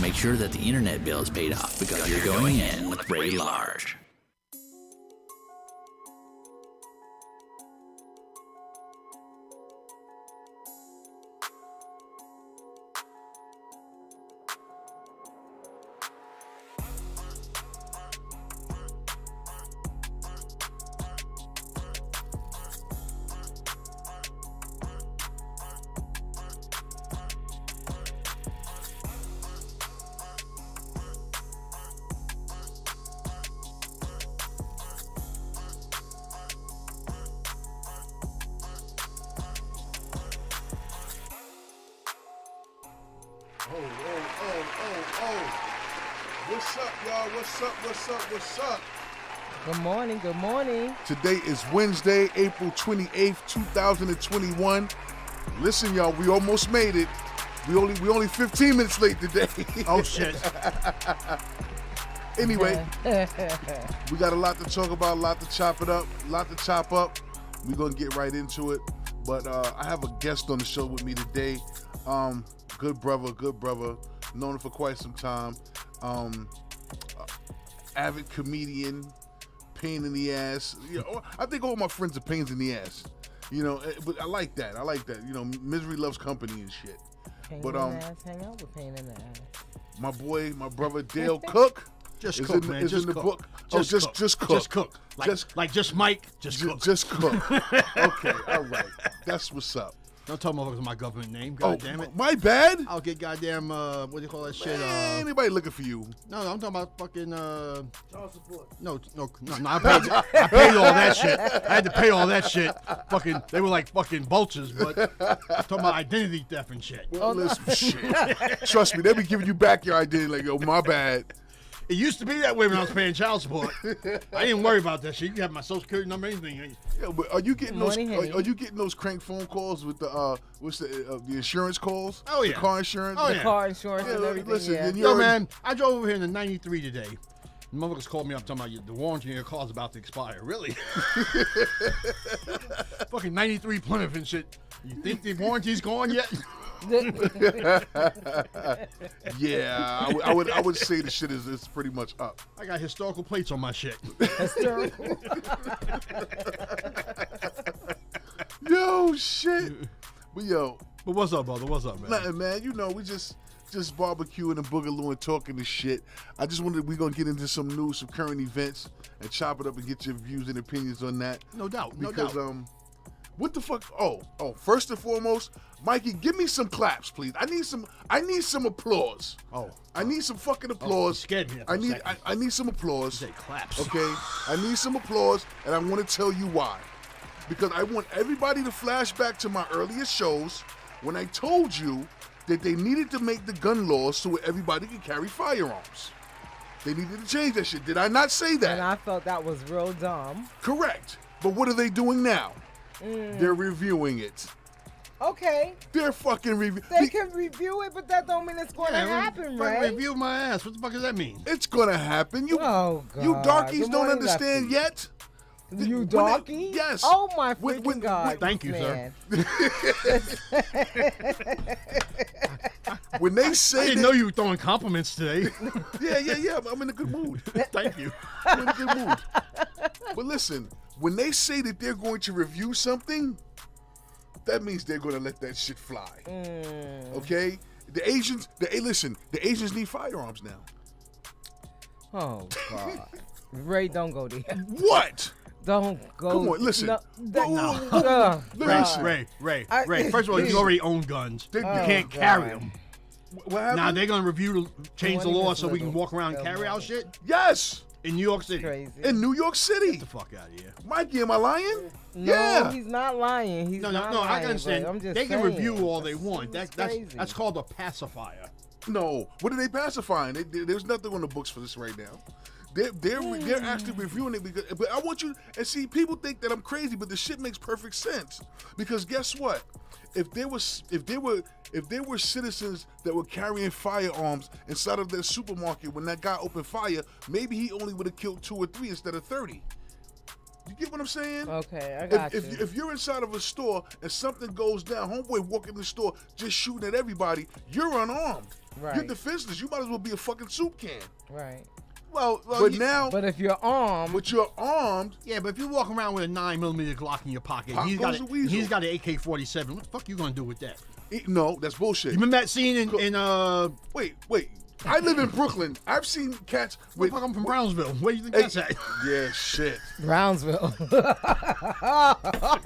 make sure that the internet bill is paid off because you're going in with Ray Large. What's up? Good morning. Today is Wednesday, April 28th, 2021. Listen, y'all, we almost made it. We only 15 minutes late today. Oh, shit. Anyway, we got a lot to talk about, a lot to chop up. We're going to get right into it. But I have a guest on the show with me today. Good brother. Known him for quite some time. Avid comedian, pain in the ass. You know, I think all my friends are pains in the ass. You know, but I like that. You know, misery loves company and shit. Pain in the ass, hang out with pain in the ass. My brother Dale Cook. Just is cook, in, man. Is just in the cook. book. Just Just cook. cook. Just cook. Like just Mike. Just cook. Just cook. Okay, all right. That's what's up. Don't tell motherfuckers my government name. God damn it. My bad. I'll get goddamn what do you call that shit? Anybody looking for you? No, I'm talking about fucking Child support. No. I paid all that shit. I had to pay all that shit. Fucking, they were like fucking vultures, but I'm talking about identity theft and shit. Well, listen, shit. Trust me, they be giving you back your identity. Like, yo, my bad. It used to be that way when I was paying child support. I didn't worry about that shit. You can have my social security number, anything. Yeah, but are you getting Morning, those? honey. Are you getting those crank phone calls with the the insurance calls? Oh, yeah. The car insurance. Oh, The yeah. car insurance and everything. listen, yeah. and Yo, already- man, I drove over here in the 93 today. The motherfuckers called me up talking about the warranty on your car's about to expire. Really? Fucking 93 Plymouth and shit. You think the warranty's gone yet? Yeah, I would say the shit is pretty much up. I got historical plates on my shit. Hysterical. Yo, shit. But yo, But what's up, brother? What's up, man? nothing, man. You know, we just barbecuing and boogaloo and talking this shit. We're gonna get into some news, some current events, and chop it up and get your views and opinions on that. No doubt. Because what the fuck? Oh, first and foremost, Mikey, give me some claps, please. I need some applause. Oh. I need some fucking applause. you scared me there for a second. I need some applause. Say claps. Okay? I need some applause, and I want to tell you why. Because I want everybody to flash back to my earliest shows when I told you that they needed to make the gun laws so everybody could carry firearms. They needed to change that shit. Did I not say that? And I felt that was real dumb. Correct. But what are they doing now? They're reviewing it. Okay, They're fucking reviewing. they can review it, but that don't mean it's going to happen, fucking right? review my ass. What the fuck does that mean? It's gonna happen. You Oh, God. you darkies Good don't morning, understand Lefty. yet. You When darky? yes. Oh my When- freaking when- God! Thank you, sir. man. When they I say didn't that, know you were throwing compliments today. yeah, I'm in a good mood. Thank you. I'm in a good mood. But listen, when they say that they're going to review something, that means they're going to let that shit fly. Okay? The Asians need firearms now. Oh God, Ray, don't go there. What? Don't go. Come on, listen. No. Listen. Ray. I- First of all, you already own guns. You can't God. carry them. What happened? Now they're gonna change the Money law is so we can little. walk around and They'll carry know. our shit Yes, in New York City. Crazy. in New York City. Get the fuck out of here. Mikey, am I lying? No, Yeah. he's not lying. He's No, not I lying, can understand. but I'm just They can saying. review all they want. That's That's crazy. that's called a pacifier. No. What are they pacifying? There's nothing on the books for this right now. They're actually reviewing it because. But I want you and see. People think that I'm crazy, but the shit makes perfect sense. Because guess what? If there were citizens that were carrying firearms inside of their supermarket when that guy opened fire, maybe he only would have killed 2 or 3 instead of 30. You get what I'm saying? Okay, I got you. If you're inside of a store and something goes down, homeboy walk in the store just shooting at everybody, you're unarmed. Right. You're defenseless. You might as well be a fucking soup can. Right. Well, But now, But if you're armed, but you're armed. yeah, but if you walk around with a 9mm Glock in your pocket, Pop he's got goes the weasel. he's got an AK-47. What the fuck you gonna do with that? No, that's bullshit. You remember that scene in Wait. I live in Brooklyn. I've seen cats with. fuck, I'm from Brownsville. Where do you think Hey, that's at? yeah, shit. Brownsville.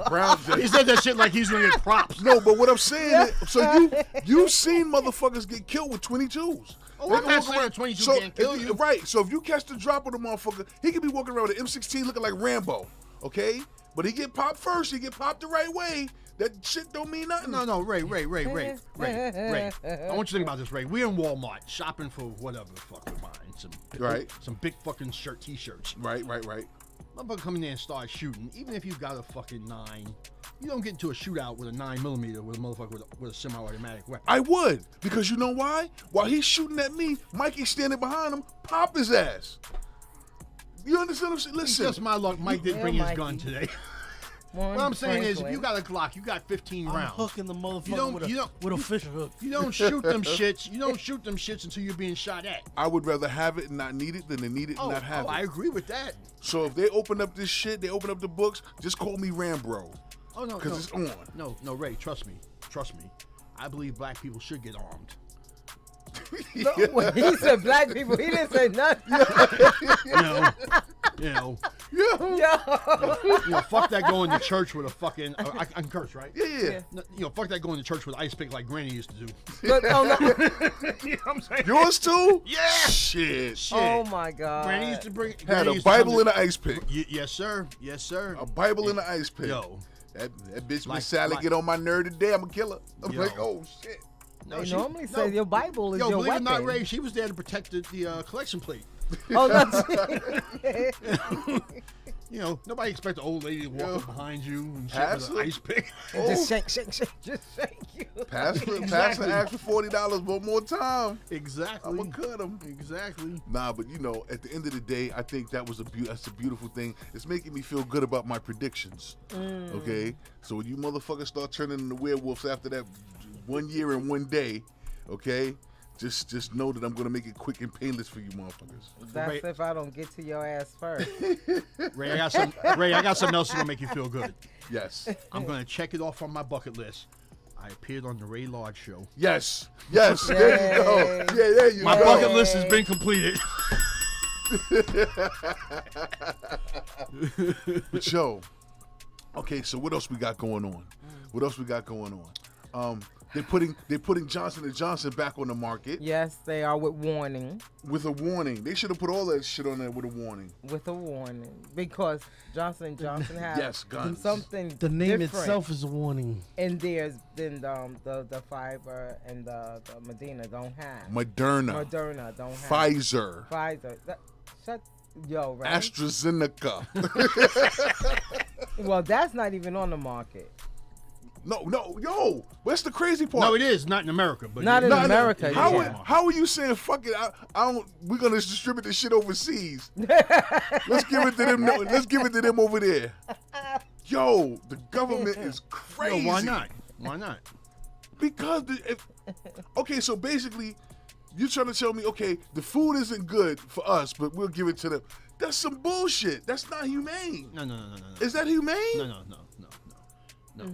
Brown. He said that shit like he's gonna get props. No, but what I'm saying is, so you've seen motherfuckers get killed with 22s. Oh, They I'm can not walk saying around- a 22 so, can't kill you. Right. So if you catch the drop of the motherfucker, he could be walking around with an M16 looking like Rambo. Okay? But he get popped first. He get popped the right way. That shit don't mean nothing. No, Ray. I want you to think about this, Ray. We're in Walmart shopping for whatever the fuck we're buying. Some big fucking t-shirts. Right. Motherfucker come in there and start shooting. Even if you got a fucking 9, you don't get into a shootout with a 9mm with a motherfucker with a semi-automatic weapon. I would. Because you know why? While he's shooting at me, Mikey's standing behind him, pop his ass. You understand what I'm saying? It's Listen. just my luck. Mike didn't Yeah, bring his Mikey. gun today. One What I'm saying is, if Franklin. you got a Glock, you got 15 I'm rounds. hooking the motherfucker You don't- with, you a, don't- with a fish hook. You don't shoot them shits. You don't shoot them shits until you're being shot at. I would rather have it and not need it than to need it and not have I it. agree with that. So if they open up this shit, they open up the books, just call me Rambro. Oh no, Because it's on. no, Ray, trust me. I believe black people should get armed. No, wait, he said black people. He didn't say nothing. You know, Yo. fuck that going to church with a fucking. I can curse, right? Yeah. No, fuck that going to church with ice pick like Granny used to do. But, oh, no. You know what I'm saying? Yours too? Yeah. Shit. Shit. Oh my God. Granny used to bring. Had Granny a used to come Bible to- in an ice pick. Yes, sir. A Bible in an ice pick. Yo. That bitch Like- Miss Sally like- get on my nerve today. I'm a killer. I'm Yo. like, oh shit. No, They normally say your Bible is Yo, your believe it or weapon. not, Ray, she was there to protect the collection plate. Oh, that's You know, nobody expects an old lady to walk Yo. up behind you and shit Pass with an it. ice pick. Just shake, just shake you. Pastor Exactly. asked for $40 one more time. Exactly. I'm gonna cut him. Exactly. Nah, but you know, at the end of the day, I think that was that's a beautiful thing. It's making me feel good about my predictions. Okay, so when you motherfuckers start turning into werewolves after that 1 year and 1 day, okay, just know that I'm gonna make it quick and painless for you motherfuckers. That's Ray- if I don't get to your ass first. Ray, I got something else that's gonna make you feel good. Yes, I'm gonna check it off on my bucket list. I appeared on the Ray Large show. yes. There you go. Yay. Yeah, there you My go. bucket list has been completed. But yo, okay, so what else we got going on? What else we got going on? They're putting Johnson & Johnson back on the market Yes, they are with warning. with a warning. They should have put all that shit on there with a warning. With a warning, because Johnson & Johnson has Yes, guns. something The name different itself is a warning. in theirs than the Pfizer and the Medina don't have. Moderna, Moderna don't have. Pfizer, Pfizer. Shut. Yo, right? AstraZeneca. Well, that's not even on the market. No, yo, what's the crazy part? No, it is not in America, but Not in No, no, America, How, yeah. how are you saying fuck it? I don't. We're gonna distribute this shit overseas. Let's give it to them. Let's give it to them over there. Yo, the government is crazy. why not? Why not? Because okay, so basically, you're trying to tell me, okay, the food isn't good for us, but we'll give it to them. That's some bullshit. That's not humane. No. Is that humane? No.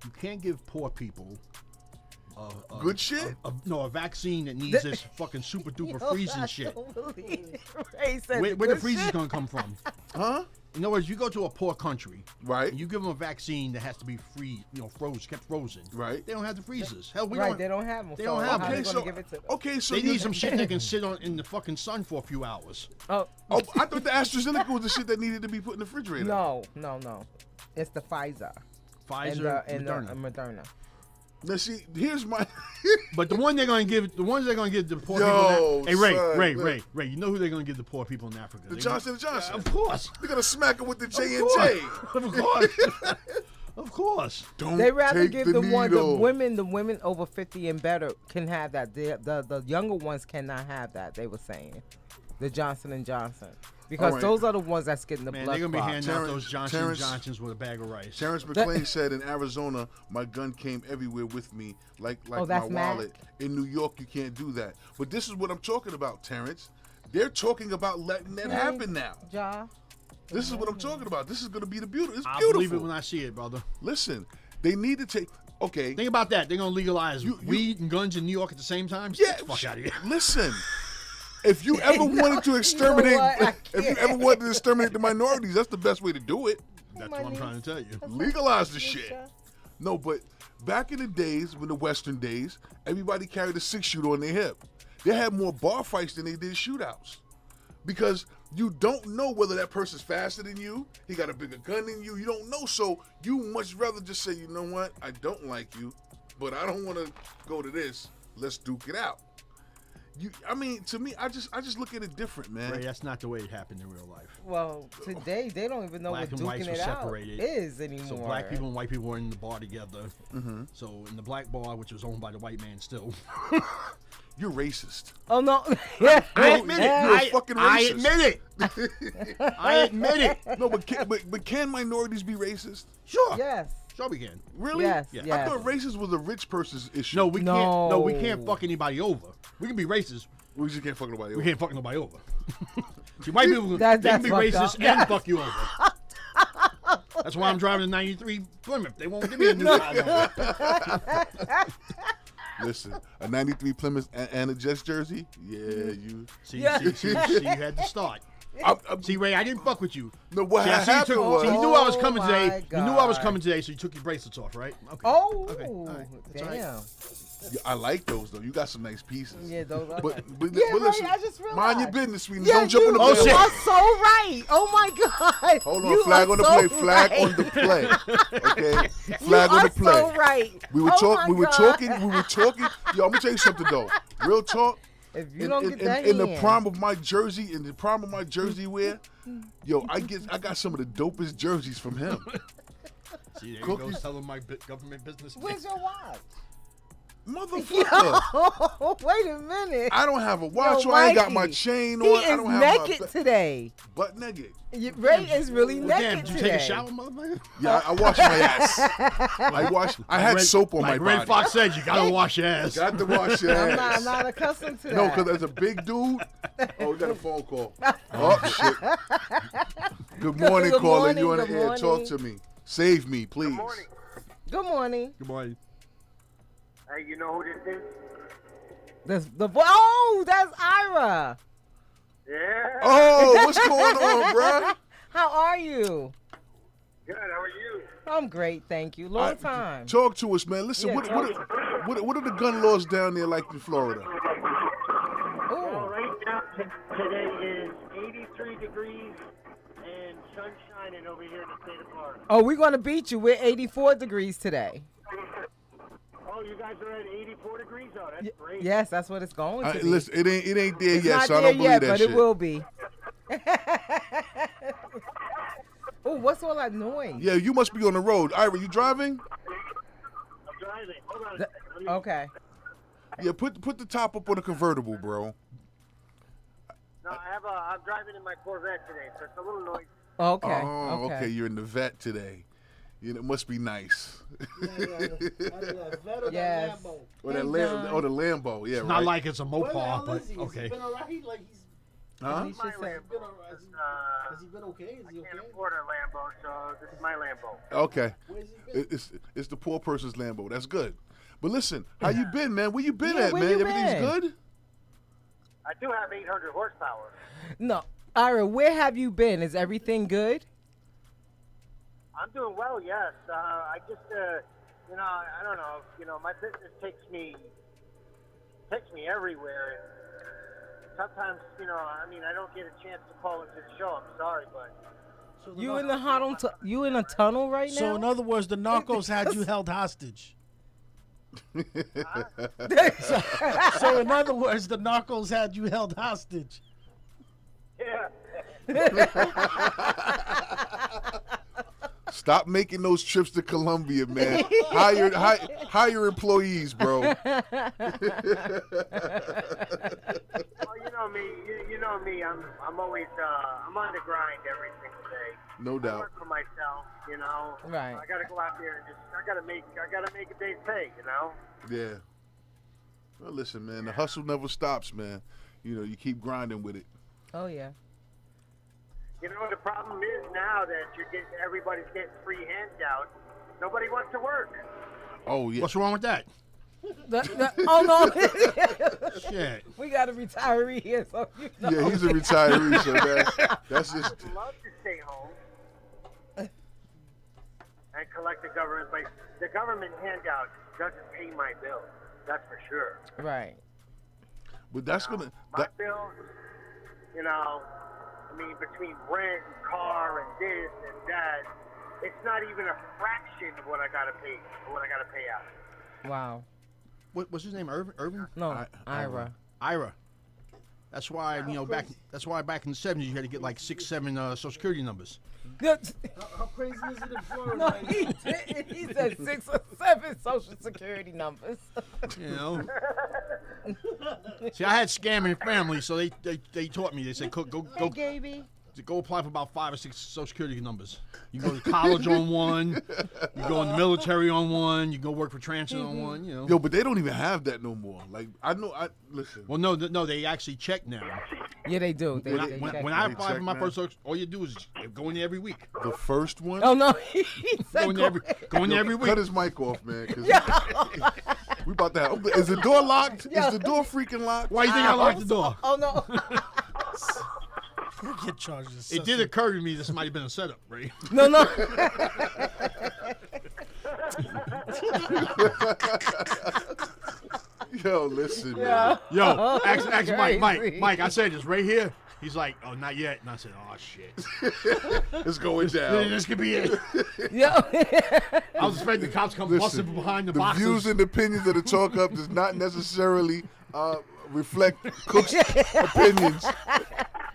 You can't give poor people Good shit? a vaccine that needs this fucking super duper freezing I shit. don't believe it. Ray said Where the good freezer's shit. gonna come from? Huh? In other words, you go to a poor country, Right. and you give them a vaccine that has to be kept frozen. Right. They don't have the freezers. Hell, we Right, don't. they don't have them. They don't so have how them. they gonna give it to them? Okay, so They you- need some shit that can sit in the fucking sun for a few hours. Oh, Oh, I thought the AstraZeneca was the shit that needed to be put in the refrigerator. no. It's the Pfizer Pfizer, and Moderna. the Moderna. Now see, here's my. But the ones they're gonna give the poor Yo, people. Hey, son, Ray, look. Ray, you know who they're gonna give the poor people in Africa? The They're Johnson & Johnson. Of course. They're gonna smack it with the J Of and J. course. Of course. Of course. Don't They rather take give the needle. women over 50 and better can have that. The younger ones cannot have that. They were saying, the Johnson & Johnson. because right. those are the ones that's getting the Man, blood they're gonna be clot. handing out Terrence- those Johnson Terrence- Johnsons with a bag of rice. Terrence McClain said in Arizona, my gun came everywhere with me, like Oh, my that's Mac? wallet. In New York, you can't do that. But this is what I'm talking about, Terrence. They're talking about letting that happen now. Ja. This is what I'm talking about. This is going to be the beautiful. It's I'll beautiful. believe it when I see it, brother. Listen, they need to take. Okay. Think about that. They're gonna legalize You- weed and guns in New York at the same time. Yeah, Get the fuck out of here. listen. If you ever wanted to exterminate, what? I if you ever wanted to exterminate the minorities, that's the best way to do it. That's what I'm trying to tell you. Legalize the shit. No, but back in the days, when the Western days, everybody carried a 6-shooter on their hip. They had more bar fights than they did shootouts, because you don't know whether that person's faster than you. He got a bigger gun than you. You don't know, so you much rather just say, you know what? I don't like you, but I don't want to go to this. Let's duke it out. To me, I just look at it different, man. Ray, that's not the way it happened in real life. Well, today they don't even know Black what and whites duking were it out separated. is anymore. So black people and white people were in the bar together. So in the black bar, which was owned by the white man still. You're racist. Oh no! I admit it. You're a fucking I racist. admit it. I admit it. No, but can minorities be racist? Sure. Yes. Sure we can. Really? Yes. Yeah. I Yes. thought racist was a rich person's issue. No, we can't. No, we No. can't fuck anybody over. We can be racist. we just can't fuck nobody. We over. can't fuck nobody over. See, white people they That's can be fucked racist up. and fuck you over. That's why I'm driving a '93 Plymouth. They won't give me a new car. Listen, a '93 Plymouth and a Jets jersey. Yeah, you. See, Yeah. see, you had to start. See, Ray, I didn't fuck with you. No, what See, I see you happened took, was see, you knew I was Oh coming my today. You knew I was God. coming today, so you took your bracelets off, right? Okay. Oh, Okay. All right. That's all right. damn. I like those though. You got some nice pieces. Yeah, those are But, nice. but, Yeah, but right, listen, I just realized. mind your business, sweetie. Yeah, Don't jump in the you Oh, shit. are so right. Oh my God. Hold on, You flag are on the so play. Flag right. on the play. Okay, You flag on are the play. so right. We were Oh talking. my We were God. talking. We were talking. Yo, I'm gonna tell you something though. Real talk. If you don't get that in the hand. prime of my jersey, in the prime of my jersey wear, yo, I got some of the dopest jerseys from him. See, there he Cookies. goes telling my government business. Where's your watch? Motherfucker, Oh, wait a minute. I don't have a watch Yo, on. I ain't got my Mikey, chain He on. I is don't have naked my today. butt naked. Ray is really Well, naked damn, did you today. take a shower, motherfucker? Yeah, I washed my ass. I had soap on like my Red body. Fox said, you gotta wash your ass. Got to wash your I'm ass. not accustomed to that. No, because as a big dude. Oh, we got a phone call. Oh, shit. Good morning, Good caller. morning, You on the good air. morning. Talk to me. Save me, please. Good morning. Good morning. Good morning. Hey, you know who this is? Oh, that's Ira. Yeah. Oh, what's going on, bro? How are you? Good. How are you? I'm great, thank you. Long time. Talk to us, man. Listen, Yeah, what are the gun laws down there like in Florida? Well, Ooh. right now, today is 83 degrees and sun shining over here in the state of Florida. Oh, we're gonna beat you. We're 84 degrees today. Oh, you guys are at 84 degrees? Oh, that's great. Yes, that's what it's going to be. Listen, it ain't there It's yet, not so I there don't believe yet, that but shit. it will be. Oh, what's all that noise? Yeah, you must be on the road. Ira, you driving? I'm driving. Hold on. The- Let me- Okay. Yeah, put the top up on the convertible, bro. No, I'm driving in my Corvette today, so it's a little noisy. Okay. Oh, okay. You're in the vet today. It must be nice. Yes. Or the Hey, Lambo. John. Oh, the Lambo. Yeah, It's right. not like it's a Mopar, but okay. Huh? He should say- Has he been okay? I can't afford a Lambo, so this is my Lambo. Okay. It's the poor person's Lambo. That's good. But listen, how you been, man? Where you been Yeah, at, where man? you Everything's been? good? I do have 800 horsepower. No, Ira, where have you been? Is everything good? I'm doing well, yes. I just, I don't know. My business takes me everywhere. And sometimes, I don't get a chance to call into the show. I'm sorry, but You in the you in a tunnel right now? So in other words, the narcos had you held hostage. So in other words, the narcos had you held hostage. yeah. Stop making those trips to Colombia, man. Hire employees, bro. Well, know me. You know me. I'm always I'm on the grind every single day. No I doubt. work for myself. You know. Right. I gotta go out there and I gotta make a day's pay. You know. Yeah. Well, listen, man. The hustle never stops, man. You know, you keep grinding with it. Oh yeah. You know the problem is now that everybody's getting free handouts. Nobody wants to work. Oh yeah. What's wrong with that? Oh no. Shit. We got a retiree here, so you know. Yeah, he's a retiree, so that's just. I'd love to stay home and collect the government, but the government handout doesn't pay my bills. That's for sure. Right. But that's gonna. My bills, you know, I mean, between rent and car and this and that, it's not even a fraction of what I gotta pay out. Wow. What's his name? Irvin? No, Ira. Ira. That's why That's why back in the '70s you had to get like 6, 7 Social Security numbers. Good. How crazy is it in Florida? No, right he didn't. He said 6 or 7 social security numbers. You know. See, I had scamming family, so they taught me. They said, Hey, Gaby. go apply for about 5 or 6 Social Security numbers. You go to college on one. You go in the military on one. You go work for transit on one. You know. Yo, but they don't even have that no more. Like listen. Well, no, they actually check now. Yeah, they do. They When check I it. apply check for my now? first social, all you do is go in there every week. The first one. Oh no, he said Go in there every week. Cut his mic off, man. 'Cause we about to have. Is the door locked? Yeah. Is the door freaking locked? Why do you think I locked the door? Oh no. You'll get charged. As It did occur to me this might have been a setup, right? No, no. Yo, listen, Yeah. Yo, ask Crazy. Mike, I said this right here. He's like, oh, not yet. And I said, oh, shit. man. It's going down. This could be it. Yeah. I was expecting the cops to come busting Listen, from behind the the boxes. views and opinions of the Talk Up does not necessarily reflect Cook's opinions.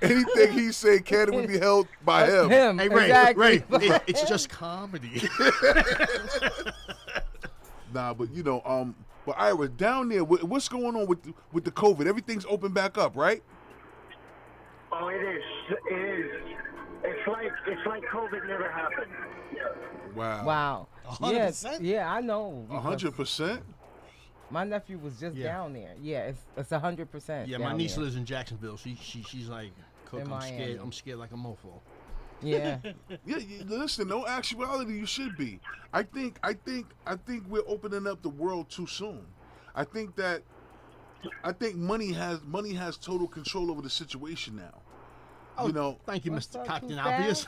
Anything he say can be held by him. Him. Hey, Ray, Exactly. it's just comedy. Nah, but you know, but Ira, down there, what's going on with the COVID? Everything's open back up, right? Oh, it is. It is. It's like COVID never happened. Wow. Wow. 100%? Yeah, I know. because 100%. My nephew was just Yeah. down there. Yeah, it's 100%. Yeah, my down niece there. lives in Jacksonville. She's like, Cook, In I'm scared. Miami. I'm scared like a mofo. Yeah. Yeah, listen. No actuality, you should be. I think we're opening up the world too soon. I think money has total control over the situation now. Oh, You know, thank you, What's Mr. up, Captain too Obvious.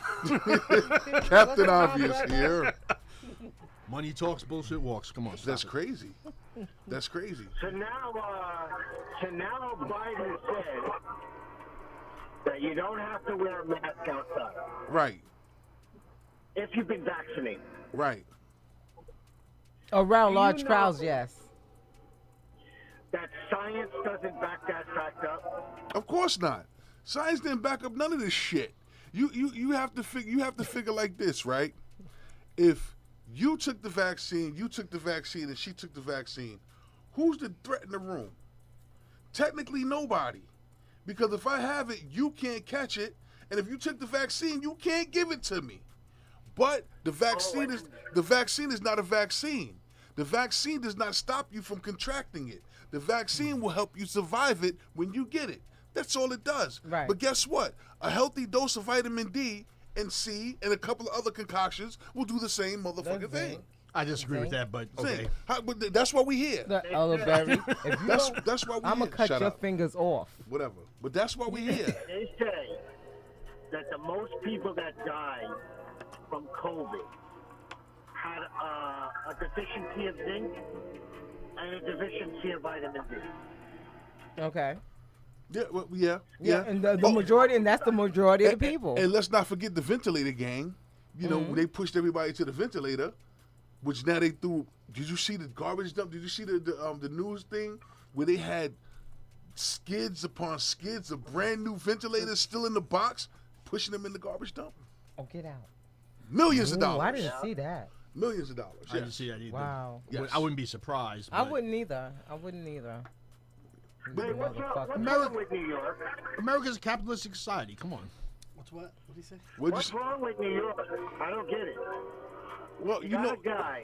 Captain Obvious here. Money talks, bullshit walks. Come on, stop That's it. crazy. That's crazy. So now Biden said that you don't have to wear a mask outside Right. if you've been vaccinated. Right. Around Do large you know- crowds, yes. That science doesn't back that fact up. Of course not. Science didn't back up none of this shit. You have to figure like this, right? If you took the vaccine, and she took the vaccine, who's the threat in the room? Technically nobody. Because if I have it, you can't catch it, and if you took the vaccine, you can't give it to me. But the vaccine is not a vaccine. The vaccine does not stop you from contracting it. The vaccine will help you survive it when you get it. That's all it does. Right. But guess what? A healthy dose of vitamin D and C and a couple of other concoctions will do the same motherfucking thing. I disagree with that, but okay. But that's why we here. The elderberry. If you don't, That's why we I'm here. gonna cut Shut your up. fingers off. Whatever. But that's why we here. They say that the most people that died from COVID had a deficiency of zinc and a deficiency of vitamin D. Okay. Yeah, well, yeah. And the Oh, majority, and that's the majority of the people. And let's not forget the ventilator gang. You know, they pushed everybody to the ventilator, which now they threw. Did you see the garbage dump? Did you see the news thing where they had skids upon skids of brand new ventilators still in the box, pushing them in the garbage dump? Oh, get out. Millions of Ooh, dollars. I didn't see that. Millions of dollars. I Yeah. didn't see that either. Wow. Yes. I wouldn't be surprised. I but- wouldn't either. I wouldn't either. Wait, what's wrong America- with New York? America's a capitalistic society. Come on. What did he say? What'd you What's say? wrong with New York? I don't get it. Well, You you got know, a guy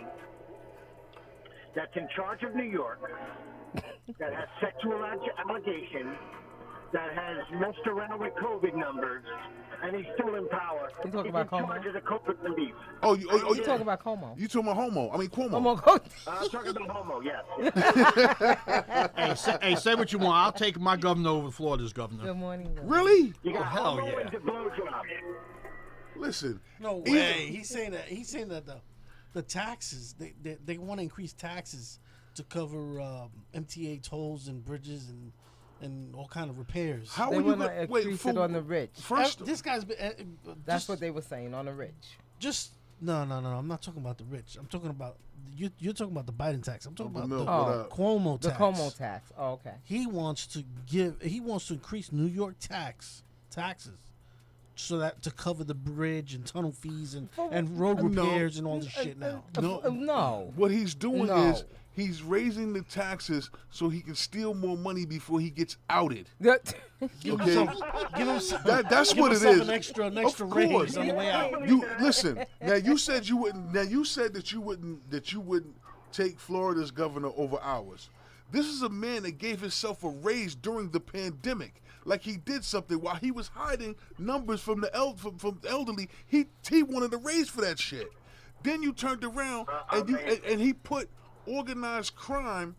that's in charge of New York that has sexual allegations, that has messed around with COVID numbers, and he's still in power. You talking He's about in charge Cuomo? of the COVID relief. You talking about Como? you talking about homo? I mean Cuomo. Como, go. I'm talking about homo, yes. Say what you want. I'll take my governor over Florida's governor. Good morning. Really? You got hell homo yeah. and the blowjob. Listen. No Either- way. He's saying that. He's saying that the taxes they want to increase taxes to cover MTA tolls and bridges and all kind of repairs. How They are you want to gonna wait increase for it on the rich. first? This guy's been. That's just, what they were saying, on the rich. Just no. I'm not talking about the rich. I'm talking about you're talking about the Biden tax. I'm talking Uncle about Milk, the what up? Cuomo The tax. Como tax. Oh, okay. He wants to increase New York taxes so that to cover the bridge and tunnel fees and road No. repairs and all this shit now. No. What he's doing No. is he's raising the taxes so he can steal more money before he gets outed. Give Okay. him some, That's give what it himself is. An extra Of raise course. on the way out. You listen. Now you said you wouldn't. Now you said that you wouldn't take Florida's governor over ours. This is a man that gave himself a raise during the pandemic. Like he did something while he was hiding numbers from the from the elderly. He wanted a raise for that shit. Then you turned around and and he put organized crime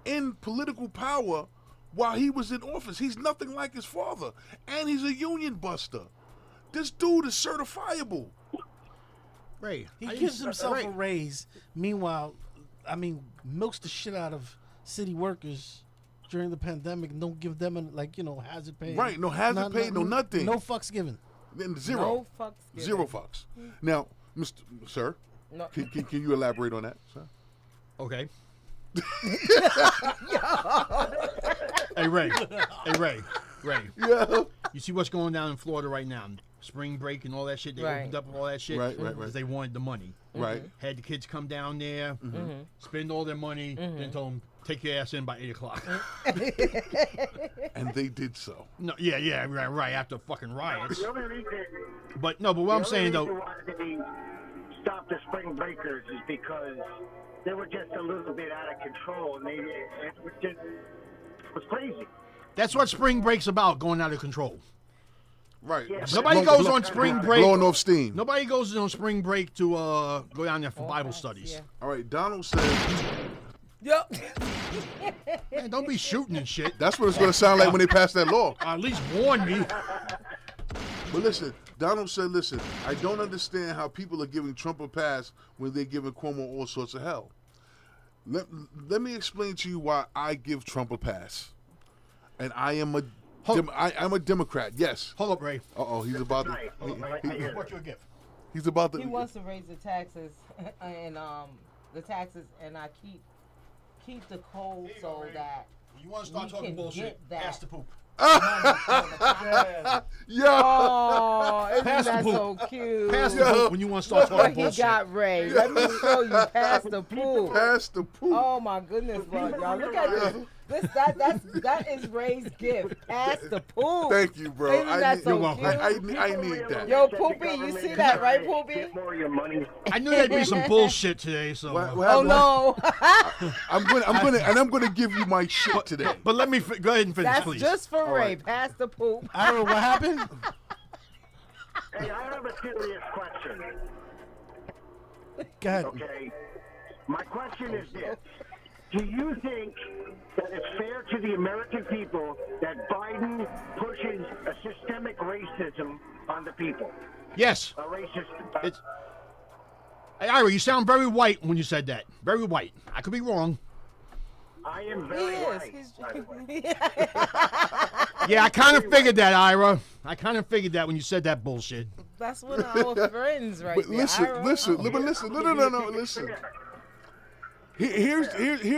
in political power while he was in office. He's nothing like his father, and he's a union buster. This dude is certifiable. Ray, He gives himself a raise. Meanwhile, I mean, milks the shit out of city workers during the pandemic and don't give them hazard pay. Right, no hazard pay, no nothing. No fucks given. Then zero. No fucks given. Zero fucks. Now, Mr. Sir, No. can you elaborate on that, sir? Okay. Hey Ray. Yeah. You see what's going down in Florida right now? Spring break and all that shit. They Right. opened up all that shit Right. because they wanted the money. Right. Had the kids come down there, Mm-hmm. spend all their money, and told them take your ass in by 8 o'clock. And they did so. No, right after fucking riots. The only reason, But what I'm saying though, why they stopped the spring breakers is because they were just a little bit out of control, and it was crazy. that's what spring break's about, going out of control. Right. Yeah, Nobody goes on spring break. Blowing off steam. Nobody goes on spring break to go down there for Bible facts, studies. yeah. All right. Donald says Yep. Man, don't be shooting and shit. that's what it's going to sound like when they pass that law. At least warn me. But listen, Donald said, listen, I don't understand how people are giving Trump a pass when they're giving Cuomo all sorts of hell. Let me explain to you why I give Trump a pass. And I am I'm a Democrat, yes. Hold up, Ray. Uh-oh, he's about to... Right. What you a gift? He's about to... He wants to raise the taxes and I keep the code so that You want to we start talking can bullshit? get that. Pass the poop. Yeah. Oh, isn't Pass the that poop. so cute? Pass the poop when you want to start What talking he bullshit. got, Ray. Let me show you. Pass the poop. Pass the poop. Oh my goodness, Lord, y'all. Look at this. That is Ray's gift. Pass the poop. Thank you, bro. Isn't that need, so You're welcome. cute? I need that. Yo, Poopy, you see that, right, Poopy? Get more of your money. I knew there'd be some bullshit today, so. What Oh happened? no, I'm gonna give you my shit today. But let me go ahead and finish, that's please. just for Ray. right. Pass the poop. I don't know what happened. Hey, I have a serious question. Go ahead. Okay. My question is this. Do you think that it's fair to the American people that Biden pushes a systemic racism on the people? Yes. A racist... It's. Hey, Ira, you sound very white when you said that. Very white. I could be wrong. I am He very is. white, by the way. Yeah, I kind of figured that, Ira. I kind of figured that when you said that bullshit. That's one of our friends right But there. listen, Ira. listen, no, listen. Here's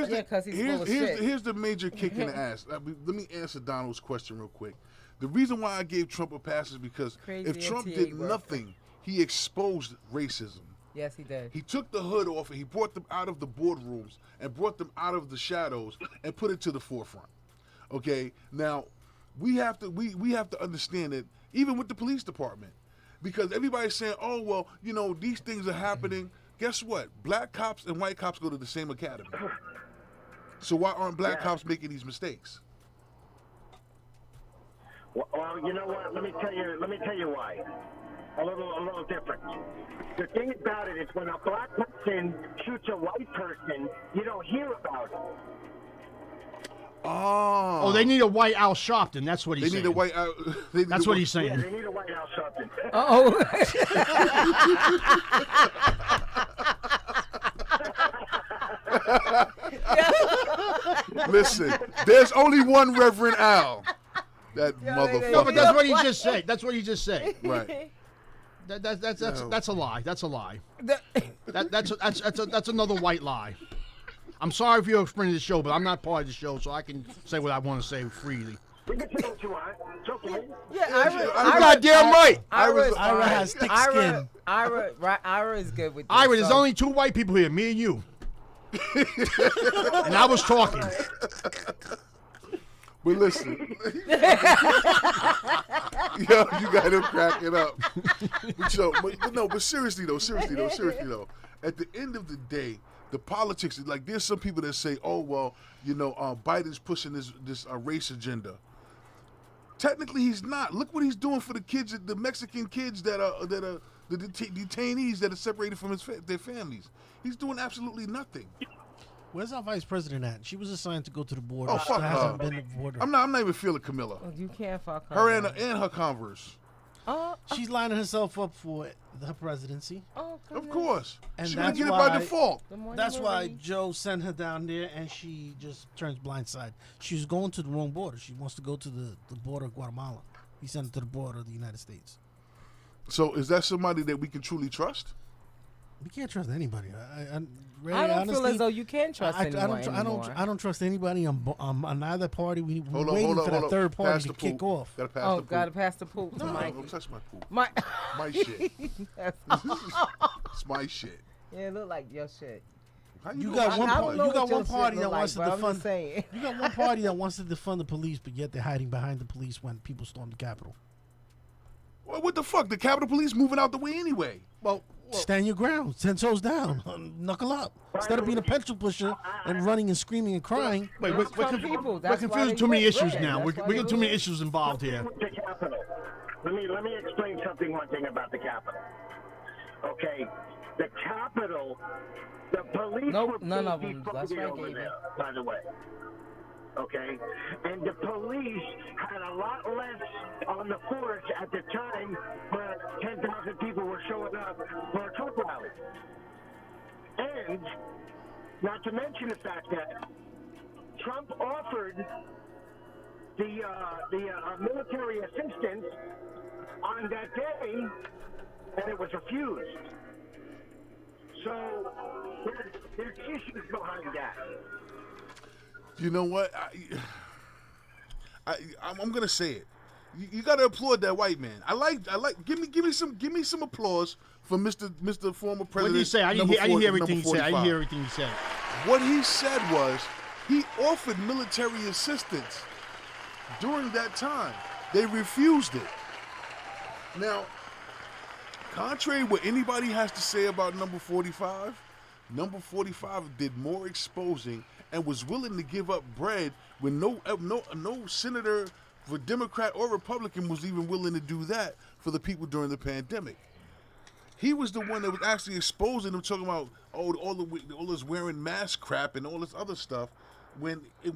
Yeah, 'cause he's full of shit. here's the major kick in the ass. Let me answer Donald's question real quick. The reason why I gave Trump a pass is because Crazy if Trump MTA did worker. nothing, he exposed racism. Yes, he did. He took the hood off and he brought them out of the boardrooms and brought them out of the shadows and put it to the forefront. Okay, now we have to understand that even with the police department, because everybody's saying, oh well, you know, these things are happening. Guess what? Black cops and white cops go to the same academy. So why aren't black cops making these mistakes? Well, you know what? Let me tell you why. A little different. The thing about it is when a black person shoots a white person, you don't hear about it. Oh, they need a white Al Sharpton. That's what he's they saying. need a white. That's what he's saying. Yeah, they need a white house something. Oh. Listen, there's only one Reverend Al. That motherfucker. No, but that's what he just said. That's what he just said. Right. That's a lie. That's a lie. That's another white lie. I'm sorry if you're a friend of the show, but I'm not part of the show, so I can say what I want to say freely. You can say what you want. It's okay. Yeah, Goddamn right. Ira has thick skin. Ira is good with this. Ira, there's so- only 2 white people here, me and you. And I was talking. But listen, yo, you got him cracking up. But seriously though, at the end of the day, the politics, like there's some people that say, oh well, you know, Biden's pushing this race agenda. Technically, he's not. Look what he's doing for the kids, the Mexican kids that are the detainees that are separated from their families. He's doing absolutely nothing. Where's our vice president at? She was assigned to go to the border. Oh, She fuck hasn't her. been to the border. I'm not even feeling Camilla. You can't fuck her. Her and her Converse. She's lining herself up for the presidency. Of course. And She that's would get it by why- default. That's why Joe sent her down there, and she just turns blindside. She's going to the wrong border. She wants to go to the border of Guatemala. He sent her to the border of the United States. So is that somebody that we can truly trust? We can't trust anybody. I don't feel as though you can trust anyone anymore. I don't trust anybody on either party. We're Hold on, waiting hold on, for hold that on. third party Pass to the kick poop. off. Gotta pass Oh, the poop. gotta pass the poop to No, Mike. don't touch my poop. My My shit. It's my shit. Yeah, it look like your shit. How You know got my one. shit I don't like? know You got what your one party shit that look wants like, to but I'm just defund. saying. You got one party that wants to defund the police, but yet they're hiding behind the police when people storm the Capitol. Well, what the fuck? The Capitol Police moving out the way anyway. Well, Stand your ground. 10 toes down. Knuckle up. Instead of being a pencil pusher and running and screaming and crying. wait, Some people, we're that's why confusing they too many get issues red. now. That's We're why getting they too many lose. issues involved here. The Capitol. Let me explain one thing about the Capitol. Okay, the Capitol, the police Nope, were none of busy them. That's voting right, over Gabe. there, by the way. Okay, and the police had a lot less on the force at the time where 10,000 people were showing up for a Trump rally. And not to mention the fact that Trump offered the military assistance on that day, and it was refused. So there's issues behind that. You know what? I'm gonna say it. You gotta applaud that white man. I like. Give me some applause for Mr. Former President. What did he say? I didn't hear everything he said. I didn't hear everything he said. What he said was he offered military assistance during that time. They refused it. Now, contrary what anybody has to say about number 45, number 45 did more exposing and was willing to give up bread when no senator, for Democrat or Republican, was even willing to do that for the people during the pandemic. He was the one that was actually exposing them, talking about all this wearing mask crap and all this other stuff. When the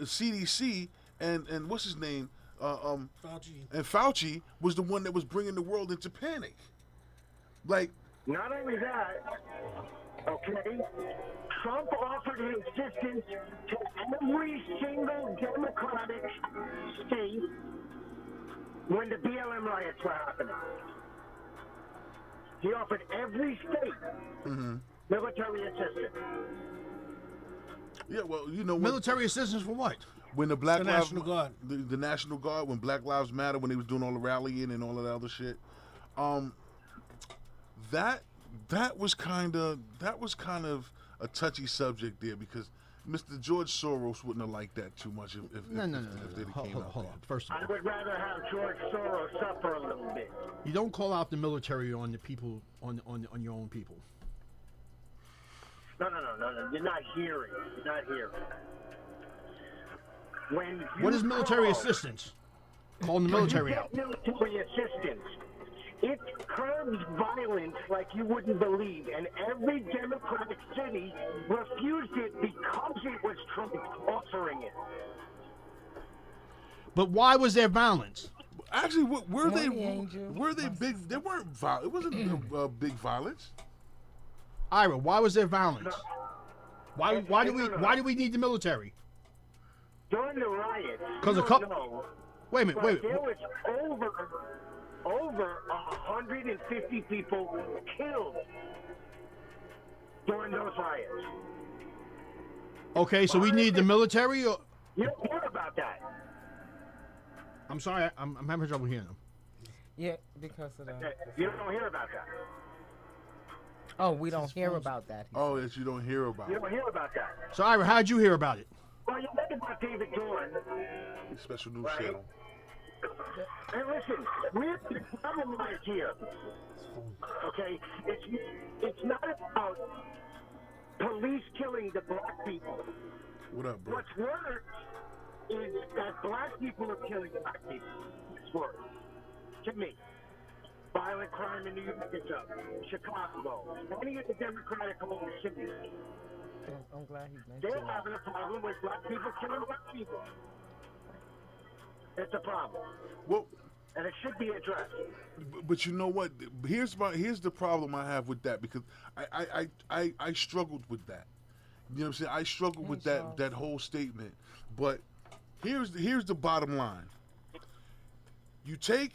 CDC and what's his name, Fauci was the one that was bringing the world into panic. Like, Not only that, okay, Trump offered his assistance to every single Democratic state when the BLM riots were happening. He offered every state military assistance. yeah, well, you know, Military assistance for what? when the Black The Lives National Guard. the National Guard, when Black Lives Matter, when they was doing all the rallying and all of that other shit, that was kind of a touchy subject there, because Mr. George Soros wouldn't have liked that too much if No. they'd Hold, came out hold there. on. First of I all, would rather have George Soros suffer a little bit. you don't call out the military on the people on your own people. No. You're not hearing. You're not hearing. When you What is military call- assistance? Calling the military you out. get military assistance. It curbs violence like you wouldn't believe, and every Democratic city refused it because it was Trump offering it. But why was there violence? Actually, were they Morning, Angel. were they big? They weren't violent. It wasn't big violence. Ira, why was there violence? Why do we need the military? During the riots, 'Cause you a don't couple- know, Wait a minute, but wait. there was over 150 people killed during those riots. Okay, so we need the military. Or, You don't hear about that. I'm sorry, I'm having trouble hearing them. Yeah, because of the. You don't hear about that. Oh, we don't hear about that. Oh, that you don't hear about. You don't hear about that. So Ira, how'd you hear about it? Well, you read about David Dorn. Special news Right. channel. Hey, listen, we're the problem right here. Okay, it's not about police killing the black people. What up, bro? What's worse is that black people are killing black people. It's worse. To me. Violent crime in New York is up. Chicago. Many of the Democratic owned cities. I'm glad he mentioned They're that. having a problem with black people killing black people. It's a problem. Well, And it should be addressed. but you know what? Here's the problem I have with that, because I struggled with that. You know what I'm saying? I struggled with that whole statement. But here's the bottom line. You take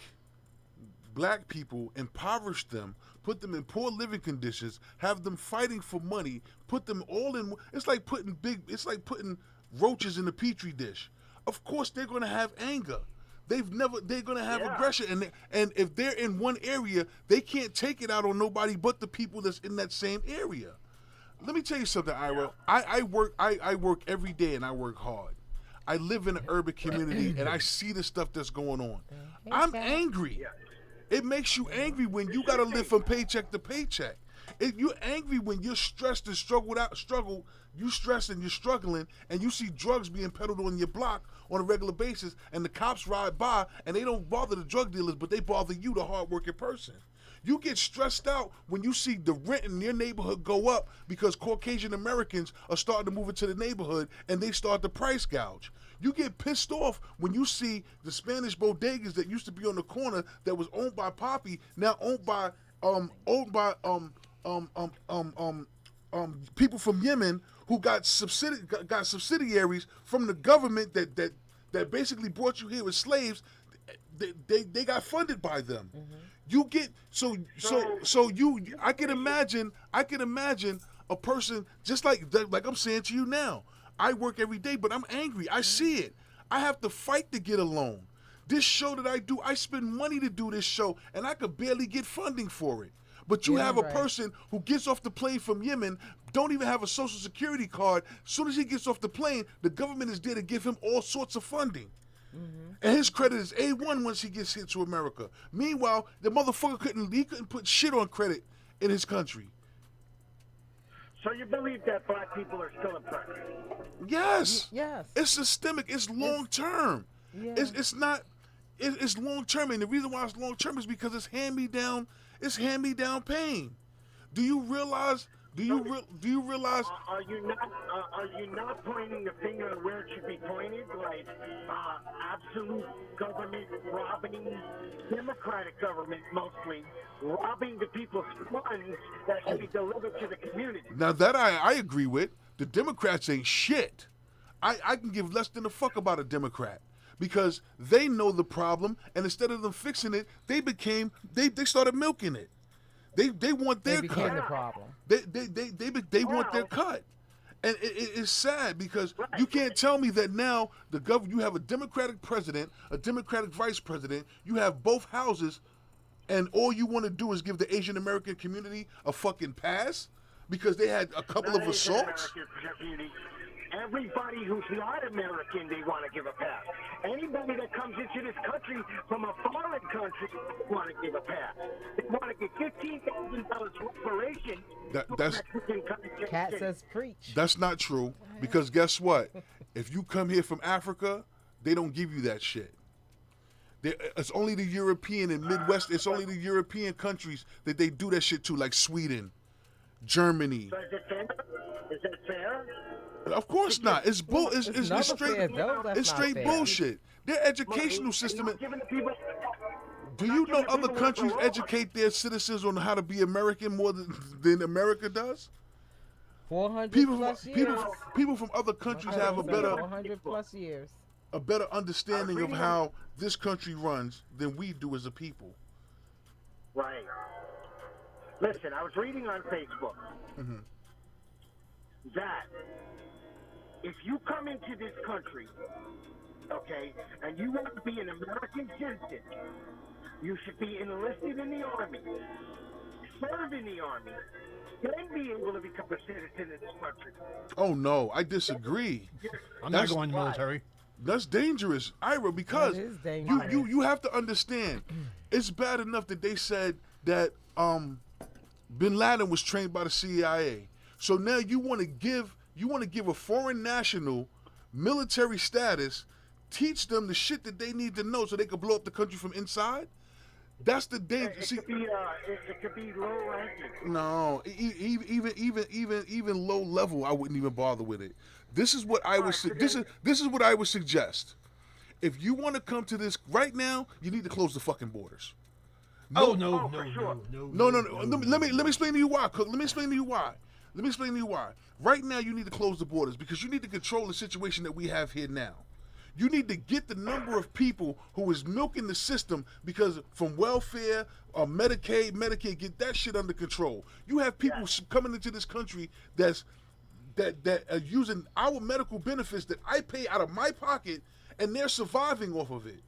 black people, impoverish them, put them in poor living conditions, have them fighting for money, put them all in. It's like putting roaches in a petri dish. Of course, they're going to have anger. They're going to have aggression, and if they're in one area, they can't take it out on nobody but the people that's in that same area. Let me tell you something, Ira. I work every day, and I work hard. I live in an urban community, and I see the stuff that's going on. I'm angry. It makes you angry when you got to live from paycheck to paycheck. You're angry when you're stressed and you stress and you're struggling, and you see drugs being peddled on your block on a regular basis, and the cops ride by, and they don't bother the drug dealers, but they bother you, the hardworking person. You get stressed out when you see the rent in your neighborhood go up because Caucasian Americans are starting to move into the neighborhood, and they start to price gouge. You get pissed off when you see the Spanish bodegas that used to be on the corner that was owned by Poppy, now owned by people from Yemen who got subsidiaries from the government that basically brought you here as slaves. They got funded by them. Mm-hmm. You get I can imagine a person just like I'm saying to you now. I work every day, but I'm angry. I see it. I have to fight to get a loan. This show that I do, I spend money to do this show, and I could barely get funding for it. But you have a person who gets off the plane from Yemen, don't even have a social security card. As soon as he gets off the plane, the government is there to give him all sorts of funding. Mm-hmm. And his credit is A1 once he gets here to America. Meanwhile, the motherfucker couldn't put shit on credit in his country. So you believe that black people are still oppressed? Yes. It's systemic. It's long term. Yeah. It's not. It's long term, and the reason why it's long term is because it's hand me down. It's hand me down pain. Do you realize? Do you realize? Are you not pointing the finger where it should be pointed? Like absolute government robbing, democratic government mostly robbing the people's funds that should be delivered to the community. Now that I agree with. The Democrats ain't shit. I can give less than a fuck about a Democrat because they know the problem, and instead of them fixing it, they started milking it. They want their They became cut. the problem. They want their cut, and it's sad because you can't tell me that now you have a Democratic president, a Democratic vice president, you have both houses, and all you want to do is give the Asian American community a fucking pass because they had a couple of assaults. everybody who's not American, they want to give a pass. Anybody that comes into this country from a foreign country want to give a pass. They want to get $15,000 reparation. That's Cat says preach. That's not true, because guess what? If you come here from Africa, they don't give you that shit. It's only the European and Midwest. It's only the European countries that they do that shit to, like Sweden, Germany. So is it fair? Is that fair? Of course not. It's bull. It's never straight. fair, though. That's It's not straight fair. bullshit. Their educational system. You're not giving the people- Do you're you not know giving other people countries what they're educate their citizens on how to be American more than America does? 400 People, plus years. people from other countries have a better 400 plus years. understanding of how this country runs than we do as a people. Right. Listen, I was reading on Facebook that if you come into this country, okay, and you want to be an American citizen, you should be enlisted in the Army, serve in the Army, then be able to become a citizen in this country. Oh no, I disagree. I'm That's- not going in the military. That's dangerous, Ira, because That is dangerous. you have to understand, it's bad enough that they said that Bin Laden was trained by the CIA. So now you want to give a foreign national military status, teach them the shit that they need to know so they can blow up the country from inside? That's the danger. It could be low ranking. No, even low level, I wouldn't even bother with it. This is what I would this is what I would suggest. If you want to come to this right now, you need to close the fucking borders. No. No. Let me explain to you why. Cook. Let me explain to you why. Right now, you need to close the borders because you need to control the situation that we have here now. You need to get the number of people who is milking the system because from welfare or Medicaid, get that shit under control. You have people coming into this country that are using our medical benefits that I pay out of my pocket, and they're surviving off of it.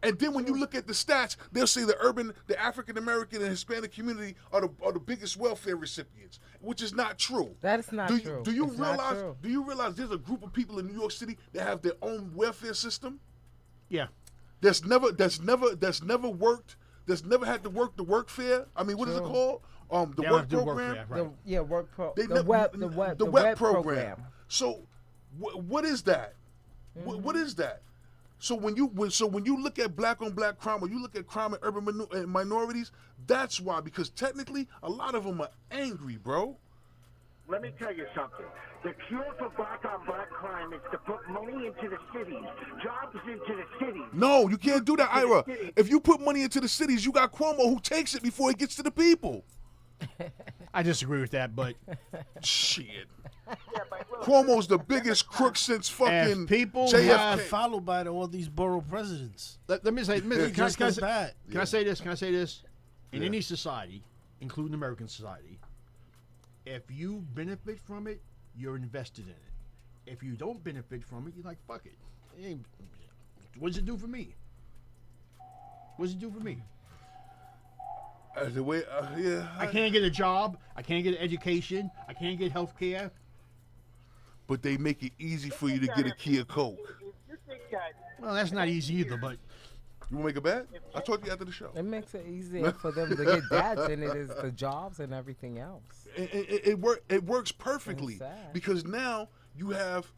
And then when you look at the stats, they'll say the African American and Hispanic community are the biggest welfare recipients, which is not true. That is not true. Do you It's not realize? true. Do you realize there's a group of people in New York City that have their own welfare system Yeah. that's never worked. That's never had to work the workfare. I mean, what is it True. called? The They work don't have to work for program. that, right. They the never- web program. So, what is that? What is that? So when you look at black on black crime, or you look at crime in urban minorities, that's why. Because technically, a lot of them are angry, bro. Let me tell you something. The cure for black on black crime is to put money into the cities, jobs into the cities. No, you can't do that, Ira. If you put money into the cities, you got Cuomo who takes it before it gets to the people. I disagree with that, but Shit. Cuomo's the biggest crook since fucking If people JFK. have- Followed by all these borough presidents. let me say, Just as bad. Can I say this? Can I say this? In any society, including American society, if you benefit from it, you're invested in it. If you don't benefit from it, you're like, fuck it. What does it do for me? What does it do for me? The way, yeah. I can't get a job. I can't get an education. I can't get health care. But they make it easy for you to get a Kia Coke. You think that Well, that's not easy either, but You want to make a bet? I'll talk to you after the show. It makes it easier for them to get that than it is the jobs and everything else. It works perfectly It's sad. because now you have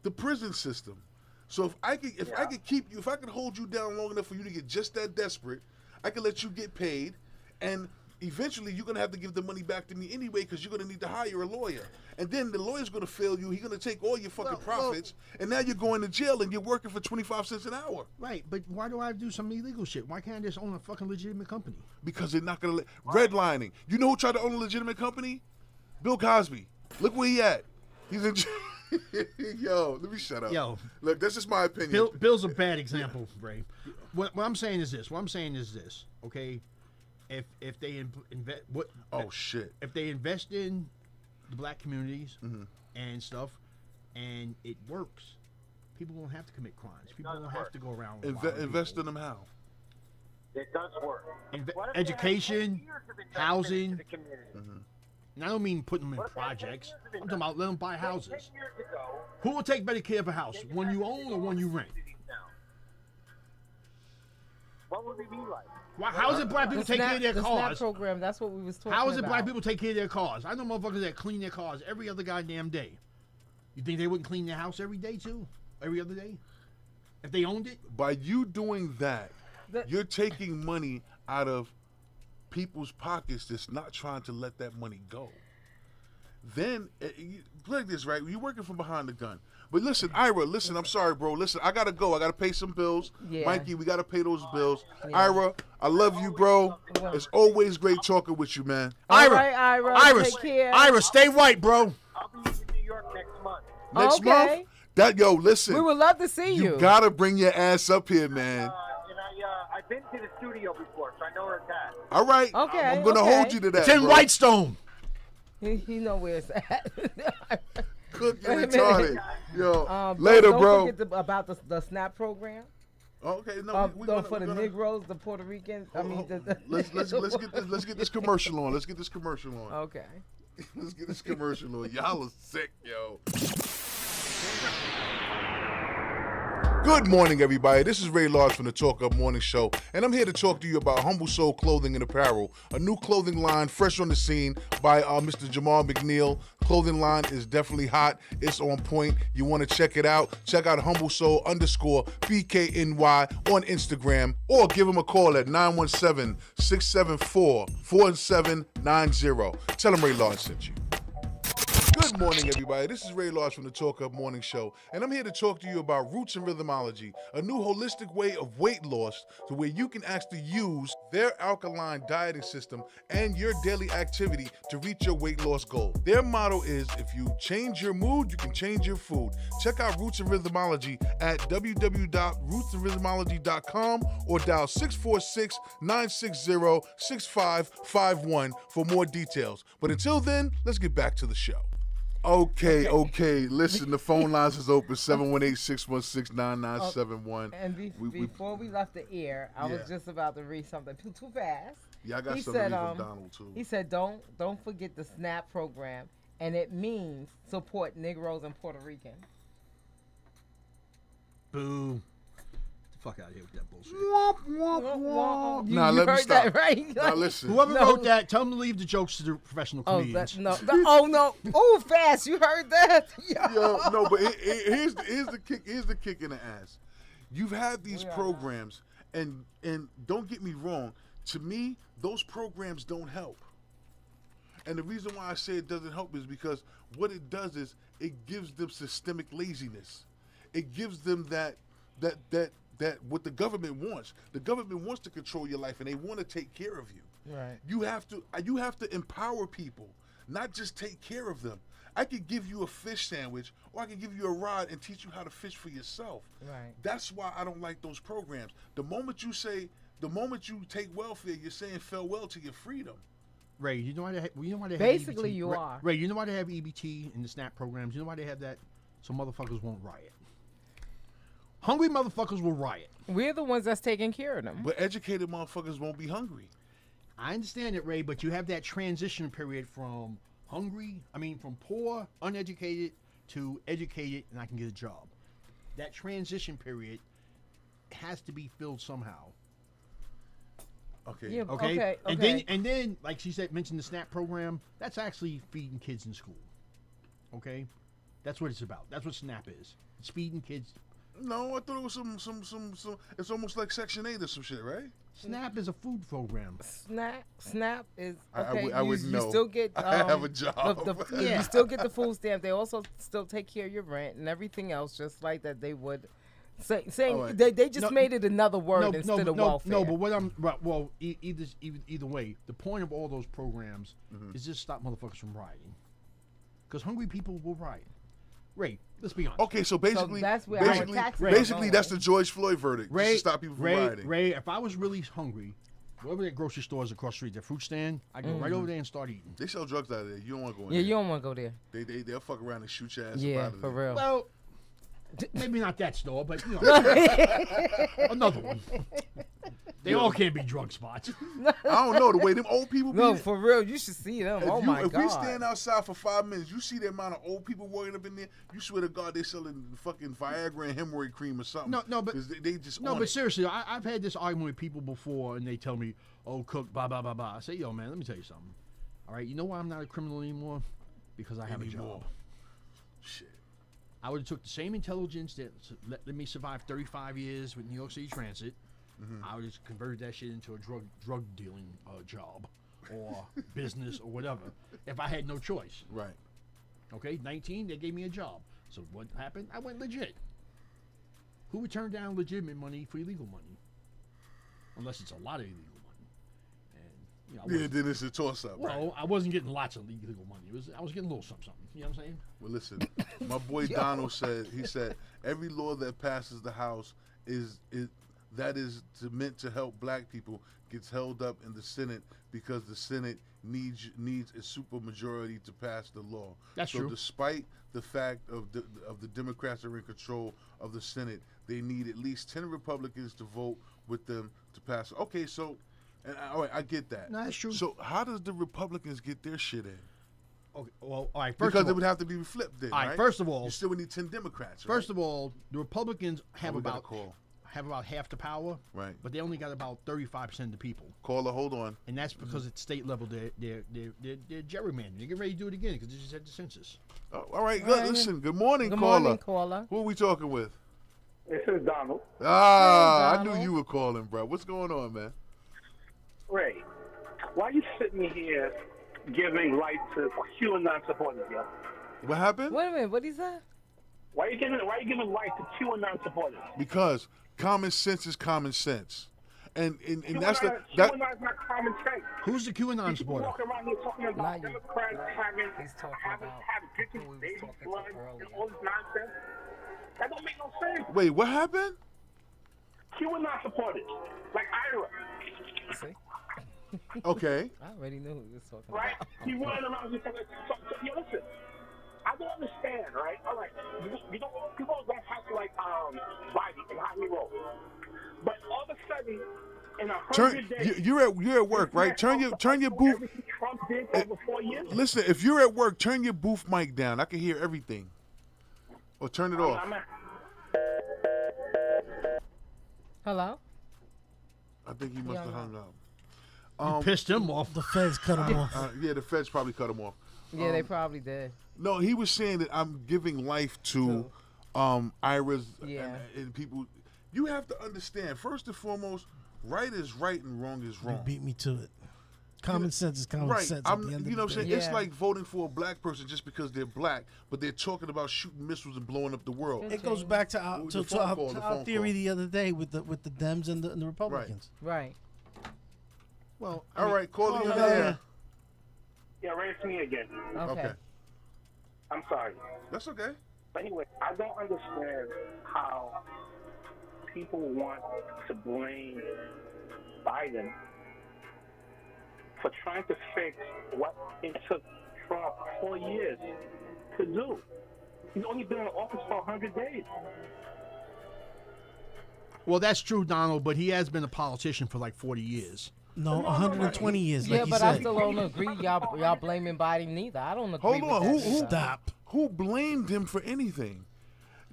the prison system. So if I could keep you, if I could hold you down long enough for you to get just that desperate, I could let you get paid, and eventually you're gonna have to give the money back to me anyway because you're gonna need to hire a lawyer, and then the lawyer's gonna fail you. He's gonna take all your fucking profits, and now you're going to jail and you're working for 25 cents an hour right. But why do I do some illegal shit? Why can't I just own a fucking legitimate company? because they're not gonna let redlining. You know who tried to own a legitimate company? Bill Cosby. Look where he at. He's in. Yo, let me shut up. Yo. Look, that's just my opinion. Bill's a bad example, Ray. What I'm saying is this. Okay, if they invest Oh shit. if they invest in the black communities and stuff, and it works, people won't have to commit crimes. People won't have to go around. Invest in them how? it does work. Inve- What if they had education, 10 years of investment housing. into the community? And I don't mean putting them in projects. I'm talking about let them buy houses. Who will take better care of a house? One you own or one you rent? What would it be like? How is it black people take care of their the SNAP cars? program, that's what we was talking How is it about. black people take care of their cars? I know motherfuckers that clean their cars every other goddamn day. You think they wouldn't clean their house every day too? Every other day? If they owned it? By you doing that, The- you're taking money out of people's pockets that's not trying to let that money go. Then, like this, right? You're working from behind the gun. But listen, Ira, listen, I'm sorry, bro. Listen, I got to go. I got to pay some bills. Yeah. Mikey, we got to pay those bills. Yeah. Ira, I love you, bro. It's always great talking with you, man. All Ira, right, Ira, Ira, take care. Ira, stay white, bro. I'll be in New York next month. Next Okay. month, listen. We would love to see you. You got to bring your ass up here, man. And I've been to the studio before, so I know where it's at. All right. Okay, I'm going to okay. hold you to that, It's in bro. Whitestone. He know where it's at. Cook, you Wait a retarded. minute. Yo, later, don't bro. Forget about the SNAP program. Okay, no, we're gonna, For the we're gonna, Negroes, the Puerto Ricans. I mean, let's get this commercial on. Let's get this commercial on. Okay. Let's get this commercial on. Y'all are sick, yo. Good morning, everybody. This is Ray Large from the Talk Up Morning Show, and I'm here to talk to you about Humble Soul Clothing and Apparel, a new clothing line fresh on the scene by Mr. Jamal McNeil. Clothing line is definitely hot. It's on point. You want to check it out? Check out Humble Soul _BKNY on Instagram, or give them a call at 917-674-4790. Tell them Ray Large sent you. Good morning, everybody. This is Ray Large from the Talk Up Morning Show, and I'm here to talk to you about Roots and Rhythmology, a new holistic way of weight loss to where you can actually use their alkaline dieting system and your daily activity to reach your weight loss goal. Their motto is, if you change your mood, you can change your food. Check out Roots and Rhythmology at www.rootsandrhythmology.com or dial 646-960-6551 for more details. But until then, let's get back to the show. Okay. Listen, the phone lines is open, 718-616-9971. And before we left the air, I was just about to read something too fast. Yeah, I got He something said, to read from Donald, too. He said, don't forget the SNAP program, and it means support Negroes and Puerto Ricans. Boo. Get the fuck out of here with that bullshit. You Nah, let me heard stop. that, right? Now, listen. Whoever No. wrote that, tell them to leave the jokes to the professional Oh, comedians. no. No. Oh, fast. You heard that? Yo, no, but here's the kick. Here's the kick in the ass. You've had these programs, and don't get me wrong. To me, those programs don't help. And the reason why I say it doesn't help is because what it does is it gives them systemic laziness. It gives them that what the government wants. The government wants to control your life, and they want to take care of you. Right. You have to empower people, not just take care of them. I could give you a fish sandwich, or I can give you a rod and teach you how to fish for yourself. Right. That's why I don't like those programs. The moment you take welfare, you're saying farewell to your freedom. Ray, you know why they have Basically, EBT? you are. Ray, you know why they have EBT in the SNAP programs? You know why they have that? So motherfuckers won't riot. Hungry motherfuckers will riot. We're the ones that's taking care of them. But educated motherfuckers won't be hungry. I understand it, Ray, but you have that transition period from from poor, uneducated to educated, and I can get a job. That transition period has to be filled somehow. Okay. Yeah, Okay. okay. And then, like she said, mentioned the SNAP program. That's actually feeding kids in school. Okay, that's what it's about. That's what SNAP is. It's feeding kids. No, I thought it was some. It's almost like Section 8 or some shit, right? SNAP is a food program. SNAP is I okay. would you know. still get. I have a job. You still get the food stamp. They also still take care of your rent and everything else, just like that they would. Saying All right. they just made it another word instead of welfare. No, but what I'm either way, the point of all those programs is just stop motherfuckers from rioting, because hungry people will riot. Ray, let's be honest. Okay, so basically, that's where our taxes are going. that's the George Floyd verdict. Ray, just to stop people from rioting. Ray, if I was really hungry, wherever that grocery store is across the street, the fruit stand, I go right over there and start eating. They sell drugs out of there. You don't want to go in Yeah, there. you don't want to go there. They'll fuck around and shoot your ass. Yeah, up out of for there. real. Well, maybe not that store, but another one. They all can't be drug spots. I don't know the way them old people. No, be, for real, you should see them. Oh my if god. we stand outside for 5 minutes, you see the amount of old people walking up in there. You swear to God, they selling fucking Viagra and hemorrhoid cream or something. No, but 'Cause they just no, on but it. seriously, I've had this argument with people before, and they tell me, "Oh, Cook, blah blah blah blah." I say, "Yo, man, let me tell you something. All right, you know why I'm not a criminal anymore? Because I have a job. Shit. I would have took the same intelligence that let me survive 35 years with New York City Transit. I would have converted that shit into a drug dealing job or business or whatever if I had no choice. Right. Okay, 19, they gave me a job. So what happened? I went legit. Who would turn down legitimate money for illegal money? Unless it's a lot of illegal money. And I Yeah, wasn't- then it's a toss up. Right. well, I wasn't getting lots of illegal money. I was getting a little something. You know what I'm saying? Well, listen, my boy Donald said every law that passes the House is meant to help black people gets held up in the Senate because the Senate needs a supermajority to pass the law. That's so true. despite the fact of the Democrats are in control of the Senate, they need at least 10 Republicans to vote with them to pass. Okay, so all right, I get that. No, that's true. So how does the Republicans get their shit in? Okay, well, all right. First Because of it all, would have to be flipped then, all right, right? first of all- you still would need 10 Democrats. first of all, the Republicans have we got a about call. half the power, Right. but they only got about 35% of the people, Caller, hold on. and that's because at state level they're gerrymandering. They're getting ready to do it again because they just had the census. Oh, all right, good. right. Listen, good morning, Good caller. morning, caller. Who are we talking with? This is Donald. Ah, Hey, I knew Donald. you were calling, bro. What's going on, man? Ray, why are you sitting here giving light to QAnon supporters, yo? What happened? Wait a minute, what is that? Why are you giving light to QAnon supporters? Because common sense is common sense, and that's that. QAnon's not common sense. Who's the QAnon People supporter? walking around here talking Now about you- Democrats He's talking having about drinking who we was baby talking to blood earlier. and all this nonsense. That don't make no sense. Wait, what happened? QAnon supporters, like Ira, See? Okay. I already knew who he was talking right? about. He running around here talking. Yo, listen. I don't understand, right? All right, you don't. People don't have to like Biden and how he roll. But all of a sudden, in 100 days, You're at work, right? Turn your booth. Everything Trump did over 4 years. Listen, if you're at work, turn your booth mic down. I can hear everything. Or turn it off. Hello? I think he must have Yeah. hung up. You pissed him off. The feds cut him off. Yeah, the feds probably cut him off. Yeah, they probably did. No, he was saying that I'm giving life to Ira's Yeah. and people. You have to understand, first and foremost, right is right and wrong is You wrong. beat me to it. Common sense is common Right, sense. At the end you of know the what I'm saying? day. It's Yeah. like voting for a black person just because they're black, but they're talking about shooting missiles and blowing up the world. It goes back to our, The to, phone to our, call, to the our phone theory call. the other day with the Dems and the Republicans. Right. Well, All right, call you in the Caller. air. Yeah, raise me again. Okay. Okay, I'm sorry. that's okay. But anyway, I don't understand how people want to blame Biden for trying to fix what it took Trump 4 years to do. He's only been in office for 100 days. well, that's true, Donald, but he has been a politician for like 40 years. No, 120 years, like Yeah, he but said. I still don't agree. Y'all blaming Biden neither. I don't agree Hold with on, that. who- either. Stop. Who blamed him for anything?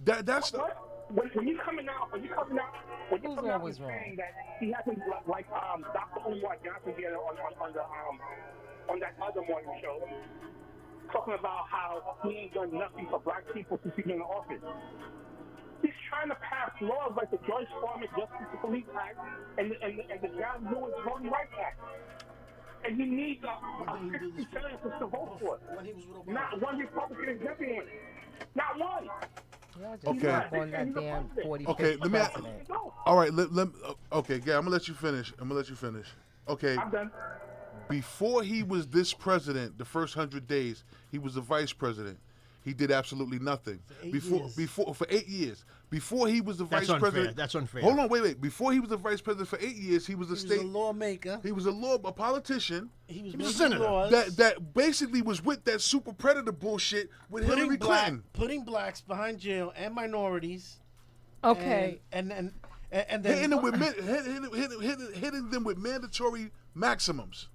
That's the, What? When you're coming out, Who's and always wrong? saying that he hasn't like Dr. Umar Johnson did on that other morning show, talking about how he ain't done nothing for black people since he's been in office. He's trying to pass laws like the Joyce Foreman Justice and Police Act and the John Lewis Voting Rights Act. And he needs a 60 senators to vote for it. Not one Republican is jumping on it. Not one. Y'all just Okay. stuck on that damn 45th Okay, let me- president. No, all right. Okay, yeah, I'm gonna let you finish. Okay, I'm done. before he was this president, the first 100 days, he was the vice president. He did absolutely nothing. For 8 years. Before he was the That's vice unfair. president. That's unfair. Hold on, wait. Before he was the vice president for 8 years, he was a He was state. a lawmaker. He was a politician He was a making senator. laws, that basically was with that super predator bullshit with Hillary Clinton. putting blacks behind jail and minorities. Okay. And and then hitting them with hitting them with mandatory maximums.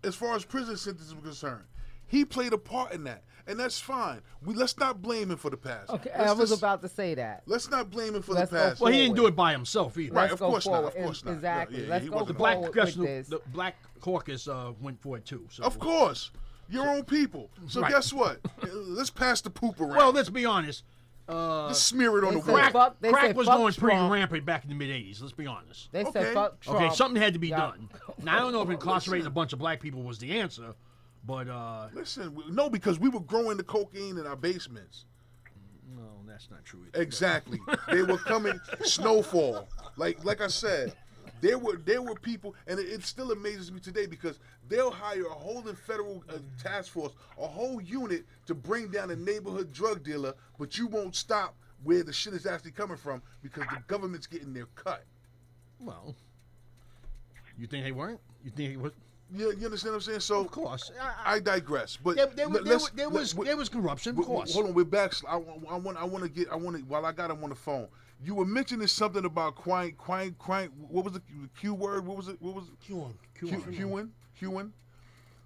As far as prison sentences were concerned, he played a part in that, and that's fine. Let's not blame him for the past. Okay, Let's I was just- about to say that. Let's not blame him for Let's the go past. Well, he didn't do forward. it by himself either. Right, Let's of go course not, forward. of course not. Exactly. Yeah, Let's he go wasn't- Black forward caucus, with this. the Black Caucus went for it too. So. Of course, your own people. So Right. guess what? Let's pass the poop around. Well, let's be honest. Let's smear it on They the said wall. fuck- they Crack said was fuck going pretty Trump. rampant back in the mid '80s. Let's be honest. They Okay. said fuck Trump. Okay, something had to be Yeah. done. Now I don't know if incarcerating a bunch of black people was the answer, but Listen, no, because we were growing the cocaine in our basements. no, that's not true either. Exactly. They were coming snowfall. Like I said, there were people, and it still amazes me today because they'll hire a whole federal task force, a whole unit to bring down a neighborhood drug dealer, but you won't stop where the shit is actually coming from because the government's getting their cut. Well, you think they weren't? You think it was? You understand what I'm saying? So Of course. I digress. But There was corruption, of course. Hold on, we're back. I want to while I got him on the phone. You were mentioning something about crying. What was the Q word? What was it? Qing.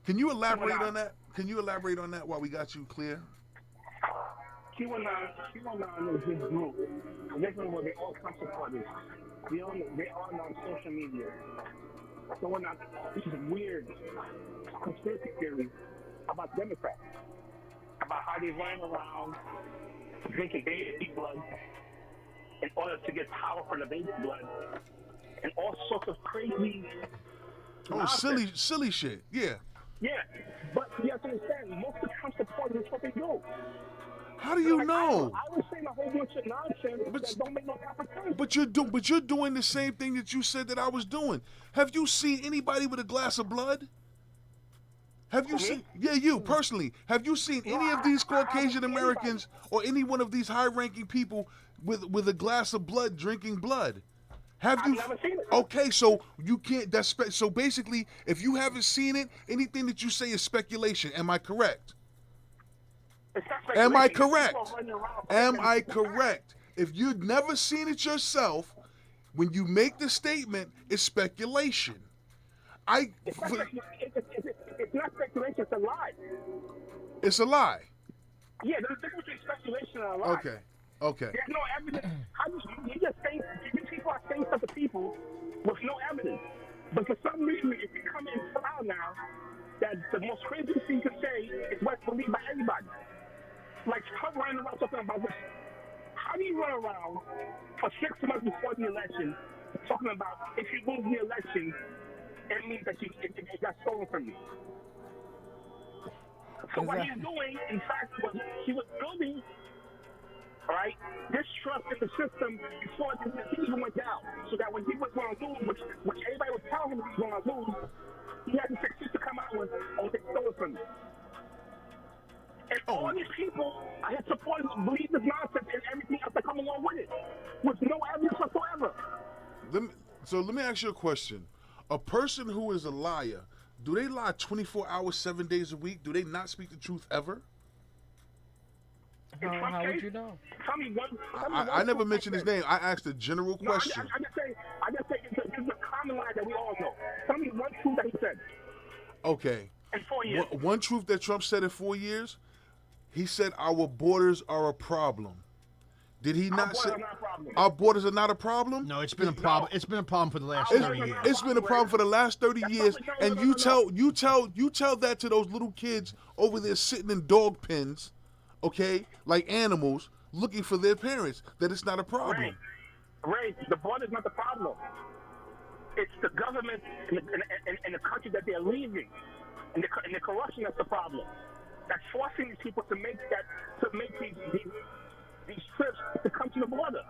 Can you elaborate on that? Can you elaborate on that while we got you clear? QAnon is this group. Originally, where they all come supporters. They all on social media. So when this is weird conspiracy theory about Democrats, about how they run around drinking baby blood in order to get power from the baby blood, and all sorts of crazy. Oh, nonsense. silly shit. Yeah. Yeah, but you have to understand, most of the Trump supporters, that's what they do. How do you Like, know? I was saying a whole bunch of nonsense But- that don't make no proper sense. But you're doing the same thing that you said that I was doing. Have you seen anybody with a glass of blood? Have you seen? Yeah, you personally. Have you seen any of these Caucasian Americans or any one of these high-ranking people with a glass of blood drinking blood? Have I've you? never seen it. Okay, so you can't. So basically, if you haven't seen it, anything that you say is speculation. Am I correct? It's not Am I speculation. correct? People are running around Am thinking I it's a fact. correct? If you've never seen it yourself, when you make the statement, it's speculation. It's not speculation, it's a lie. It's a lie. Yeah, there's a difference between speculation and a lie. Okay. There's no evidence. How do you just say, these people are saying stuff to people with no evidence. But for some reason, it's becoming style now that the most crazy thing to say is what's believed by everybody. Like Trump running around talking about this. How do you run around for 6 months before the election talking about if you lose the election, it means that it got stolen from you? So what he's doing, in fact, was he was building, all right, this trust in the system before the even went down. So that when he was going to lose, which everybody was telling him he was going to lose, he had the success to come out with, oh, they stole it from me. And all these people, his supporters, believe this nonsense and everything else that come along with it, with no evidence whatsoever. Let me ask you a question. A person who is a liar, do they lie 24 hours, 7 days a week? Do they not speak the truth ever? How would you know? Tell me one. I never mentioned his name. I asked a general No, question. I just say it's a common lie that we all know. Tell me one truth that he said Okay. in 4 years. One truth that Trump said in 4 years, he said our borders are a problem. Did he not say borders are not a problem. our borders are not a problem? No, it's been a problem. It's been a problem for the last It's- 30 years. It's been a problem for the last 30 That's years, not- and no. you tell that to those little kids over there sitting in dog pens, okay, like animals, looking for their parents, that it's not a problem. Ray, the border's not the problem. It's the government and the country that they're leaving, and the corruption that's the problem. That's forcing these people to make these trips to come to the border.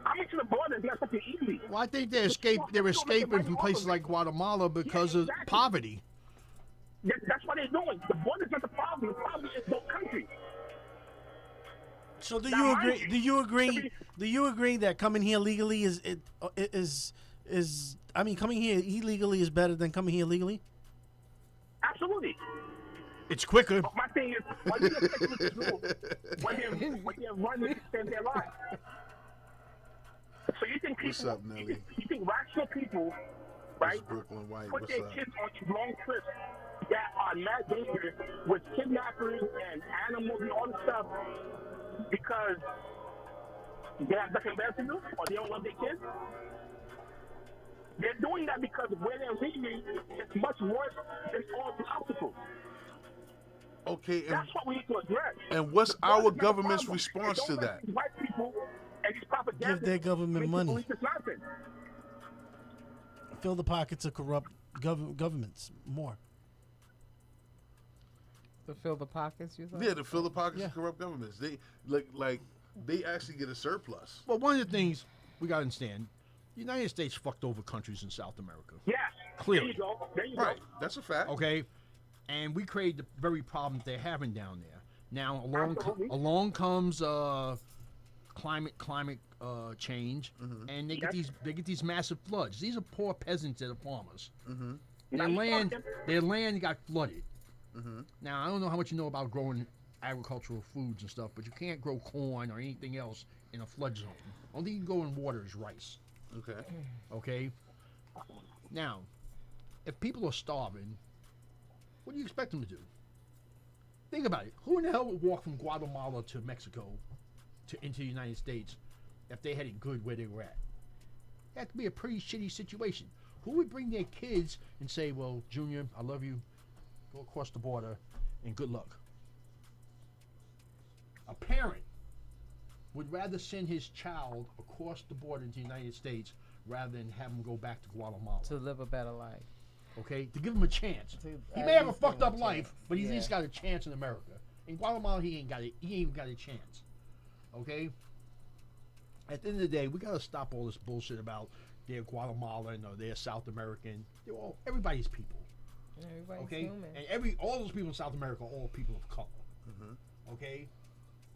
Coming to the border is not something easy. Well, I think they're escaping from places like Guatemala because of exactly. poverty. That's what they're doing. The border's not the problem. The problem is the country. So do Now, you mind agree? you, Do you agree? Do you agree that coming here legally is I mean, coming here illegally is better than coming here legally? Absolutely. It's quicker. But my thing is, what do you expect them to do when they're running to save their lives? So you think What's people, up, Nelly? you think rational people, It's right, Brooklyn White. put What's their up? kids on these long trips that are mad dangerous with kidnappers and animals and all this stuff because they have nothing better to do or they don't love their kids? They're doing that because where they're leaving is much worse than all the obstacles. Okay, and, That's what we need to address. and what's The boys our got a government's problem. response Don't to let that? these white people and these propagandists Give their government make you money. believe this nonsense. Fill the pockets of corrupt governments more. To fill the pockets, you said? Yeah, to fill the pockets Yeah. of corrupt governments. They like they actually get a surplus. Well, one of the things we got to understand, the United States fucked over countries in South America. Yes. Clearly. There you go. There you Right. go. That's a fact. Okay, and we created the very problem they're having down there. Now Absolutely. along comes climate change, and they get Yes. these massive floods. These are poor peasants that are farmers. Now Their land got flooded. Mm-hmm. Now I don't know how much you know about growing agricultural foods and stuff, but you can't grow corn or anything else in a flood zone. Only you can go in water is rice. Okay. Okay. Now, if people are starving, what do you expect them to do? Think about it. Who in the hell would walk from Guatemala to Mexico into the United States if they had it good where they were at? That would be a pretty shitty situation. Who would bring their kids and say, well, Junior, I love you, go across the border, and good luck? A parent would rather send his child across the border into the United States rather than have him go back to Guatemala. To live a better life. Okay, to give him a chance. To He at may have a least give fucked him a up life, chance. but he's at Yeah. least got a chance in America. In Guatemala, he ain't got it. He ain't got a chance. Okay. At the end of the day, we gotta stop all this bullshit about they're Guatemalan or they're South American. They're all everybody's people. Everybody's Okay, human. and all those people in South America are all people of color. Okay,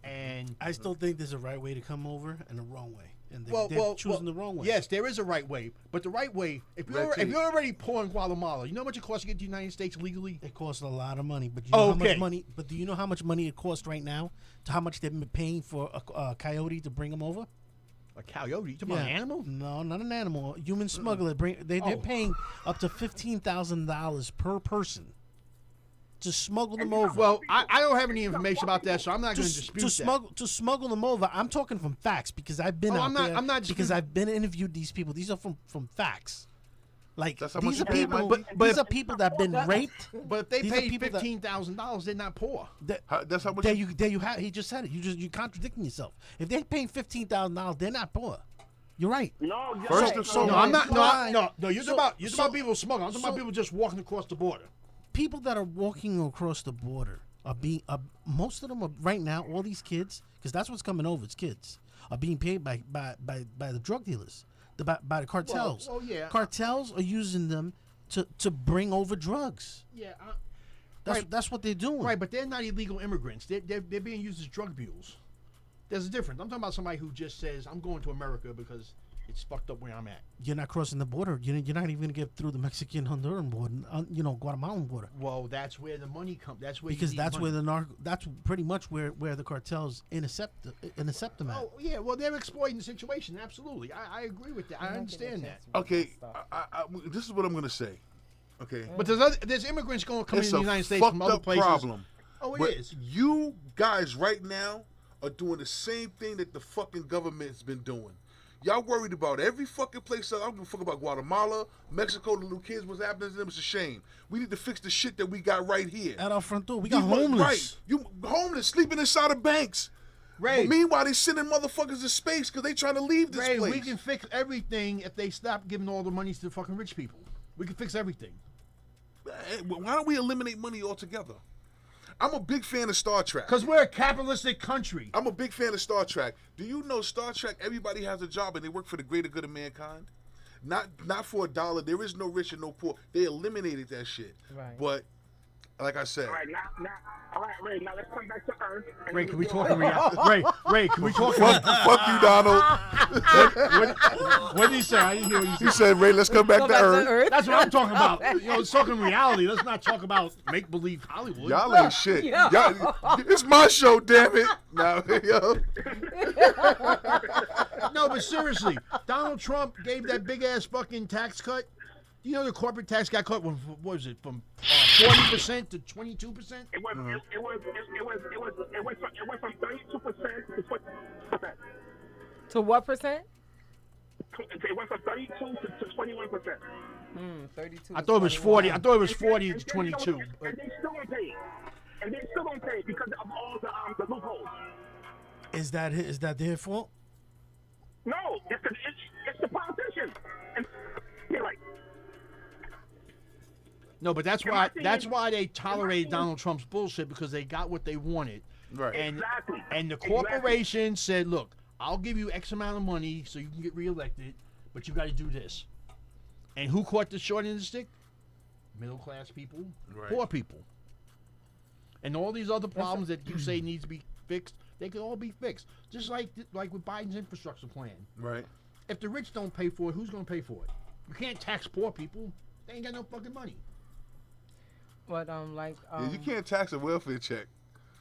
and I still think there's a right way to come over and a wrong way, and they're choosing the wrong way. Yes, there is a right way, but the right way, if Red you're tape. already poor in Guatemala, you know how much it costs to get to the United States legally? It costs a lot of money, but you know how Okay. much money? But do you know how much money it costs right now? To how much they've been paying for a coyote to bring them over? A coyote? You talking about an animal? No, not an animal. A human smuggler. They're Oh. paying up to $15,000 per person to smuggle them over. Well, I don't have any information about that, so I'm not going to to dispute that. smuggle them over. I'm talking from facts because I've been Oh, out I'm not- there. I'm not because disputing- I've been interviewed these people. These are from facts. Like That's how much these you are pay, people. Mike? But these if- are people that have been raped. But if they These are pay people that- $15,000, they're not poor. That's how much. There you have. He just said it. You're contradicting yourself. If they're paying $15,000, they're not poor. You're right. No, you're First right. and So No, foremost, I'm not. Why? No. You're So- talking so- about people smuggling. I'm talking about so- people just walking across the border. People that are walking across the border are being. Most of them are right now. All these kids, because that's what's coming over. It's kids are being paid by the drug dealers, by the cartels. well, yeah. Cartels are using them to bring over drugs. Yeah. That's what they're doing. Right, but they're not illegal immigrants. They're being used as drug mules. There's a difference. I'm talking about somebody who just says, I'm going to America because it's fucked up where I'm at. You're not crossing the border. You're not even gonna get through the Mexican Honduran border. Guatemalan border. Well, that's where the money comes. That's where Because you need that's money. where that's pretty much where the cartels intercept them at. Oh, yeah, well, they're exploiting the situation. Absolutely. I agree with that. I understand that. Okay, this is what I'm gonna say. Okay, But there's immigrants going to come it's into a the United States fucked from other up places. problem. Oh, it But is. you guys right now are doing the same thing that the fucking government's been doing. Y'all worried about every fucking place. I don't give a fuck about Guatemala, Mexico, the little kids. What's happening to them? It's a shame. We need to fix the shit that we got right here. At our front door, we got You- homeless. Right. You homeless sleeping inside of banks. Ray, But meanwhile, they sending motherfuckers to space because they trying to leave this Ray, place. we can fix everything if they stop giving all the money to the fucking rich people. We can fix everything. Why don't we eliminate money altogether? I'm a big fan of Star Trek. Because we're a capitalistic country. I'm a big fan of Star Trek. Do you know Star Trek? Everybody has a job and they work for the greater good of mankind. Not for $1. There is no rich and no poor. They eliminated that shit. Right. But like I said, All right, all right, Ray, now let's come back to Earth. and Ray, can we do talk it. in reality? Ray, can we talk? fuck you, Donald. What did he say? I didn't hear what he He said. said, Ray, let's come back Go to back to Earth. Earth. That's what I'm talking about. Let's talk in reality. Let's not talk about make believe Hollywood. Y'all ain't shit. Yeah. Y'all, it's my show, damn it. Now, yo. No, but seriously, Donald Trump gave that big ass fucking tax cut. You know the corporate tax got cut from what was it from 40% to 22%? It went from 32% to 20%. To what percent? It went from 32 to 21%. 32. I thought it was 40. I thought it was 40 to And 22. they still don't pay. And they still don't pay because of all the loopholes. Is that their fault? No, it's the politicians. And they're like, No, but that's why they tolerated Donald Trump's bullshit, because they got what they wanted. Right. And Exactly. and the corporation said, look, I'll give you X amount of money so you can get reelected, but you got to do this. And who caught the short end of the stick? Middle class people, Right. poor people. And all these other problems that you say needs to be fixed, they can all be fixed. Just like with Biden's infrastructure plan. Right. If the rich don't pay for it, who's going to pay for it? You can't tax poor people. They ain't got no fucking money. But Yeah, you can't tax a welfare check.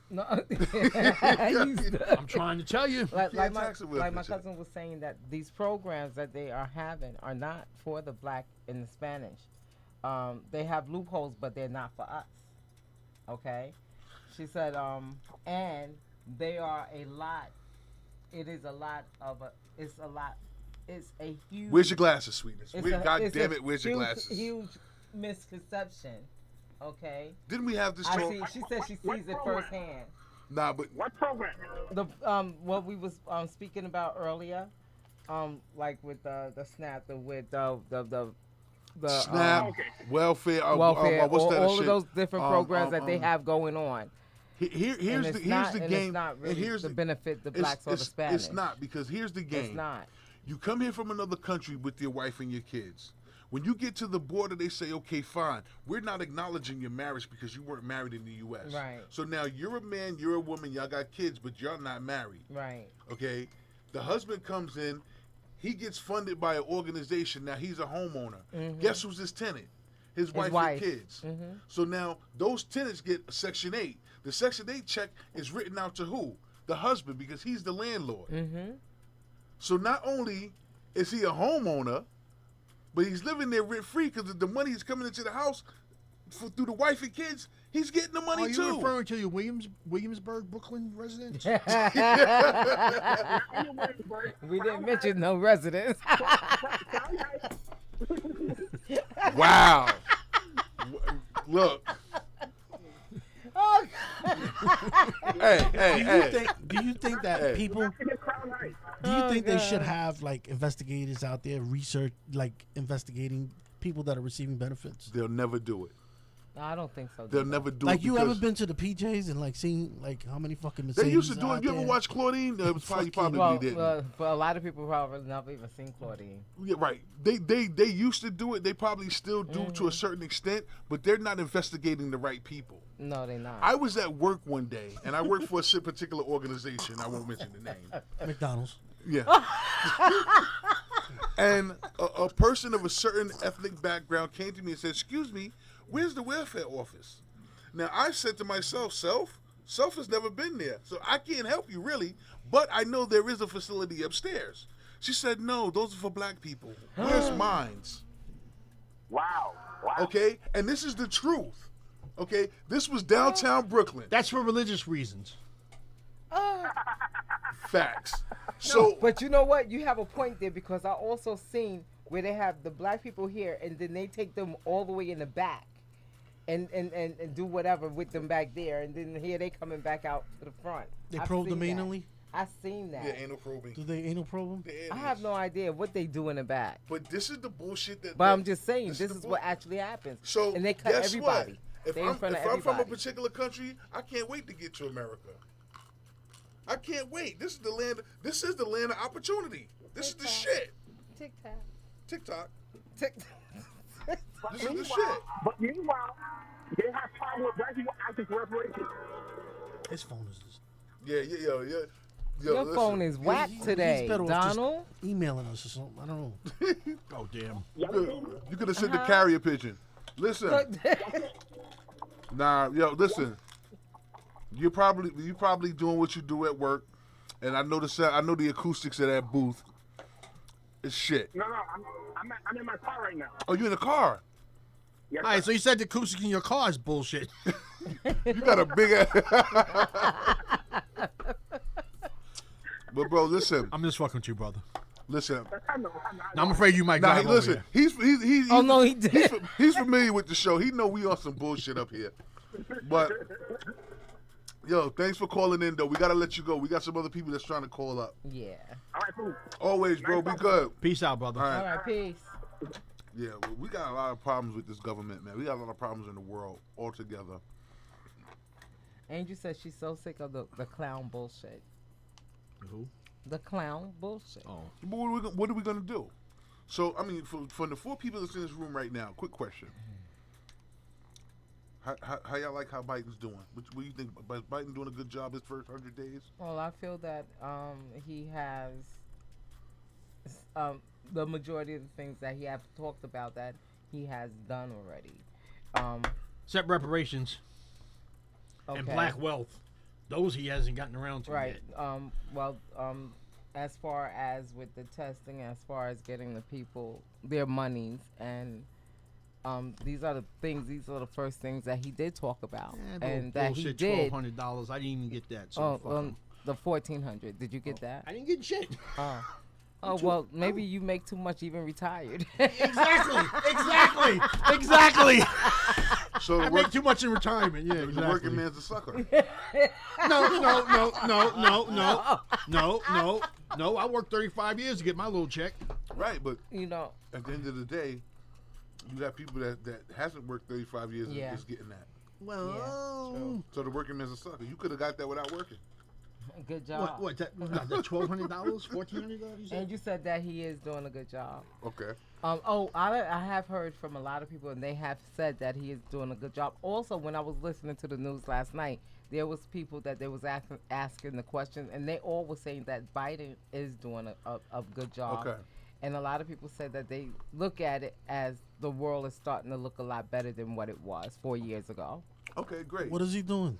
No, I'm trying to tell you. like my tax a welfare check. cousin was saying that these programs that they are having are not for the black and the Spanish. They have loopholes, but they're not for us. Okay, she said, and they are a lot. It is a lot of a. It's a lot. It's a huge. Where's your glasses, sweetness? It's God it's damn a it, where's your huge, glasses? Huge misconception. Okay. Didn't we have this I talk? see. She said she sees it firsthand. Nah, but what program? The what we was speaking about earlier, like with the SNAP, with the SNAP, okay. welfare, welfare, what's that all shit? of those different programs that they have going on. Here's And the it's not- game. and it's not really and here's to benefit the it's- blacks or the it's- Spanish. It's not, because here's the game. It's not. You come here from another country with your wife and your kids. When you get to the border, they say, okay, fine. We're not acknowledging your marriage because you weren't married in the U.S. Right. So now you're a man, you're a woman, y'all got kids, but you're not married. Right. Okay? The husband comes in, he gets funded by an organization. Now he's a homeowner. Guess who's his tenant? His wife and kids. So now those tenants get Section 8. The Section 8 check is written out to who? The husband, because he's the landlord. So not only is he a homeowner, but he's living there rent-free because the money is coming into the house through the wife and kids. He's getting the money Are you too. referring to your Williamsburg, Brooklyn residents? We didn't mention no residents. Wow. Look. Hey. Do you think that Hey. people? Do you think they should have like investigators out there investigating people that are receiving benefits? They'll never do it. No, I don't think so. They'll never do it. Like you ever because been to the PJs and like seen like how many fucking Mercedes They used to do are it. out You ever there? watch Claudine? It was probably, Well, didn't. for a lot of people probably never even seen Claudine. Yeah, right. They used to do it. They probably still do to a certain extent, but they're not investigating the right people. No, they're not. I was at work one day, and I worked for a particular organization. I won't mention the name. McDonald's. Yeah. And a person of a certain ethnic background came to me and said, "Excuse me, where's the welfare office?" Now, I said to myself, Self has never been there, so I can't help you really, but I know there is a facility upstairs. She said, "No, those are for black people. Where's mine's?" Wow. Okay? And this is the truth. Okay? This was downtown Brooklyn. That's for religious reasons. Facts. So, But you know what? You have a point there, because I also seen where they have the black people here and then they take them all the way in the back and do whatever with them back there, and then here they coming back out to the front. They I've probe seen them that. anally. I seen that. yeah, anal probing. Do they anal probe them? I have no idea what they do in the back. But this is the bullshit that. But I'm just saying, this the is bull- what actually happens. So and they cut guess everybody. What? If They're in front of I'm from a everybody. particular country, I can't wait to get to America. I can't wait. This is the land. This is the land of opportunity. This is the shit. Tic tac. TikTok. Tic. This is the shit. But meanwhile, they have power with black people asking for reparations. His phone is just. Yeah. Yo, Your listen. phone is whack He's today, better off just Donald. emailing us or something. I don't know. Oh, damn. You could have sent the carrier pigeon. Listen. Nah, listen. You're probably doing what you do at work, and I know the acoustics of that booth. It's shit. No, I'm in my car right now. Oh, you in the car? Yes, All right, sir. so you said the acoustic in your car is bullshit. You got a big ass. But bro, listen, I'm just fucking with you, brother. listen. I know. Now, I'm afraid you might Now, drive over listen. here. He's Oh no, he did. he's familiar with the show. He know we on some bullshit up here. But yo, thanks for calling in though. We gotta let you go. We got some other people that's trying to call up. Yeah. All right, cool. Always, bro. Be good. Peace out, brother. All All right. right, peace. Yeah, well, we got a lot of problems with this government, man. We got a lot of problems in the world altogether. Angel says she's so sick of the clown bullshit. Who? The clown bullshit. Oh. But what are we gonna do? So, I mean, for the 4 people that's in this room right now, quick question. How y'all like how Biden's doing? What do you think? Biden doing a good job his first 100 days? Well, I feel that he has the majority of the things that he have talked about that he has done already. Except reparations Okay. and black wealth. Those he hasn't gotten around to Right. yet. As far as with the testing, as far as getting the people their monies, and these are the things. These are the first things that he did talk about, and that he bullshit, did. $1,200. I didn't even get that. So fuck 'em. The 1,400. Did you get that? I didn't get shit. Oh well, maybe you make too much even retired. Exactly. So I the, make too much in retirement. Yeah, the exactly. working man's a sucker. No. I worked 35 years to get my little check. Right, but You know. at the end of the day, you got people that hasn't worked 35 years Yeah. and is getting that. Well, true. So the working man's a sucker. You could have got that without working. Good job. what? That $1,200, $1,400? And you said that he is doing a good job. Okay. I have heard from a lot of people, and they have said that he is doing a good job. Also, when I was listening to the news last night, there was people that they was asking the questions, and they all were saying that Biden is doing a good job. Okay. And a lot of people said that they look at it as the world is starting to look a lot better than what it was 4 years ago. Okay, great. What is he doing?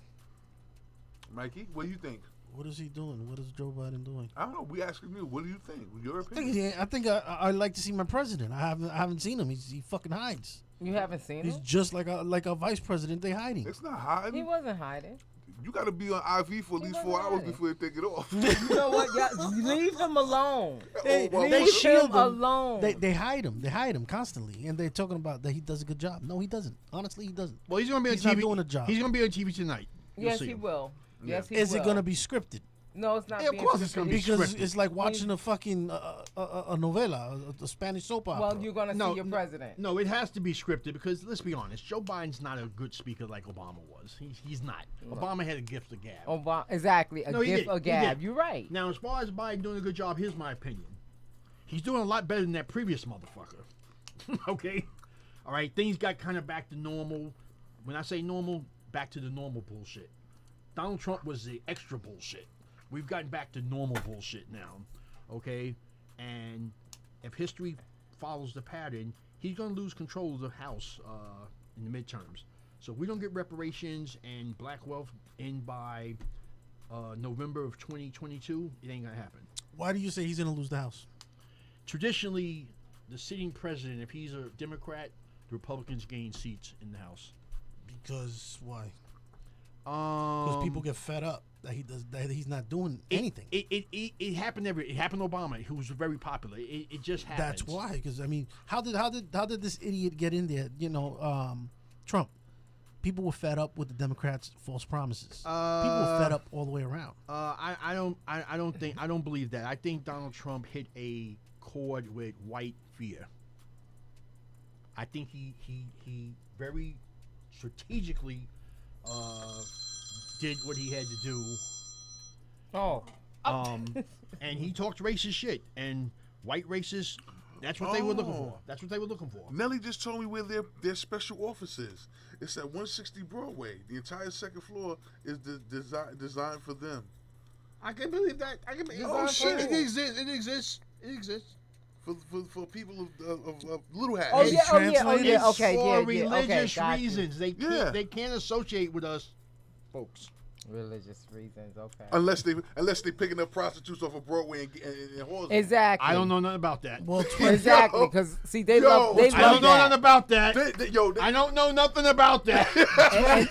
Mikey, what do you think? What is he doing? What is Joe Biden doing? I don't know. We asking you. What do you think? Your opinion? I think I'd like to see my president. I haven't seen him. He fucking hides. You haven't seen He's him? just like a vice president. They hiding. It's not hiding. He wasn't hiding. You got to be on IV for at He least wasn't 4 hours hiding. before they take it off. You know what? Y'all, leave him alone. They Leave shield him him. alone. They hide him. They hide him constantly, and they're talking about that he does a good job. No, he doesn't. Honestly, he doesn't. Well, he's going to be on He's TV. not doing a job. He's going to be on TV tonight. You'll Yes, see he him. will. Yes, he Is will. it gonna be scripted? No, it's not. Yeah, of being course it's gonna be scripted. Because scripted. it's like watching a fucking a novela, a Spanish soap opera. Well, you're gonna see your president. No, it has to be scripted because let's be honest, Joe Biden's not a good speaker like Obama was. He's not. Obama had a gift of gab. Obama, exactly. A No, he gift did. or He gab. did. You're right. Now, as far as Biden doing a good job, here's my opinion. He's doing a lot better than that previous motherfucker. Okay? All right, things got kind of back to normal. When I say normal, back to the normal bullshit. Donald Trump was the extra bullshit. We've gotten back to normal bullshit now. Okay? And if history follows the pattern, he's going to lose control of the House in the midterms. So if we don't get reparations and black wealth in by November of 2022, it ain't going to happen. Why do you say he's gonna lose the House? Traditionally, the sitting president, if he's a Democrat, the Republicans gain seats in the House. Because why? Because people get fed up that he's not doing anything. It happened it happened to Obama, who was very popular. It just happened. That's why. Because I mean, how did this idiot get in there? You know, Trump. People were fed up with the Democrats' false promises. People were fed up all the way around. I don't believe that. I think Donald Trump hit a chord with white fear. I think he very strategically did what he had to do. Oh. And he talked racist shit, and white racists. That's what they were looking for. That's what they were looking for. Nelly just told me where their special office is. It's at 160 Broadway. The entire second floor is designed for them. I can believe that. Oh, shit. It exists. It exists. It exists. For people of little hats. Oh yeah. Oh yeah. Oh translated yeah. Okay. For Yeah. Yeah. religious Okay. Got you. reasons, they can't associate with us, folks. Religious reasons, okay. Unless they picking up prostitutes off of Broadway and whores. Exactly. I don't know nothing about that. Well, Exactly, Yo. because see, they Yo. love. They I I don't love know that. nothing about that. They, I don't know nothing about that.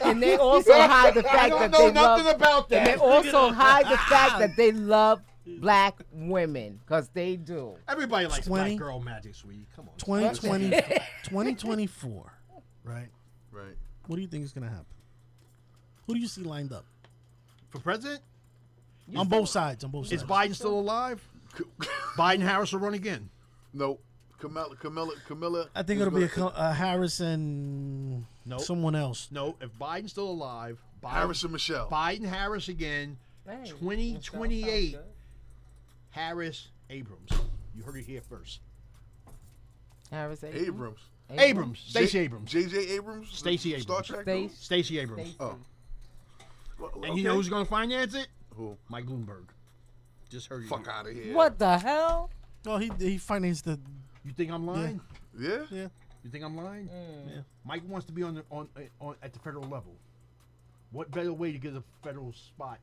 And they also hide the I fact don't that know they nothing love. about And they that. also hide the fact that they love black women, because they do. Everybody likes 20? Black Girl Magic, sweetie. Come on. 2024, right? Right. What do you think is gonna happen? Who do you see lined up For president, on both sides? On both sides. is Biden still alive? Biden Harris will run again. No. Camilla. I think is it'll be gonna- a Harris and Nope. someone else. No, if Biden's still alive, Harris and Michelle. Biden Harris again. Hey, 2028. Michelle sounds Harris Abrams. You heard it here first. good. Harris Abrams. Abrams. Stacey J- Abrams. J.J. Abrams. Stacey Star Abrams. Trek. Stace- dude? Stacey Abrams. Stacey. Oh. Well, And you know okay. who's going to finance it? Who? Mike Bloomberg. Just heard you. Fuck out of here. What the hell? No, he financed the. You think I'm lying? Yeah. Yeah. You think I'm lying? Yeah. Mike wants to be on at the federal level. What better way to get a federal spot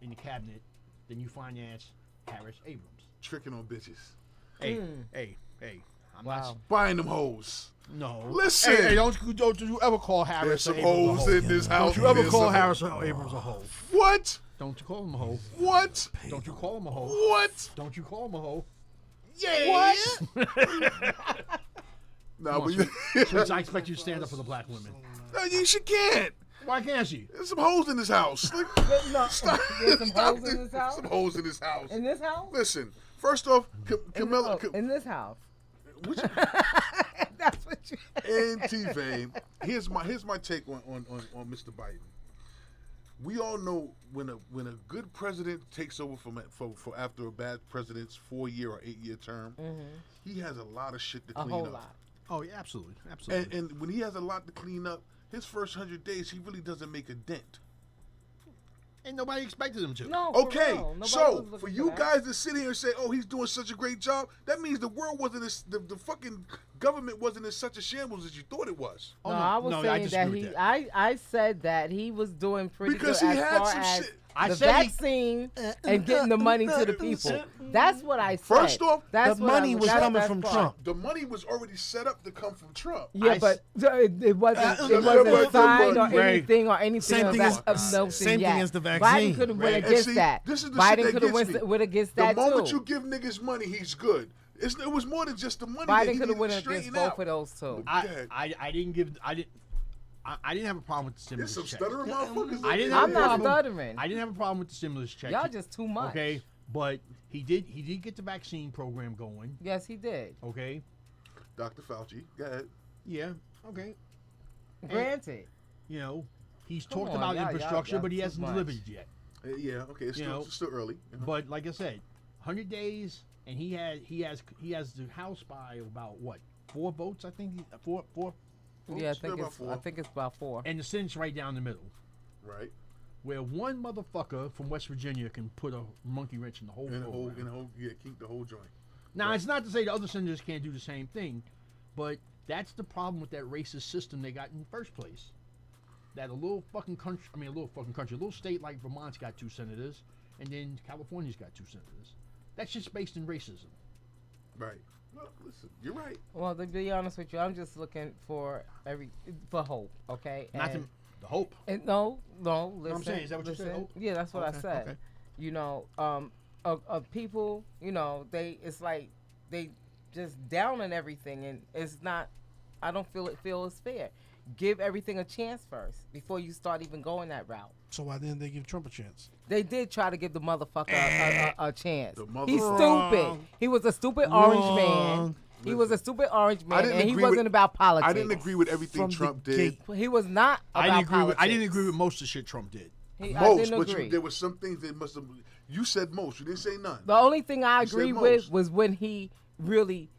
in the cabinet than you finance Harris Abrams? Tricking on bitches. Hey, hey. I'm Wow. not. Buying them hoes. No. Listen. Hey, don't you ever call There's Harris some Abrams a hoes hoe. in this house. Don't you ever There's call some- Harris Abrams a hoe. What? Don't you call him a hoe. What? Don't you call him a hoe. What? Don't you call him a hoe. Yeah. No, but Since I expect you to stand up for the black women. no, she can't. Why can't she? There's some hoes in this house. Like, No, stop. there's some Stop hoes in this house? Some hoes in this house. In this house? Listen, first off, Camilla. In this house. Which, That's what you. and T-Vane, here's my take on Mr. Biden. We all know when a good president takes over for after a bad president's 4-year or 8-year term, he has a lot of shit to A clean whole up. lot. Oh, yeah, absolutely. Absolutely. And when he has a lot to clean up, his first 100 days he really doesn't make a dent. And nobody expected him to. No. For Okay, real. Nobody so was looking for you that. guys to sit here and say, "Oh, he's doing such a great job," that means the world wasn't as the fucking government wasn't in such a shambles as you thought it was. Oh, No, no, I was no, I saying disagree that with he. that. I said that he was doing pretty Because good he as had far some as shit. I the said he- vaccine and getting the money to the people. That's what I said. First off, that's the what money was coming that's from part. Trump. The money was already set up to come from Trump. Yeah, I but it wasn't. Uh, It but- wasn't signed or Ray, anything or anything same of thing that. as- Of same yet. thing as the Biden vaccine. could have Ray, went and against see, that. this is the shit Biden that could have gets me. went against The that moment too. you give niggas money, he's good. It was more than just the money. that Biden he could have needed went to against straighten both out. of those two. I didn't have a problem with the There's stimulus some check. stuttering motherfuckers. I didn't I'm have a not problem. stuttering. I didn't have a problem with the stimulus check. Y'all just too much. Okay, but he did get the vaccine program going. Yes, he did. Okay. Dr. Fauci, go ahead. Yeah. Okay. Granted. You know, he's Come talked on, about y'all- infrastructure, y'all but he too hasn't much. delivered it yet. Yeah, okay, it's You know, still early. But like I said, 100 days, and he has the House by about what 4 votes? I think four, Yeah, I It's think about it's. 4. I think it's about 4. and the Senate's right down the middle, Right. where one motherfucker from West Virginia can put a monkey wrench in the whole program. Keep the whole joint. Now, it's not to say the other senators can't do the same thing, but that's the problem with that racist system they got in the first place. That a little state like Vermont's got 2 senators, and then California's got 2 senators. That shit's based in racism. Right. Well, listen, you're right. Well, to be honest with you, I'm just looking for hope. Okay. Not And- the hope. And no, listen. I'm saying, is that what you said, listen. hope? Yeah, that's what I Okay, said. okay. You know, of people, you know, it's like they just down on everything, and it's not. I don't feel it's fair. Give everything a chance first before you start even going that route. So why didn't they give Trump a chance? They did try to give the motherfucker a chance. The mother- He's Wrong. stupid. He was a stupid orange man. Wrong. He was a stupid orange I man, didn't and he agree wasn't with- about politics. I didn't agree with everything From the Trump did. gate. He was not about I didn't agree with. I didn't politics. agree with most of the shit Trump did. I Most, didn't but agree. there were some things that must have. You said most. You didn't say none. The only thing I You said agree with most. was when he really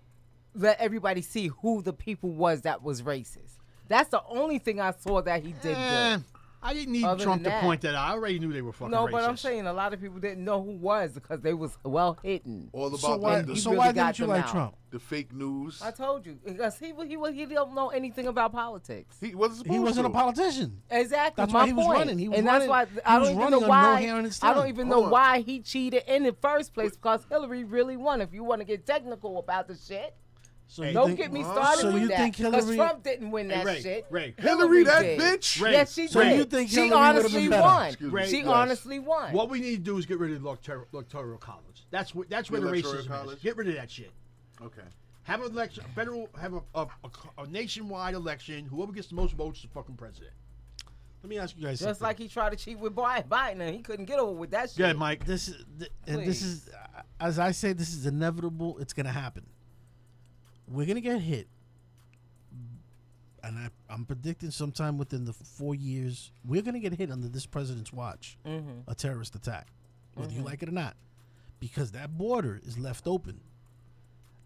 let everybody see who the people was that was racist. That's the only thing I saw that he did good. I didn't need Other Trump than to that- point that out. I already knew they were fucking No, racist. but I'm saying a lot of people didn't know who was because they was well hidden. All about So why? the, he So really why got didn't you them like out. Trump? the fake news. I told you because he don't know anything about politics. He wasn't supposed He wasn't to. a politician. Exactly. That's my why he was point. running. He was and running- that's why he I was don't even running know on no why. hair on his I don't tongue. even Hold know on. why he cheated in the first place because Hillary really won. If you want to get technical about the shit, So you don't think- get me Huh? started So with you that. think Because Hillary- Trump didn't win Hey, that Ray, shit. Ray. Hillary, that did. bitch. Ray, Yes, she So did. you think she Hillary would've honestly been better? won. Excuse me. She Yes. honestly won. What we need to do is get rid of the electoral college. That's where the Electoral racism college? is. Get rid of that shit. Okay. Have an election, a nationwide election. Whoever gets the most votes is the fucking president. Let me ask you guys Just something. like he tried to cheat with Biden and he couldn't get over with that shit. Go ahead, Mike. This is and this Please. is as I say, this is inevitable. It's gonna happen. We're gonna get hit, and I'm predicting sometime within the 4 years we're gonna get hit under this president's watch. A terrorist attack, whether you like it or not, because that border is left open.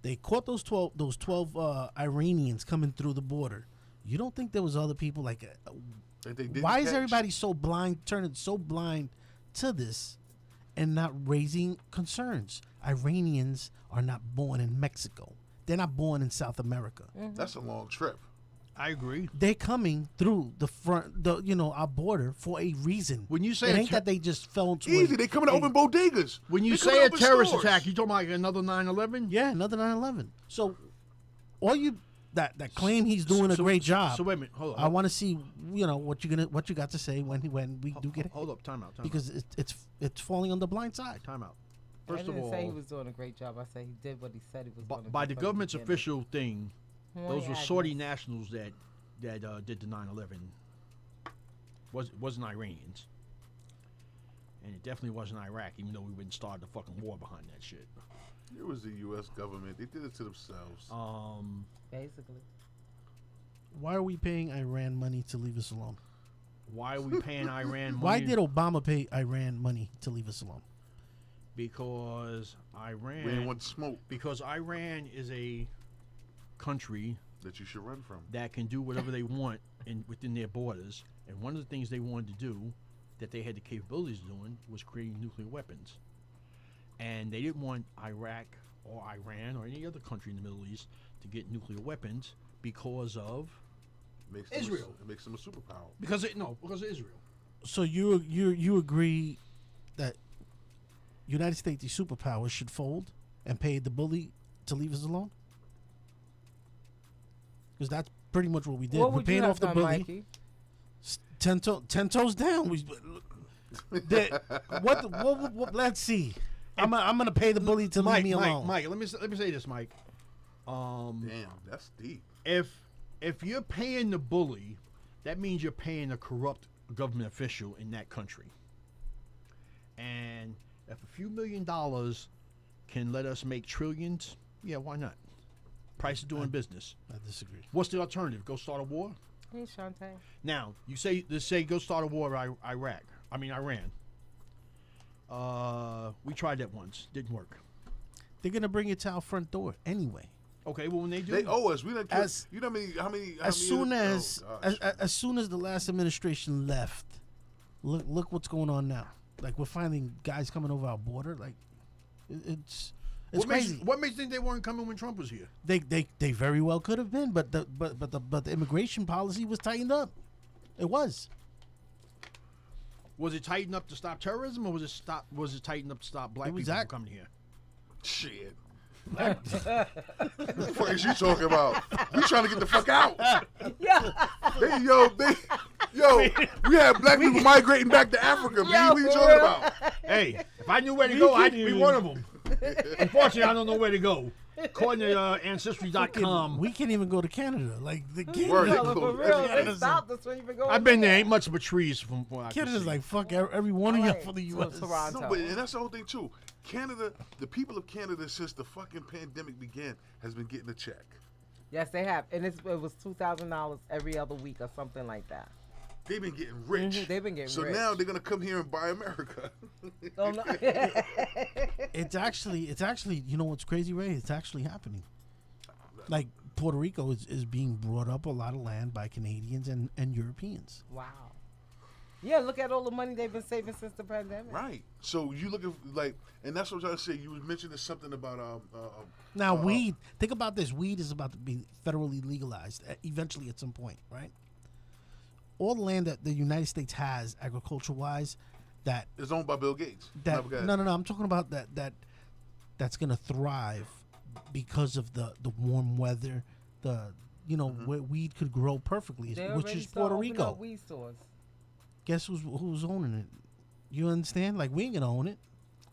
They caught those 12 Iranians coming through the border. You don't think there was other people like? That they didn't Why is catch. everybody so blind, turning so blind to this and not raising concerns? Iranians are not born in Mexico. They're not born in South America. That's a long trip. I agree. They're coming through the front, our border for a reason. When you say it a ain't ter- that they just fell into Easy. They coming to open bodegas. When you They coming say to a open terrorist stores. attack, you talking about like another 9/11? Yeah, another 9/11. So, all you that claim he's doing a great job. So wait a minute, hold on. I want to see what you got to say when we do get it, Hold up, time out. because it's falling on the blind side. Time out. I First of didn't say he all, was doing a great job. I said he did what he said he was going to do. by the from government's beginning. official thing, Well, those were yeah, I Saudi guess. nationals that did the 9/11. Wasn't Iranians, and it definitely wasn't Iraq. Even though we wouldn't start the fucking war behind that shit. It was the U.S. government. They did it to themselves. Basically. Why are we paying Iran money to leave us alone? Why are we paying Iran money? Why did Obama pay Iran money to leave us alone? Because we didn't Iran. want smoke Because Iran is a country that you should run from. that can do whatever they want within their borders. And one of the things they wanted to do, that they had the capabilities of doing, was creating nuclear weapons. And they didn't want Iraq or Iran or any other country in the Middle East to get nuclear weapons because of Makes them Israel. It makes them a superpower. because of Israel. So you agree that United States, the superpowers, should fold and pay the bully to leave us alone? Because that's pretty much what we did. What We would you paid have off the done, bully. Mikey? 10 toes down. What, let's see. I'm gonna pay the bully to leave me alone. Mike, let me say this, Mike. Damn, that's deep. If you're paying the bully, that means you're paying a corrupt government official in that country. And if a few $1 million can let us make trillions, yeah, why not? Price of doing business. I disagree. What's the alternative? Go start a war? Hey, Shantae. Now, you say go start a war with Iran. We tried that once. Didn't work. They're gonna bring it to our front door anyway. Okay, well when they do, They owe us. We done As- you know how many As soon as oh, gosh. as soon as the last administration left, look what's going on now. Like we're finding guys coming over our border. Like it's crazy. what makes you think they weren't coming when Trump was here? They very well could have been, but the immigration policy was tightened up. It was. Was it tightened up to stop terrorism, or was it tightened up to stop black It was people from that- coming here? Shit. What the fuck is you talking about? We trying to get the fuck out. Yeah. We had black people migrating back to Africa, man. Yo, What are you for talking real? about? Hey, if I knew where to go, I'd be one of them. Unfortunately, I don't know where to go. According to Ancestry.com, We can't even go to Canada. Like the Word. No, for real. They Canada's stopped us when you go. I've been there. Ain't much of a trees from what I can Canada's see. like fuck every one of you Right. for the To U.S. Toronto. No, but and that's the whole thing too. Canada, the people of Canada, since the fucking pandemic began, has been getting a check. Yes, they have, and it was $2,000 every other week or something like that. They've been getting rich. Mhm, they've been getting so rich. now they're gonna come here and buy America. Oh, no. It's actually, you know what's crazy, Ray? It's actually happening. Like Puerto Rico is being brought up a lot of land by Canadians and Europeans. Wow. Yeah, look at all the money they've been saving since the pandemic. Right. So you look at like, and that's what I'm trying to say. You was mentioning something about Now, weed. Think about this. Weed is about to be federally legalized eventually at some point, right? All the land that the United States has, agriculture-wise, that it's owned by Bill Gates. no, Go ahead. no. I'm talking about that's gonna thrive because of the warm weather, where weed could grow perfectly, They which already is start Puerto opening Rico. up weed stores. Guess who's owning it? You understand? Like, we ain't gonna own it.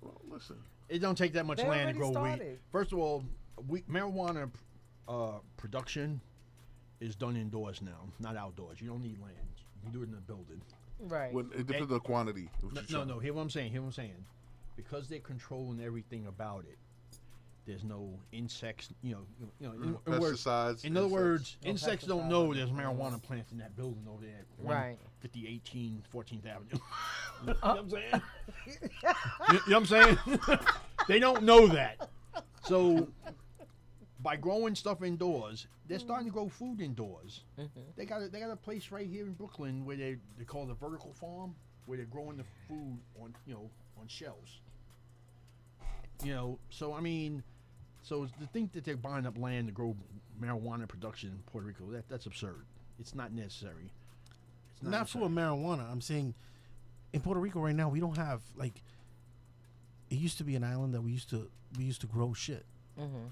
Well, listen. It don't take that much They land to already grow weed. started. First of all, marijuana production is done indoors now, not outdoors. You don't need land. You can do it in a building. Right. When it depends on the quantity. No. Hear what I'm saying. Because they're controlling everything about it. There's no insects. In Pesticides. other words, No insects don't pesticides. know there's marijuana plants in that building over there. Right. 5018 14th Avenue. You know what I'm saying? You know what I'm saying? They don't know that. So by growing stuff indoors, they're starting to grow food indoors. They got a place right here in Brooklyn where they call it a vertical farm, where they're growing the food on shelves. So I mean, so to think that they're buying up land to grow marijuana production in Puerto Rico, that's absurd. It's not necessary. It's Not for marijuana. I'm saying in Puerto Rico right now we don't have like. It used to be an island that we used to grow shit.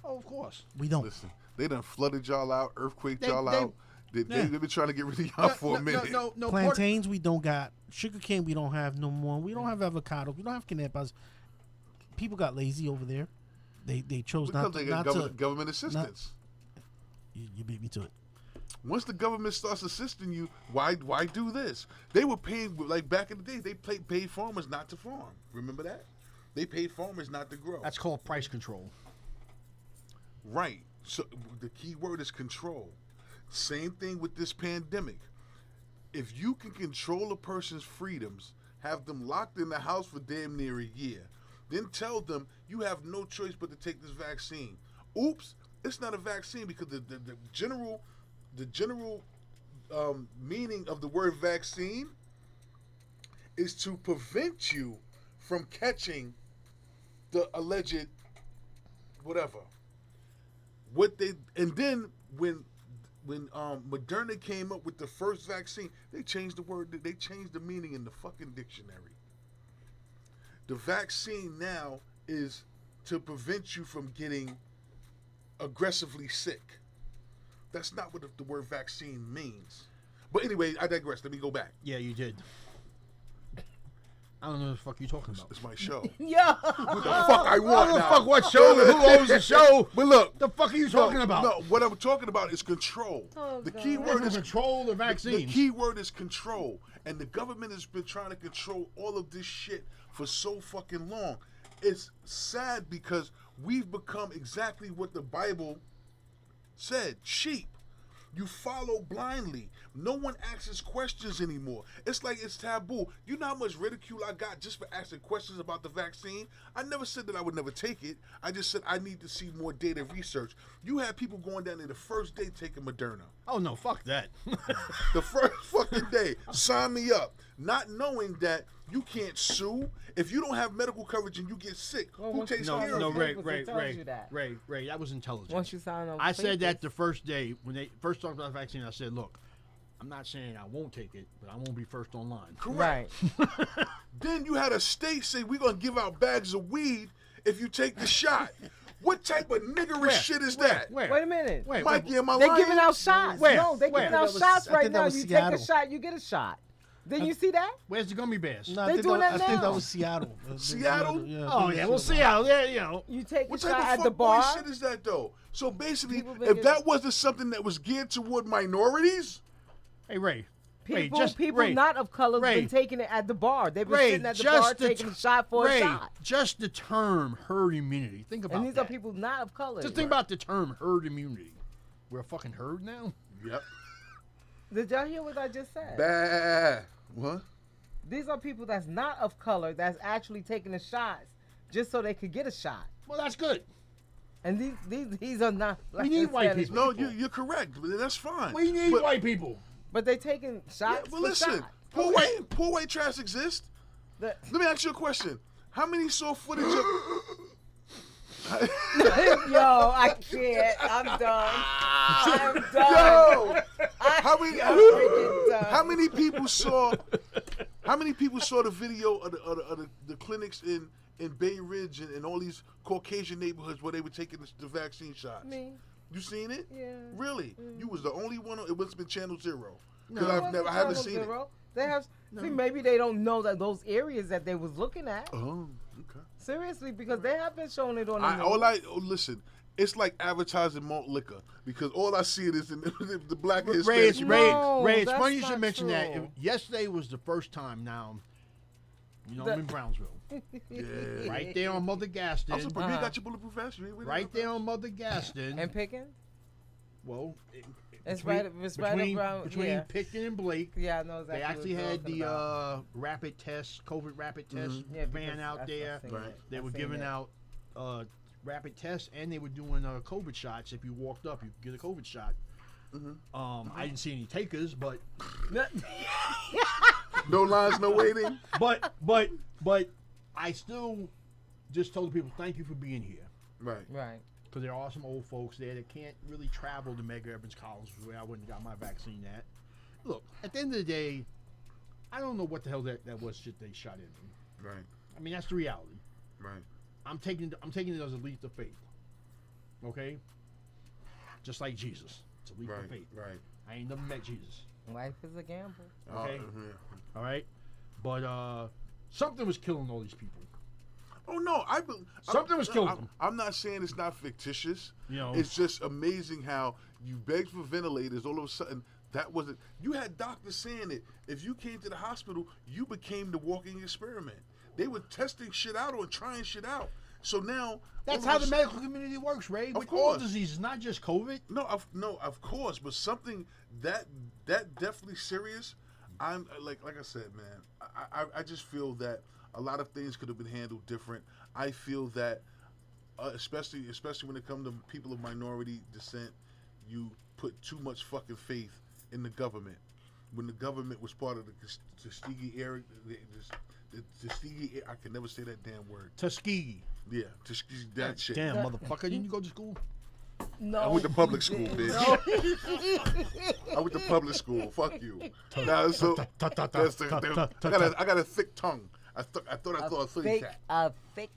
Oh, of course. We don't. Listen, they done flooded y'all out, earthquaked They- y'all they- out. They've been trying to get rid of y'all for a minute. No. Plantains we don't got. Sugarcane we don't have no more. We don't have avocados. We don't have quenepas. People got lazy over there. They chose Because not they to. got Not to government assistance. you beat me to it. Once the government starts assisting you, why do this? They were paying, like back in the day, they paid farmers not to farm. Remember that? They paid farmers not to grow. That's called price control. Right. So the key word is control. Same thing with this pandemic. If you can control a person's freedoms, have them locked in the house for damn near a year, then tell them you have no choice but to take this vaccine. Oops, it's not a vaccine because the general meaning of the word vaccine is to prevent you from catching the alleged whatever. And then when Moderna came up with the first vaccine, they changed the meaning in the fucking dictionary. The vaccine now is to prevent you from getting aggressively sick. That's not what the word vaccine means. But anyway, I digress. Let me go back. Yeah, you did. I don't know what the fuck you're talking about. It's my show. Yeah. What the fuck I want What the now? fuck? What show? Who owns the show? But look, The fuck are you talking about? No, what I'm talking about is control. Oh, the God. key word is control the The vaccine. key word is control. And the government has been trying to control all of this shit for so fucking long. It's sad because we've become exactly what the Bible said, sheep. You follow blindly. No one asks questions anymore. It's like it's taboo. You know how much ridicule I got just for asking questions about the vaccine? I never said that I would never take it. I just said I need to see more data research. You had people going down there the first day taking Moderna. Oh no, fuck that. The first fucking day. Sign me up. Not knowing that you can't sue. If you don't have medical coverage and you get sick, Well, who once takes you care sign of those you? papers, it tells you that. Ray, that was intelligent. Once you sign those I said that papers. the first day when they first talked about the vaccine. I said, look, I'm not saying I won't take it, but I won't be first online. Correct. Right. Then you had a state say we're gonna give out bags of weed if you take the shot. What type of niggerish shit is that? Where? Wait a minute. Wait, Mikey, am I They're lying? giving out shots. Where? No, they're Where? giving out That was- shots I think right that now. was You take Seattle. a shot, you get a shot. Didn't you see that? Where's the gummy bears? No, They doing that I think now. that was Seattle. Seattle? Oh yeah, we'll see how. Yeah, you know. You take What a type shot of at the fuckboy bar. shit is that though? So basically, People been if getting- that wasn't something that was geared toward minorities, Hey Ray. People, Ray, people not of color Ray, been taking it at the bar. They've been Ray, sitting at the just bar the taking t- a shot for Ray, a shot. just the term herd immunity. Think about And these that. are people not of color. Just think about the term herd immunity. We're a fucking herd now. yep. Did y'all hear what I just said? Bah. What? These are people that's not of color that's actually taking the shots just so they could get a shot. Well, that's good. And these are not. We need white Hispanic people. No, you're correct. But that's fine. We need But- white people. But they taking Yeah, shots well, for listen. shot. poor white trash exist? The- Let me ask you a question. How many saw footage of? Yo, I can't. I'm done. I'm done. Yo, how many? I'm freaking done. How many people saw? How many people saw the video of the clinics in Bay Ridge and all these Caucasian neighborhoods where they were taking the vaccine shots? Me. You seen it? Yeah. Really? You was the only one. It must have been Channel Zero. It Because wasn't I haven't Channel seen it. Zero. They have. See, maybe they don't know that those areas that they was looking at. Oh, okay. Seriously, because they have been showing it on the news. Listen. It's like advertising malt liquor because all I see it is in the black and Ray, Hispanic. Ray, it's that's funny you not should mention that. true. Yesterday was the first time now. I'm in Brownsville. Yeah. Right there on Mother I'm Gaston. surprised you got your bulletproof vest. You ain't wearing Right that there on Mother Gaston. And Pickens? Well, It's right around. between Yeah. Picton and Blake. Yeah, I know exactly. They actually what you're had talking the about. rapid test, COVID rapid test Yeah, van because out there. I've seen it. They I've were seen giving it. out rapid tests, and they were doing COVID shots. If you walked up, you could get a COVID shot. I didn't see any takers, but No lines, no waiting. but I still just told the people thank you for being here. Right. Right. Because there are some old folks there that can't really travel to Medgar Evers College, where I wouldn't got my vaccine at. Look, at the end of the day, I don't know what the hell that was shit they shot in me. Right. I mean, that's the reality. Right. I'm taking it as a leap of faith. Okay? Just like Jesus. It's a leap of Right. faith. Right. I ain't never met Jesus. Life is a gamble. Okay? yeah. All right? But something was killing all these people. Oh no, Something was killing them. I'm not saying it's not fictitious. You know. It's just amazing how you begged for ventilators. All of a sudden, that wasn't. You had doctors saying it. If you came to the hospital, you became the walking experiment. They were testing shit out or trying shit out. So now That's all how of the a medical community works, Ray. Of With all course. diseases, not just COVID. No, of course, but something that definitely serious. I'm like I said, man. I just feel that a lot of things could have been handled different. I feel that, especially when it comes to people of minority descent, you put too much fucking faith in the government. When the government was part of the Tuskegee area, the Tuskegee, I can never say that damn word. Tuskegee. Yeah, Tuskegee, that shit. Damn, motherfucker. Didn't you go to school? No. I went to public school, bitch. I went to public school. Fuck you. Nah, so that's I got a thick tongue. I thought I saw a thick cat. A thick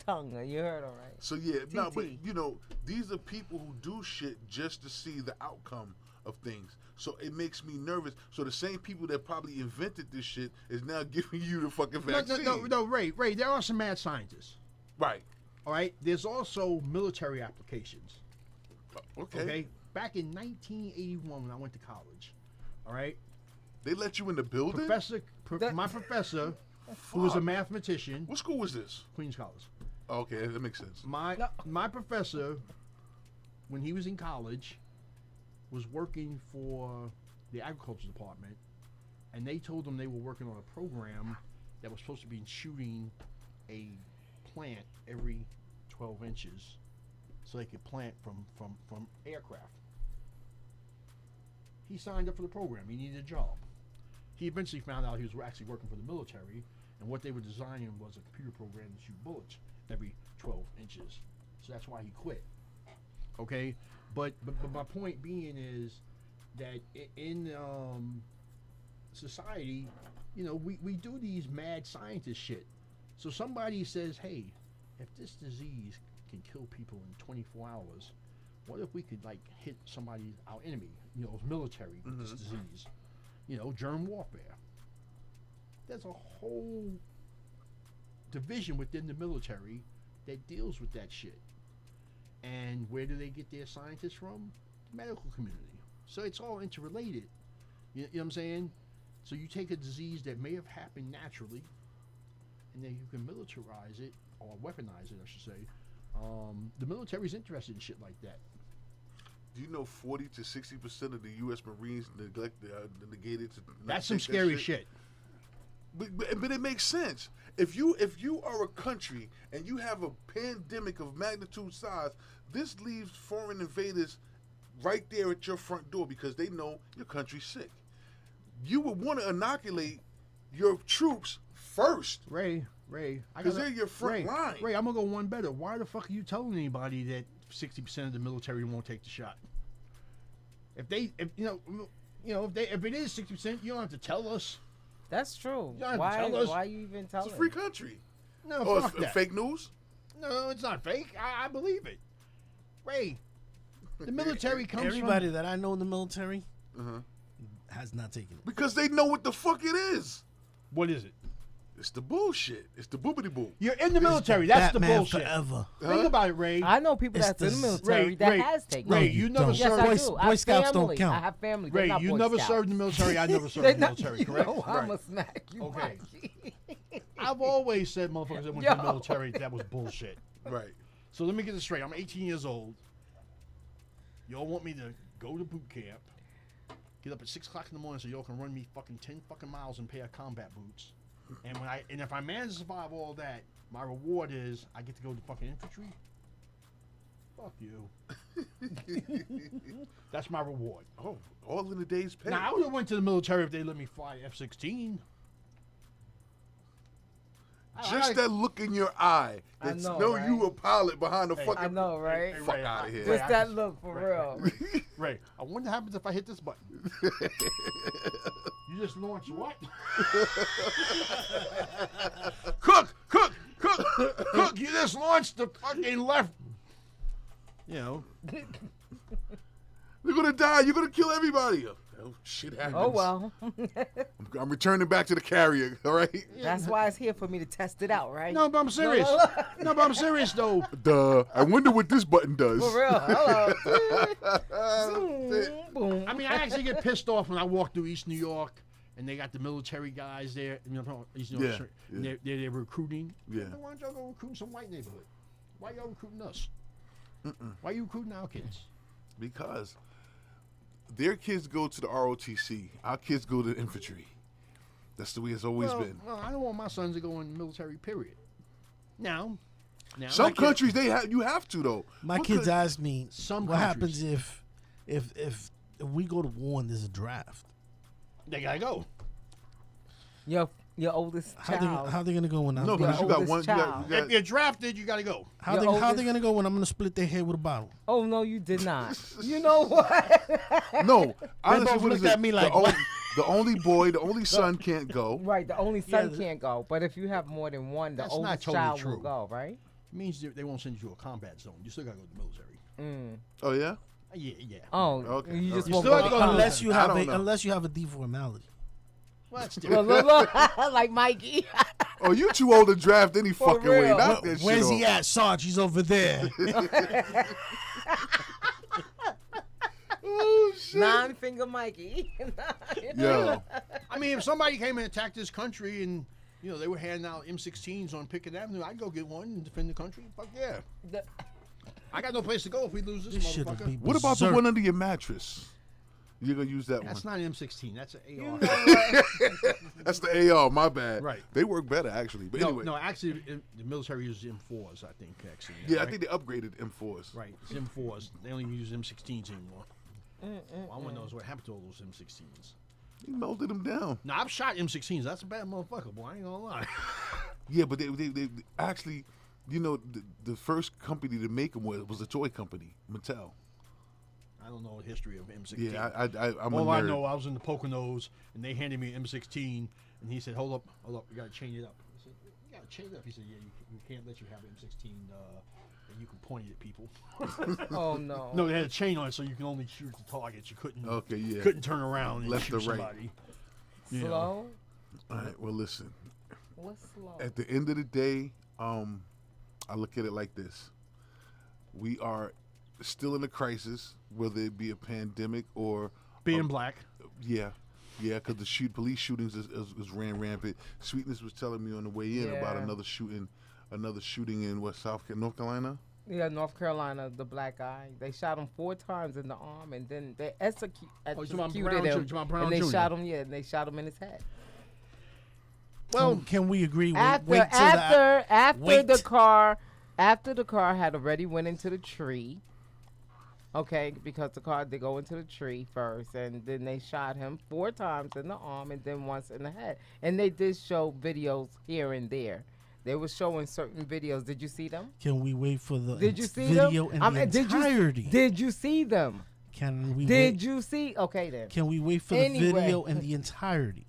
tongue. You heard all right. So yeah, no, but TT. you know, these are people who do shit just to see the outcome of things. So it makes me nervous. So the same people that probably invented this shit is now giving you the fucking vaccine. No, Ray, there are some mad scientists. Right. All right. There's also military applications. Okay. Okay. Back in 1981, when I went to college, all right, They let you in the building? my professor, who was a mathematician, What school was this? Queens College. Okay, that makes sense. My professor, when he was in college, was working for the agriculture department, and they told him they were working on a program that was supposed to be shooting a plant every 12 inches so they could plant from aircraft. He signed up for the program. He needed a job. He eventually found out he was actually working for the military, and what they were designing was a computer program to shoot bullets every 12 inches. So that's why he quit. Okay? But my point being is that in society, you know, we do these mad scientist shit. So somebody says, hey, if this disease can kill people in 24 hours, what if we could, like, hit somebody, our enemy, you know, military with this disease? You know, germ warfare. There's a whole division within the military that deals with that shit. And where do they get their scientists from? The medical community. So it's all interrelated. You know what I'm saying? So you take a disease that may have happened naturally, and then you can militarize it, or weaponize it, I should say. The military's interested in shit like that. Do you know 40 to 60% of the U.S. Marines negated to? not That's some take that scary shit. But it makes sense. If you are a country and you have a pandemic of magnitude size, this leaves foreign invaders right there at your front door because they know your country's sick. you would want to inoculate your troops first. Ray, Because they're your front line. Ray, I'm gonna go one better. Why the fuck are you telling anybody that 60% of the military won't take the shot? If it is 60%, you don't have to tell us. That's true. You don't have to Why? tell us. Why you even telling? It's a free country. No, Oh, fuck it's that. fake news? No, it's not fake. I believe it. Ray, the military comes Everybody from. that I know in the military Uh-huh. has not taken it. Because they know what the fuck it is. What is it? It's the bullshit. It's the boobity boo. You're in the military. That's the Batman bullshit. forever. Think about it, Ray. I know people It's that's in the the- military Ray, that Ray, has taken. Ray, it. you never don't. Yes, served. I Boy- do. I Boy have Scouts don't family. count. I have family. They're Ray, not you Boy never Scouts. served in the military. I never served They're in the not- military, you correct? know, Right. I'ma smack you, Okay. Mikey. I've always said motherfuckers that went to the Yo. military, that was bullshit. Right. So let me get this straight. I'm 18 years old. Y'all want me to go to boot camp, get up at 6 o'clock in the morning so y'all can run me fucking 10 fucking miles in a pair of combat boots. And if I manage to survive all that, my reward is I get to go to fucking infantry? Fuck you. That's my reward. Oh, all in the day's pay. Now, I would have went to the military if they let me fly F-16. Just that look in your eye. I That's know, know right? you a pilot behind the fucking. I know, right? Hey, Fuck Ray, out of here. Just I that can- look for Ray, real. Ray, I wonder what happens if I hit this button. You just launched what? Cook! You just launched the fucking left. You know. You're gonna die. You're gonna kill everybody. Oh, shit happens. Oh well. I'm returning back to the carrier. All right. That's why it's here for me to test it out, right? No, but I'm serious. No, but I'm serious though. Duh. I wonder what this button does. For real. Hello. Zoom, boom. I mean, I actually get pissed off when I walk through East New York and they got the military guys there. You know, East New York, Yeah, and they're recruiting. Yeah. Why don't y'all go recruit some white neighborhood? Why y'all recruiting us? Why you recruiting our kids? Because their kids go to the ROTC. Our kids go to infantry. That's the way it's always been. Well, I don't want my sons to go in the military. Period. Now, Some my kid- countries you have to though. My What kids could- ask me, Some what countries. happens if we go to war and there's a draft? they gotta go. Your oldest child. How they gonna go when I'm No, Your because you got oldest one. You child. got, If you're drafted, you gotta go. how your they oldest- gonna go when I'm gonna split their head with a bottle? Oh no, you did not. You know what? no. Honestly, both what is looked at it? me like, the only boy, the only son can't go. Right, the only son Yeah, can't go. But if you have more than one, the That's not oldest totally child true. will go, right? It means they won't send you to a combat zone. You still gotta go to the military. Oh yeah. Yeah. Oh, Okay, you just okay. won't still have go to to go to Unless you I have don't know. unless you have a deformality. Well, that's Look, different. look, like Mikey. Oh, you too old to draft any For fucking way. real. Knock that shit Where's he off. at, Sarge? He's over there. Oh shit. 9-finger Mikey. Yo. I mean, if somebody came and attacked this country and they were handing out M16s on Pickett Avenue, I'd go get one and defend the country. Fuck yeah. I got no place to go if we lose this This shit will motherfucker. be What about the berserk. one under your mattress? You're gonna use that That's one. not an M16. That's an AR. That's the AR. My bad. Right. They work better actually. But anyway. No, actually, the military uses M4s. I think actually. Yeah, I right? think they upgraded M4s. Right, it's M4s. They only use M16s anymore. I want to know what happened to all those M16s. He melted them down. Now I've shot M16s. That's a bad motherfucker, boy. I ain't gonna lie. Yeah, but they actually, the first company to make them was a toy company, Mattel. I don't know the history of M16. Yeah, I'm All a I nerd. know, I was in the Poconos, and they handed me an M16, and he said, hold up, you gotta chain it up. I said, you gotta chain it up. He said, yeah, we can't let you have an M16, and you can point it at people. Oh no. No, they had a chain on it, so you can only shoot the targets. You couldn't. Okay, yeah. Couldn't turn around and Left shoot or right. somebody. You know. Slow. All right, well, listen. What's slow? At the end of the day, I look at it like this: we are still in a crisis, whether it be a pandemic or Being black. yeah, because the police shootings is ran rampant. Sweetness was telling me on the way in about Yeah. another shooting in North Carolina. Yeah, North Carolina, the black guy. They shot him 4 times in the arm, and then they executed you talking about him. Brown Jr., you talking about Brown and they Jr.? shot him. Yeah, and they shot him in his head. Well, can we agree? After wait till the car had already went into the tree. Okay, because the car, they go into the tree first, and then they shot him 4 times in the arm and then once in the head. And they did show videos here and there. They were showing certain videos. Did you see them? Can we wait for the Did you see video them? in the Did entirety? Did you see them? Can we Did wait? you see? Okay, then. Can we wait for Anyway. the video in the entirety?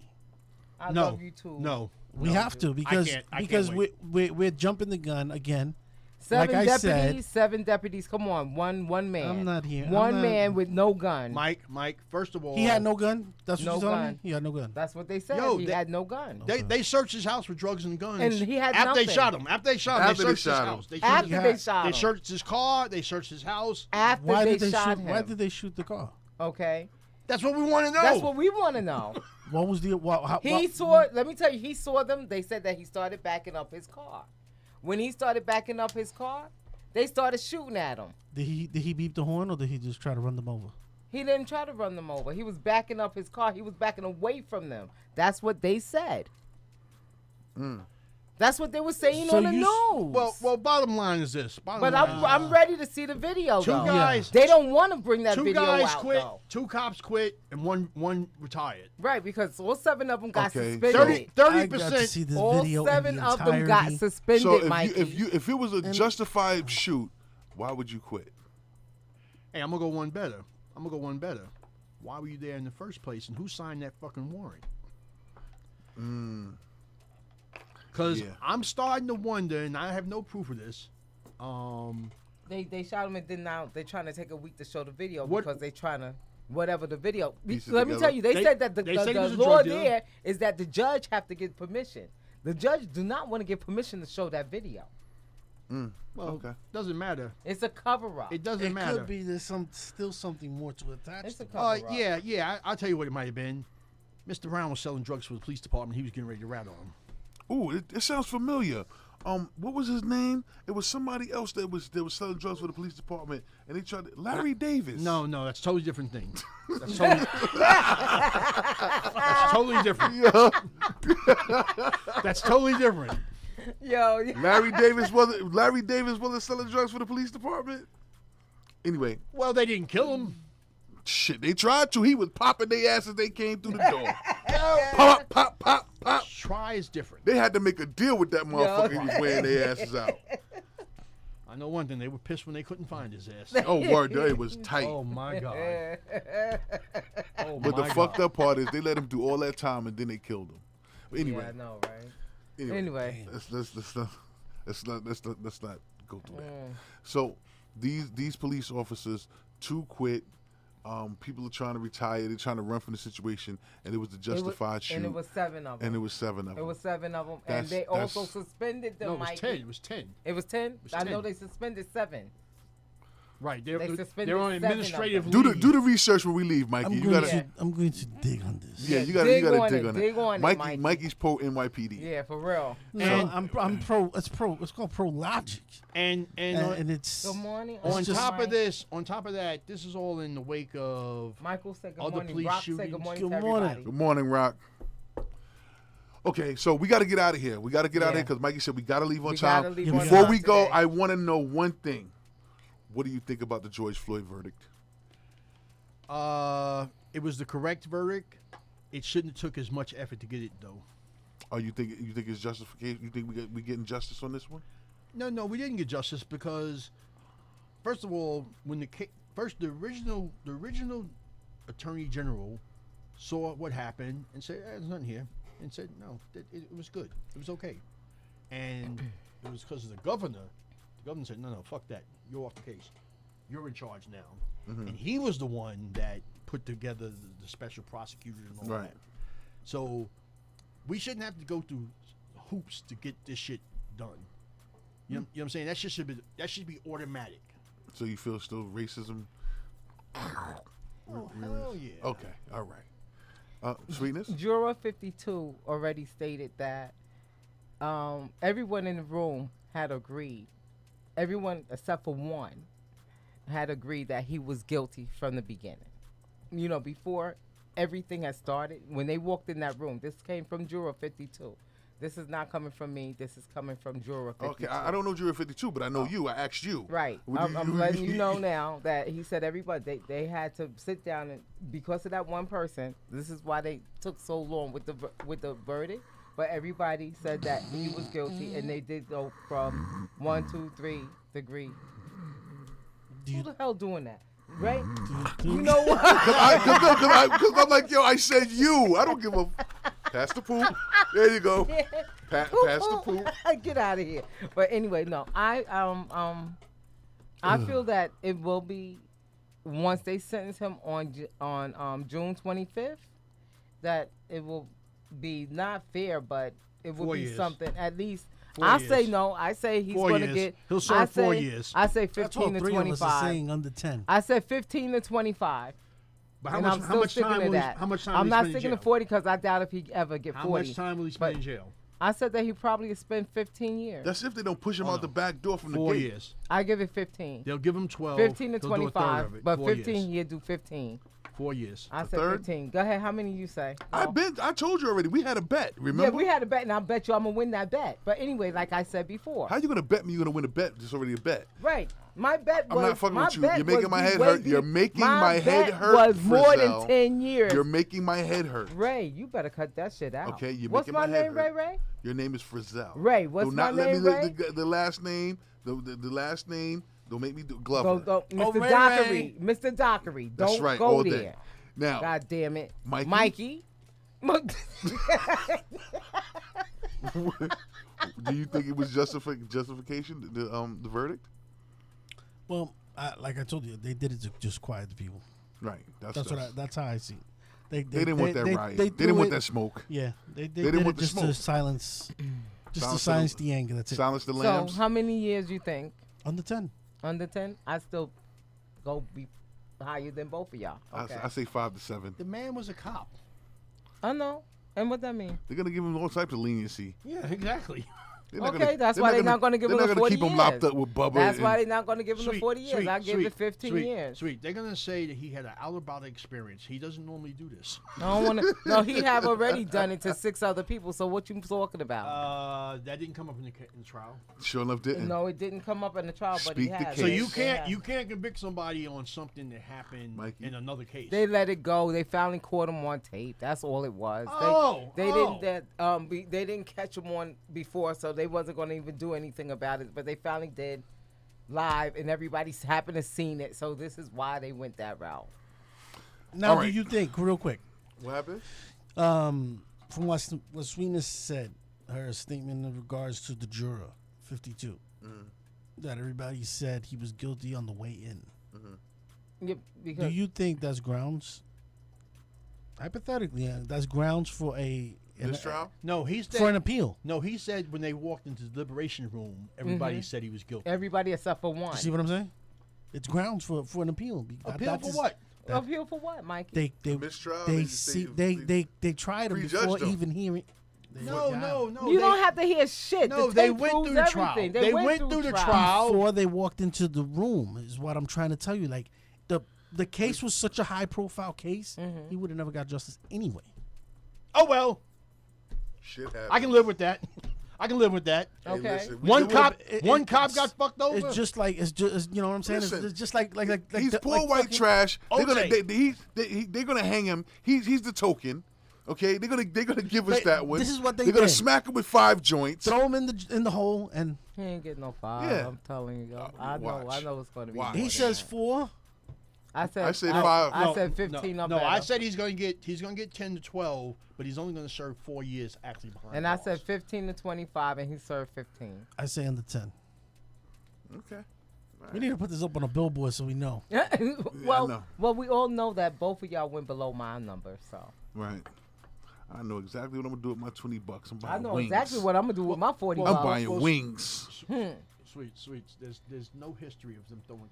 I No. love you too. No. We have to because I can't we're jumping the gun again. 7 Like I deputies. said- 7 deputies. Come on, one man. I'm not here. I'm One not- man with no gun. Mike, first of all, He had no gun. That's what No you're telling gun. me. He had no gun. That's what they said. Yo, he they- had no gun. They searched his house for drugs and guns. And he had after nothing. they shot him. After they shot him, After they they searched his shot him. house. After Yeah. they shot They him. searched his car. They searched his house. After Why they did they shot shoot? him. Why did they shoot the car? Okay. That's what we want to know. That's what we want to know. What was the? He saw. Let me tell you, he saw them. They said that he started backing up his car. When he started backing up his car, they started shooting at him. Did he beep the horn or did he just try to run them over? He didn't try to run them over. He was backing up his car. He was backing away from them. That's what they said. That's what they were saying So on the you news. Well, bottom line is this. But I'm ready to see the video. Two though. guys- They don't want to bring that Two video guys out. quit. Though. 2 cops quit, and one retired. Right, because all 7 of them got Okay, suspended. 30 I got to see 30%. this All video 7 in the of them got entirety. suspended, So Mikey. if it was a justified shoot, why would you quit? Hey, I'm gonna go one better. Why were you there in the first place, and who signed that fucking warrant? Because Yeah. I'm starting to wonder, and I have no proof of this. They shot him and then now they're trying to take a week to show the video What- because they're trying to whatever the video. Piece it Let me together. tell you, they They- said that the they said he was a law drug dealer. there is that the judge have to get permission. The judge do not want to get permission to show that video. Well, Okay. doesn't matter. It's a cover up. It doesn't It matter. could be there's still something more to attach. It's a to. cover up. Yeah. I'll tell you what it might have been. Mr. Brown was selling drugs for the police department. He was getting ready to rat on him. Ooh, it sounds familiar. What was his name? It was somebody else that was selling drugs for the police department, and they tried to, Larry Davis. No, that's totally different thing. That's totally different. Yeah. That's totally different. Yo, Larry Davis wasn't selling drugs for the police department. Anyway, Well, they didn't kill him. shit, they tried to. He was popping their ass as they came through the door. Pop, pop, pop, pop. Try is different. They had to make a deal with that motherfucker. He was wearing their asses out. I know one thing. They were pissed when they couldn't find his ass. Oh, word, it was tight. Oh my god. Oh But the my fucked God. up part is they let him do all that time and then they killed him. But anyway, yeah, I know, right? Anyway. let's not go through that. So these police officers, 2 quit. People are trying to retire. They're trying to run from the situation, and it was the justified shoot. And it was 7 of them. And it was 7 of them. It was 7 of them, That's- and they also that's- suspended them. No, it was Mikey. 10. It was 10. It was 10. was I know 10. they suspended 7. Right. They suspended They're on 7 of them. administrative do leave. the research when we leave, Mikey. I'm You going, gotta. to, I'm going to dig on this. Yeah, you dig gotta on dig it, on dig on it. it, Mikey. Mikey's pro NYPD. Yeah, for real. No, I'm pro. It's called pro logic, And and it's Good morning. on just- top of this, on top of that, this is all in the wake of Michael said good Other morning. police Rock said shootings. good morning Good to morning. everybody. Good morning, Rock. Okay, so we got to get out of here. We got to get out of Yeah. here because Mikey said we got to leave on We time. gotta leave on Before time we go, today. I want to know one thing. What do you think about the George Floyd verdict? it was the correct verdict. It shouldn't have took as much effort to get it though. Oh, you think it's justification? You think we getting justice on this one? No, we didn't get justice because, first of all, when the original attorney general saw what happened and said, "There's nothing here," and said, "No, it was good. It was okay," and it was because of the governor. The governor said, "No, fuck that. You're off the case. You're in charge now," and he was the one that put together the special prosecutor and all Right. that. So we shouldn't have to go through hoops to get this shit done. You know what I'm saying? That should be automatic. So you feel still racism? Oh, hell yeah. Okay, all right. Sweetness? Juror 52 already stated that everyone in the room had agreed. Everyone except for one had agreed that he was guilty from the beginning. You know, before everything had started, when they walked in that room, this came from Juror 52. This is not coming from me. This is coming from Juror 52. Okay, I don't know Juror 52, but I know you. I asked you. Right. What do I'm letting you know now that he said everybody they had to sit down and because of that one person. This is why they took so long with the verdict. But everybody said that he was guilty, and they did go from 1, 2, 3 degree. Who the hell doing that? Right? You know what? Because I'm like, yo, I said you. I don't give a. Pass the poop. There you go. Pass the poop. Get out of here. But anyway, no, I feel that it will be once they sentence him on June 25th, that it will be not fair, but it will 4 be years. something at least. 4 I years. say no. I say he's 4 going to years. get. He'll serve I 4 say- years. I say That's all 15 to three of us are 25. saying under 10. I said 15 to 25. But how and much, I'm how still much sticking time to will he, that. how much time I'm will he not spend in sticking jail? to 40 because I doubt if he ever get How 40. much time will he spend But in jail? I said that he probably spend 15 years. That's if they don't push him out the back door from the 4 gate. years. I give it 15. They'll give him 12. 15 to He'll do a third 25, of it. but 4 15 years. he'll do 15. 4 years. I said third? 15. Go ahead. How many you say? I No. told you already. We had a bet. Remember? Yeah, we had a bet, and I bet you I'm gonna win that bet. But anyway, like I said before, How you gonna bet me you're gonna win a bet? It's already a bet. right? My bet I'm was. not fucking my with you. bet You're making was my be head way hurt. be- You're making my head bet hurt, was more Frizzell. than 10 years. You're making my head hurt. Ray, you better cut that shit out. Okay, you're What's making my my head name, hurt. Ray? Your name is Frizzell. Ray, what's Do not my let name, me Ray? the last name. The last name. Don't make me do Glover. Go, Mr. Ray Dockery. Mr. Dockery. That's Don't right. go all there. day. Now, God damn it. Mikey? do you think it was justification? The verdict. Well, like I told you, they did it to just quiet the people. Right. That's how I see it. They didn't want that riot. They threw didn't want it- that smoke. Yeah, they didn't did want it the just to smoke. silence, Silence silence the- the anger. That's it. Silence the So, lambs. how many years you think? Under 10. Under 10? I still go be higher than both of y'all. Okay. I say 5 to 7. The man was a cop. I know. And what that mean? They're gonna give him all types of leniency. Yeah, exactly. They're not Okay, gonna- that's why they're not going to give him They're the not 40 gonna keep him years. locked up with Bubba. That's and- why they're not going to give him the 40 years. I give it 15 sweet, years. Sweet. They're gonna say that he had an out-of-body experience. He doesn't normally do this. I don't want to. No, he have already done it to 6 other people. So what you talking about? That didn't come up in the trial. Sure enough, didn't. No, it didn't come up in the trial, but he Speak the has. case. So They- you they can't have. you can't convict somebody on something that happened Mikey. in another case. They let it go. They finally caught him on tape. That's all it was. They Oh. they didn't catch him on before, so they wasn't going to even do anything about it. But they finally did live, and everybody's happened to seen it. So this is why they went that route. Now, All do right. you think, real quick, What happened? from what Sweetness said, her statement in regards to the juror 52, that everybody said he was guilty on the way in. Yeah, Do because you think that's grounds? Hypothetically, that's grounds for This trial? No, he said. for an appeal. No, he said when they walked into the deliberation room, everybody said he was guilty. everybody except for one. You see what I'm saying? It's grounds for an appeal. Appeal for what? Appeal for what, Mikey? They Mistrial? they They just see say- they tried him prejudged before him. even hearing. No. you don't have to hear shit. No, the they tape went proves through the trial. everything. They went through the trial. Before they walked into the room is what I'm trying to tell you. Like the case was such a high profile case, he would have never got justice anyway. Oh well, Shit happened. I can live with that. I can live with that. Hey, Okay. listen, we- One we- cop, it- one cop it's- got fucked over. It's just like you know what I'm saying. Listen, It's just like He's the- poor like white fucking- trash. They're gonna Okay. they're gonna hang him. He's the token. Okay, they're gonna give us They- that one. this is what they They're gonna did. smack him with 5 joints. Throw him in the hole, and He ain't getting no 5. Yeah. I'm telling you. I watch. know it's going to be. Watch. more he than says that. 4. I said. I say 5. I No, said 15 no, or no, better. I said he's gonna get 10 to 12, but he's only gonna serve 4 years actually behind. And I bars. said 15 to 25, and he served 15. I say under 10. Okay. We need to put this up on a billboard so we know. well, know. well, we all know that both of y'all went below my number, so Right. I know exactly what I'm gonna do with my $20. I'm buying I know wings. exactly what I'm gonna do with my 40. I'm buying well, wings. Sweet. There's no history of them throwing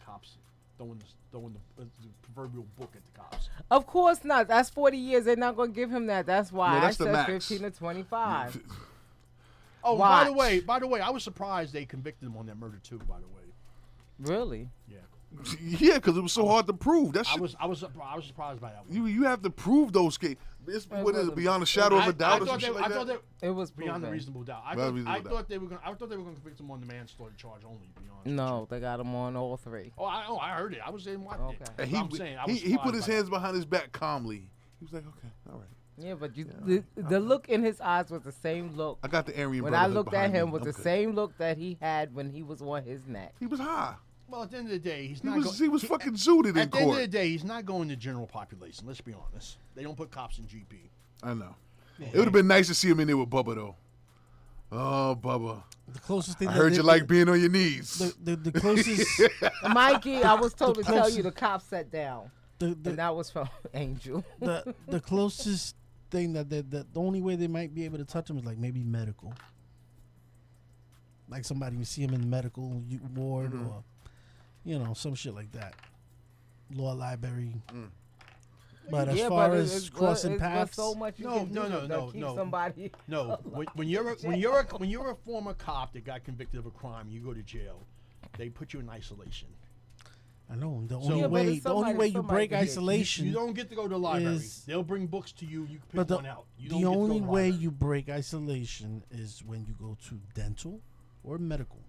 the proverbial book at the cops. Of course not. That's 40 years. They're not gonna give him that. That's why No, that's I the said max. 15 to 25. Oh, Watch. by the way, I was surprised they convicted him on that murder too. By the way, Really? yeah. Yeah, because it was so hard to prove. That I shit, was surprised by that one. you have to prove those cases. It's what is it, wasn't- beyond a shadow of a doubt or I some shit like thought that? that It was beyond a proven. reasonable doubt. I Beyond thought, reasonable I doubt. thought they were going to convict him on the manslaughter charge only. To be honest. No, they got him on all three. I heard it. I was in watching it. Okay. And But I'm saying, I was he put surprised his by hands behind his back calmly. He was like, okay, all right. Yeah, but the look in his eyes was the same look. I got the Aryan When I Brotherhood looked at behind him, me. was I'm the good. same look that he had when he was on his neck. He was high. Well, at the end of the day, he's He not. was he was fucking zooted in At the end of the court. day, he's not going to general population. Let's be honest. They don't put cops in GP. I know. It would have been nice to see him in there with Bubba though. Oh, Bubba. The closest thing I that heard they- you like being on your knees. the closest Mikey, I was told to tell you closest- the cop sat down, the, and the, that was from Angel. the closest thing that the only way they might be able to touch him is like maybe medical. Like somebody you see him in the medical ward Mm-hmm. or some shit like that. Law library. But as yeah, far but as crossing paths, so much you No, can no, do no, to no, keep no. somebody. No, when you're a former cop that got convicted of a crime, you go to jail. They put you in isolation. I know the So- only Yeah, but way it's the only somebody- way you somebody break can get- isolation. You don't get to go to the library. is- They'll bring books to you. You can pick But the, one out. You don't the get to go only to the way library. you break isolation is when you go to dental or medical.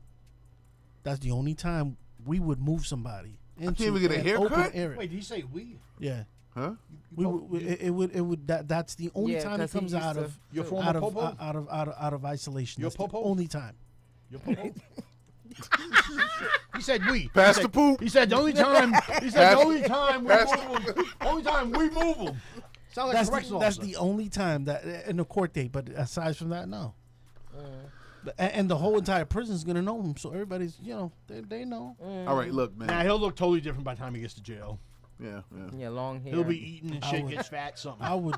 That's the only time we would move somebody into even get a an haircut? open area. Wait, did he say we? Yeah, Huh? it would. That's the only Yeah, time it 'cause he comes used out to- of Your former out of popo? out of isolation. Your That's the popo? only time. Your popo? He said we. Pass He the said- poop. He said the only time. He said the only time we move them. Only time we move them. Sound like That's a correctional that's officer. the only time that in the court date. But aside from that, no. And the whole entire prison's gonna know him, so everybody's they know. All right, look, man. Nah, he'll look totally different by the time he gets to jail. Yeah, yeah. Yeah, long hair. He'll be eating and I shit, would- gets fat, something. I would.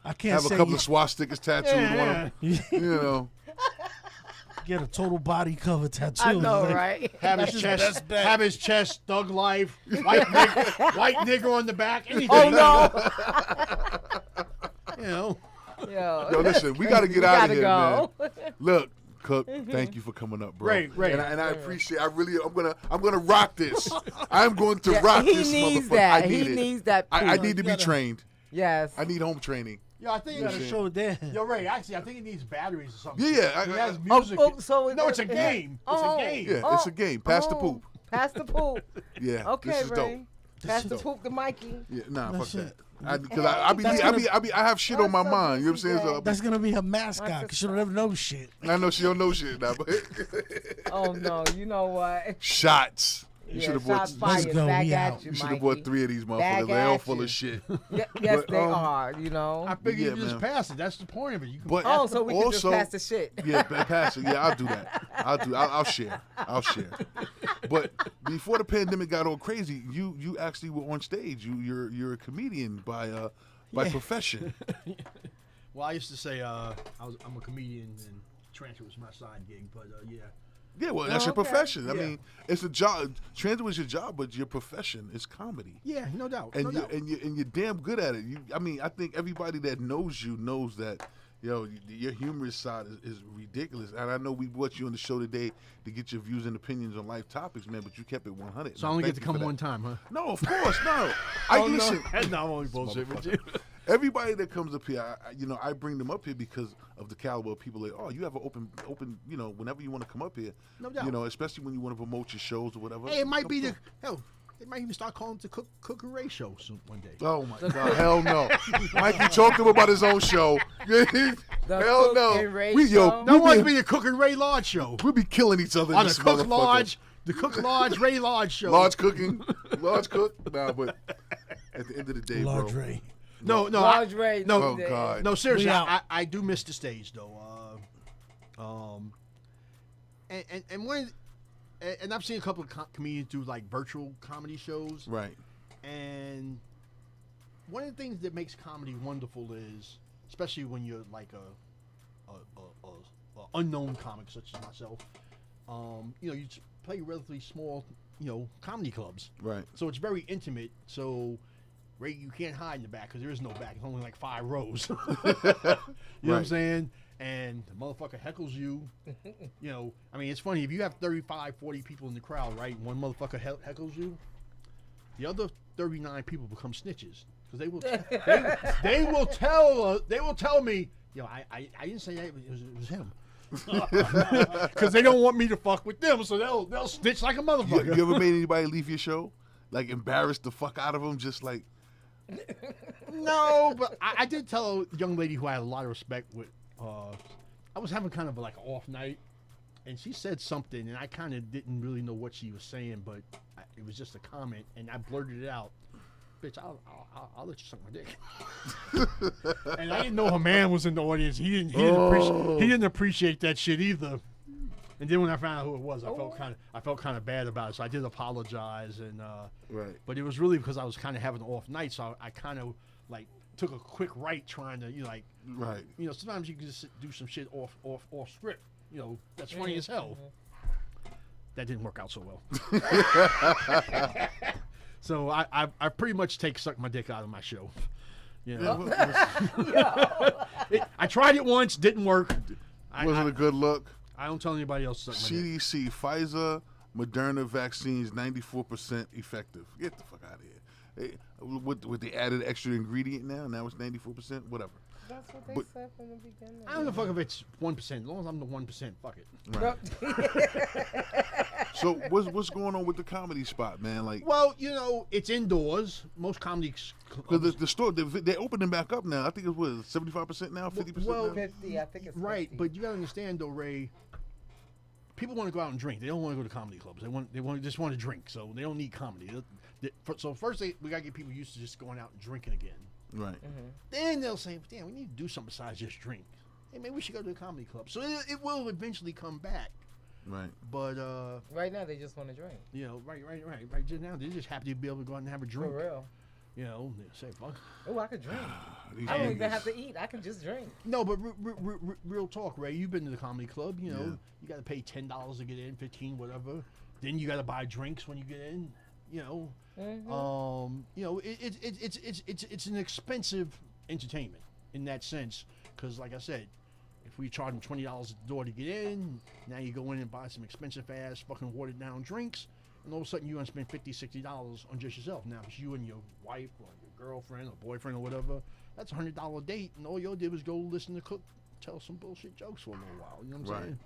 I can't Have a say couple of swastikas tattooed on him. You know. get a total body cover tattoo. I know, Like, right? Have his chest, thug life, white nigger on the back, anything. Oh no! You know. Yo, listen, we got to get We out of gotta here, go. man. Look, Cook, thank you for coming up, bro. Right. And I appreciate. I'm gonna rock this. I'm going to rock he this needs motherfucker. that. I need He it. needs that. I proof. need to be trained. Yes. I need home training. Yo, I think You gotta show it there. You're right. Actually, I think it needs batteries or something. Yeah, He has Oh, music. so No, it's a game. It's a game. Yeah, it's a game. Pass the poop. Pass the poop. Yeah. Okay, this is Ray. dope. Pass is the dope. poop to Mikey. Yeah, nah, That's fuck it. that. Because I have shit on my That's mind. You know what I'm saying? something So That's gonna be her mascot because she don't ever know shit. I know she don't know shit now, but Oh no, you know what? shots. You Yeah, should have bought. shots fired. go, Back we at out. you, You should have Mikey. bought 3 of these Back motherfuckers. They're all at full you. of shit. Yes, But, they are. You know. I figured Yeah, you just man. pass it. That's the point of it. You can But Oh, so we can just also, pass the shit. Yeah, pass it. Yeah, I'll do that. I'll share. I'll share. But before the pandemic got all crazy, you actually were on stage. You're a comedian by profession. Well, I used to say I'm a comedian and transfer was my side gig, but yeah. Yeah, well, that's Oh, your okay. profession. I Yeah. mean, it's a job. Transit was your job, but your profession is comedy. Yeah, no doubt. And no you doubt. and you're damn good at it. I think everybody that knows you knows that, your humorous side is ridiculous. And I know we brought you on the show today to get your views and opinions on life topics, man. But you kept it 100. So I only get to come one time. time, huh? No, of course, no. Listen. No, I'm only bullshit with you. Everybody that comes up here, I bring them up here because of the caliber of people. Like, oh, you have an open, whenever you want to come up here. No doubt. Especially when you want to promote your shows or whatever. Hey, it might come be through. they might even start calling it the Cook and Ray show soon one day. Oh my God! Hell no! Mikey talked to him about his own show. Hell Cook no! and Ray We show? That wants to be be the Cook and Ray Lodge show. we'll be killing each other in On the this Cook motherfucker. Lodge, the Cook Lodge, Ray Lodge show. Large cooking, large cook. Nah, but at the end of the day, Large bro. Ray. No, Large Ray. no, Oh God! No, seriously, We out. I do miss the stage though. And one, and I've seen a couple of comedians do like virtual comedy shows. Right. And one of the things that makes comedy wonderful is, especially when you're like a unknown comic such as myself, you just play relatively small, comedy clubs. Right. So it's very intimate. So Ray, you can't hide in the back because there is no back. It's only like 5 rows. You know what I'm Right. saying? And the motherfucker heckles you. You know, I mean, it's funny. If you have 35, 40 people in the crowd, right, and one motherfucker heckles you, the other 39 people become snitches. Because they will, they will tell me, I didn't say that, it was him. Because they don't want me to fuck with them, so they'll snitch like a You, motherfucker. you ever made anybody leave your show? Like embarrassed the fuck out of them, just like No, but I did tell a young lady who I had a lot of respect with. I was having kind of like an off night, and she said something, and I kind of didn't really know what she was saying, but it was just a comment, and I blurted it out. Bitch, I'll let you suck my dick. And I didn't know her man was in the audience. He didn't appreciate that shit either. And then when I found out who it was, I felt kind of bad about it. So I did apologize, and right. but it was really because I was kind of having an off night, so I kind of like took a quick right trying to Right. sometimes you can just do some shit off script. That's funny as hell. That didn't work out so well. So I pretty much suck my dick out of my show. I tried it once, didn't work. Wasn't a good look. I don't tell anybody else to suck my dick. CDC, Pfizer, Moderna vaccines 94% effective. Get the fuck out of here. With the added extra ingredient now it's 94%. Whatever. That's what they But- said from the beginning. I don't give a fuck if it's 1%. As long as I'm the 1%, fuck it. Right. So what's going on with the comedy spot, man? Like, Well, it's indoors. Most comedy because the store they're opening back up now. I think it's 75% now, 50% Well, now. 50, I think it's 50. right, but you gotta understand though, Ray. People want to go out and drink. They don't want to go to comedy clubs. They just want to drink. So they don't need comedy. So first we gotta get people used to just going out and drinking again. Right. Then they'll say, "Damn, we need to do something besides just drink. Hey, maybe we should go to a comedy club." So it will eventually come back. Right. But Right now, they just want to drink. right just now they're just happy to be able to go out and have a drink. For real. They say, "Fuck." Oh, I could drink. These I don't even niggas. have to eat. I can just drink. No, but real talk, Ray. You've been to the comedy club. You Yeah. got to pay $10 to get in, 15, whatever. Then you got to buy drinks when you get in. It's an expensive entertainment in that sense. Because, like I said, if we charge them $20 at the door to get in, now you go in and buy some expensive ass fucking watered down drinks, and all of a sudden you want to spend $50, $60 on just yourself. Now, if it's you and your wife or your girlfriend or boyfriend or whatever, that's a $100 date, and all you did was go listen to Cook tell some bullshit jokes for a little while. You know what I'm Right. saying?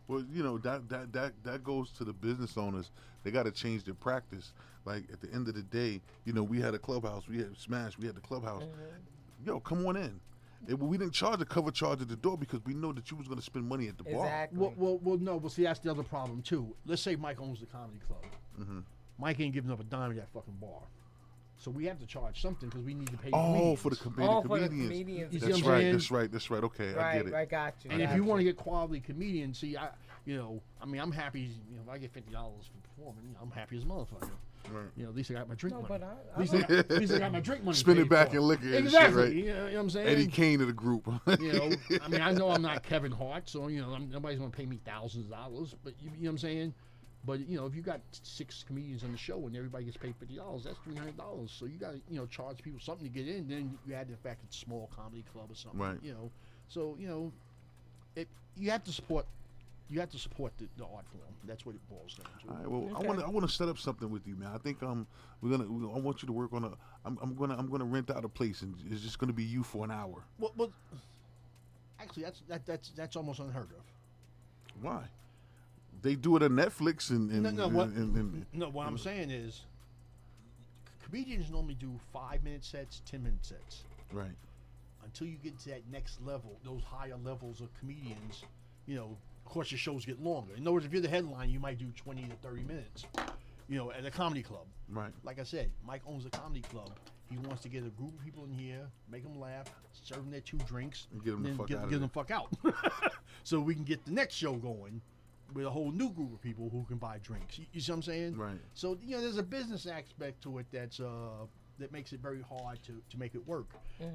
Well, that goes to the business owners. They got to change their practice. Like at the end of the day, we had a clubhouse. We had Smash. We had the clubhouse. Yo, come on in. We didn't charge a cover charge at the door because we know that you was going to spend money at the bar. Exactly. Well, no. Well, see, that's the other problem too. Let's say Mike owns the comedy club. Mike ain't giving up a dime at that fucking bar, so we have to charge something because we need to pay. Oh, comedians. for the For the comedians. comedians. You see That's what I'm right. saying? That's right. Okay, I Right, get it. I got you. And if you want to get quality comedians, see, I'm happy. If I get $50 for performing, I'm happy as a motherfucker. Right. At least I got my drink No, money. but At least I got my drink money. Spend it paid back for. in liquor and shit, Exactly. right? You know what I'm saying? Eddie Kane of the group. I know I'm not Kevin Hart, so nobody's gonna pay me thousands of dollars. But you know what I'm saying? But if you got 6 comedians on the show and everybody gets paid $50, that's $300. So you got to charge people something to get in. Then you add the fact it's a small comedy club or something. Right. So you have to support. You have to support the art form. That's what it boils down to. All right, well, I want to set up something with you, man. I think I want you to work on I'm gonna rent out a place and it's just gonna be you for an hour. Well, actually, that's almost unheard of. Why? They do it on Netflix and What I'm saying is, comedians normally do 5-minute sets, 10-minute sets. right. Until you get to that next level, those higher levels of comedians, of course your shows get longer. In other words, if you're the headline, you might do 20 to 30 minutes, at a comedy club. Right. Like I said, Mike owns a comedy club. He wants to get a group of people in here, make them laugh, serve them their 2 drinks, And get 'em the then fuck get out of them there. the fuck out. So we can get the next show going with a whole new group of people who can buy drinks. You see what I'm saying? Right. So there's a business aspect to it that makes it very hard to make it work.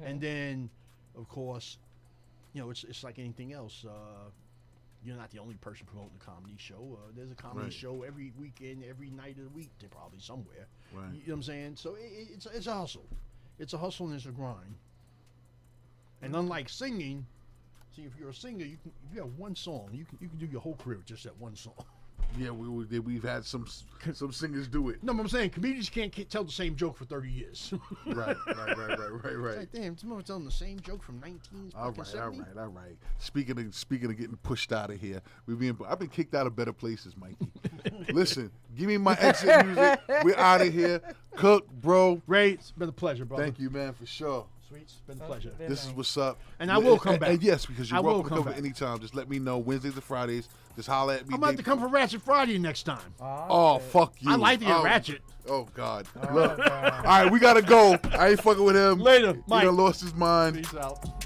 And then, of course, it's like anything else. You're not the only person promoting a comedy show. There's a comedy Right. show every weekend, every night of the week. They're probably somewhere. Right. You know what I'm saying? So it's a hustle. It's a hustle and it's a grind. And unlike singing, see, if you're a singer, if you have one song, you can do your whole career with just that one song. Yeah, we've had some singers do it. No, but I'm saying comedians can't tell the same joke for 30 years. Right. It's like, damn, someone's telling the same joke from 1970. All right. Speaking of getting pushed out of here, I've been kicked out of better places, Mikey. Listen, give me my exit music. We're out of here. Cook, bro. Ray, it's been a pleasure, brother. Thank you, man, for sure. Sweets, it's been a pleasure. This is what's up. And I will come back. And yes, because you're I will welcome to come come back. anytime. Just let me know. Wednesdays and Fridays. Just holler at me. I'm about to come for Ratchet Friday next time. Oh, fuck you. I like to get ratchet. Oh, God. Look. All right, we got to go. I ain't fucking with him. Later, He Mike. done lost his mind. Peace out.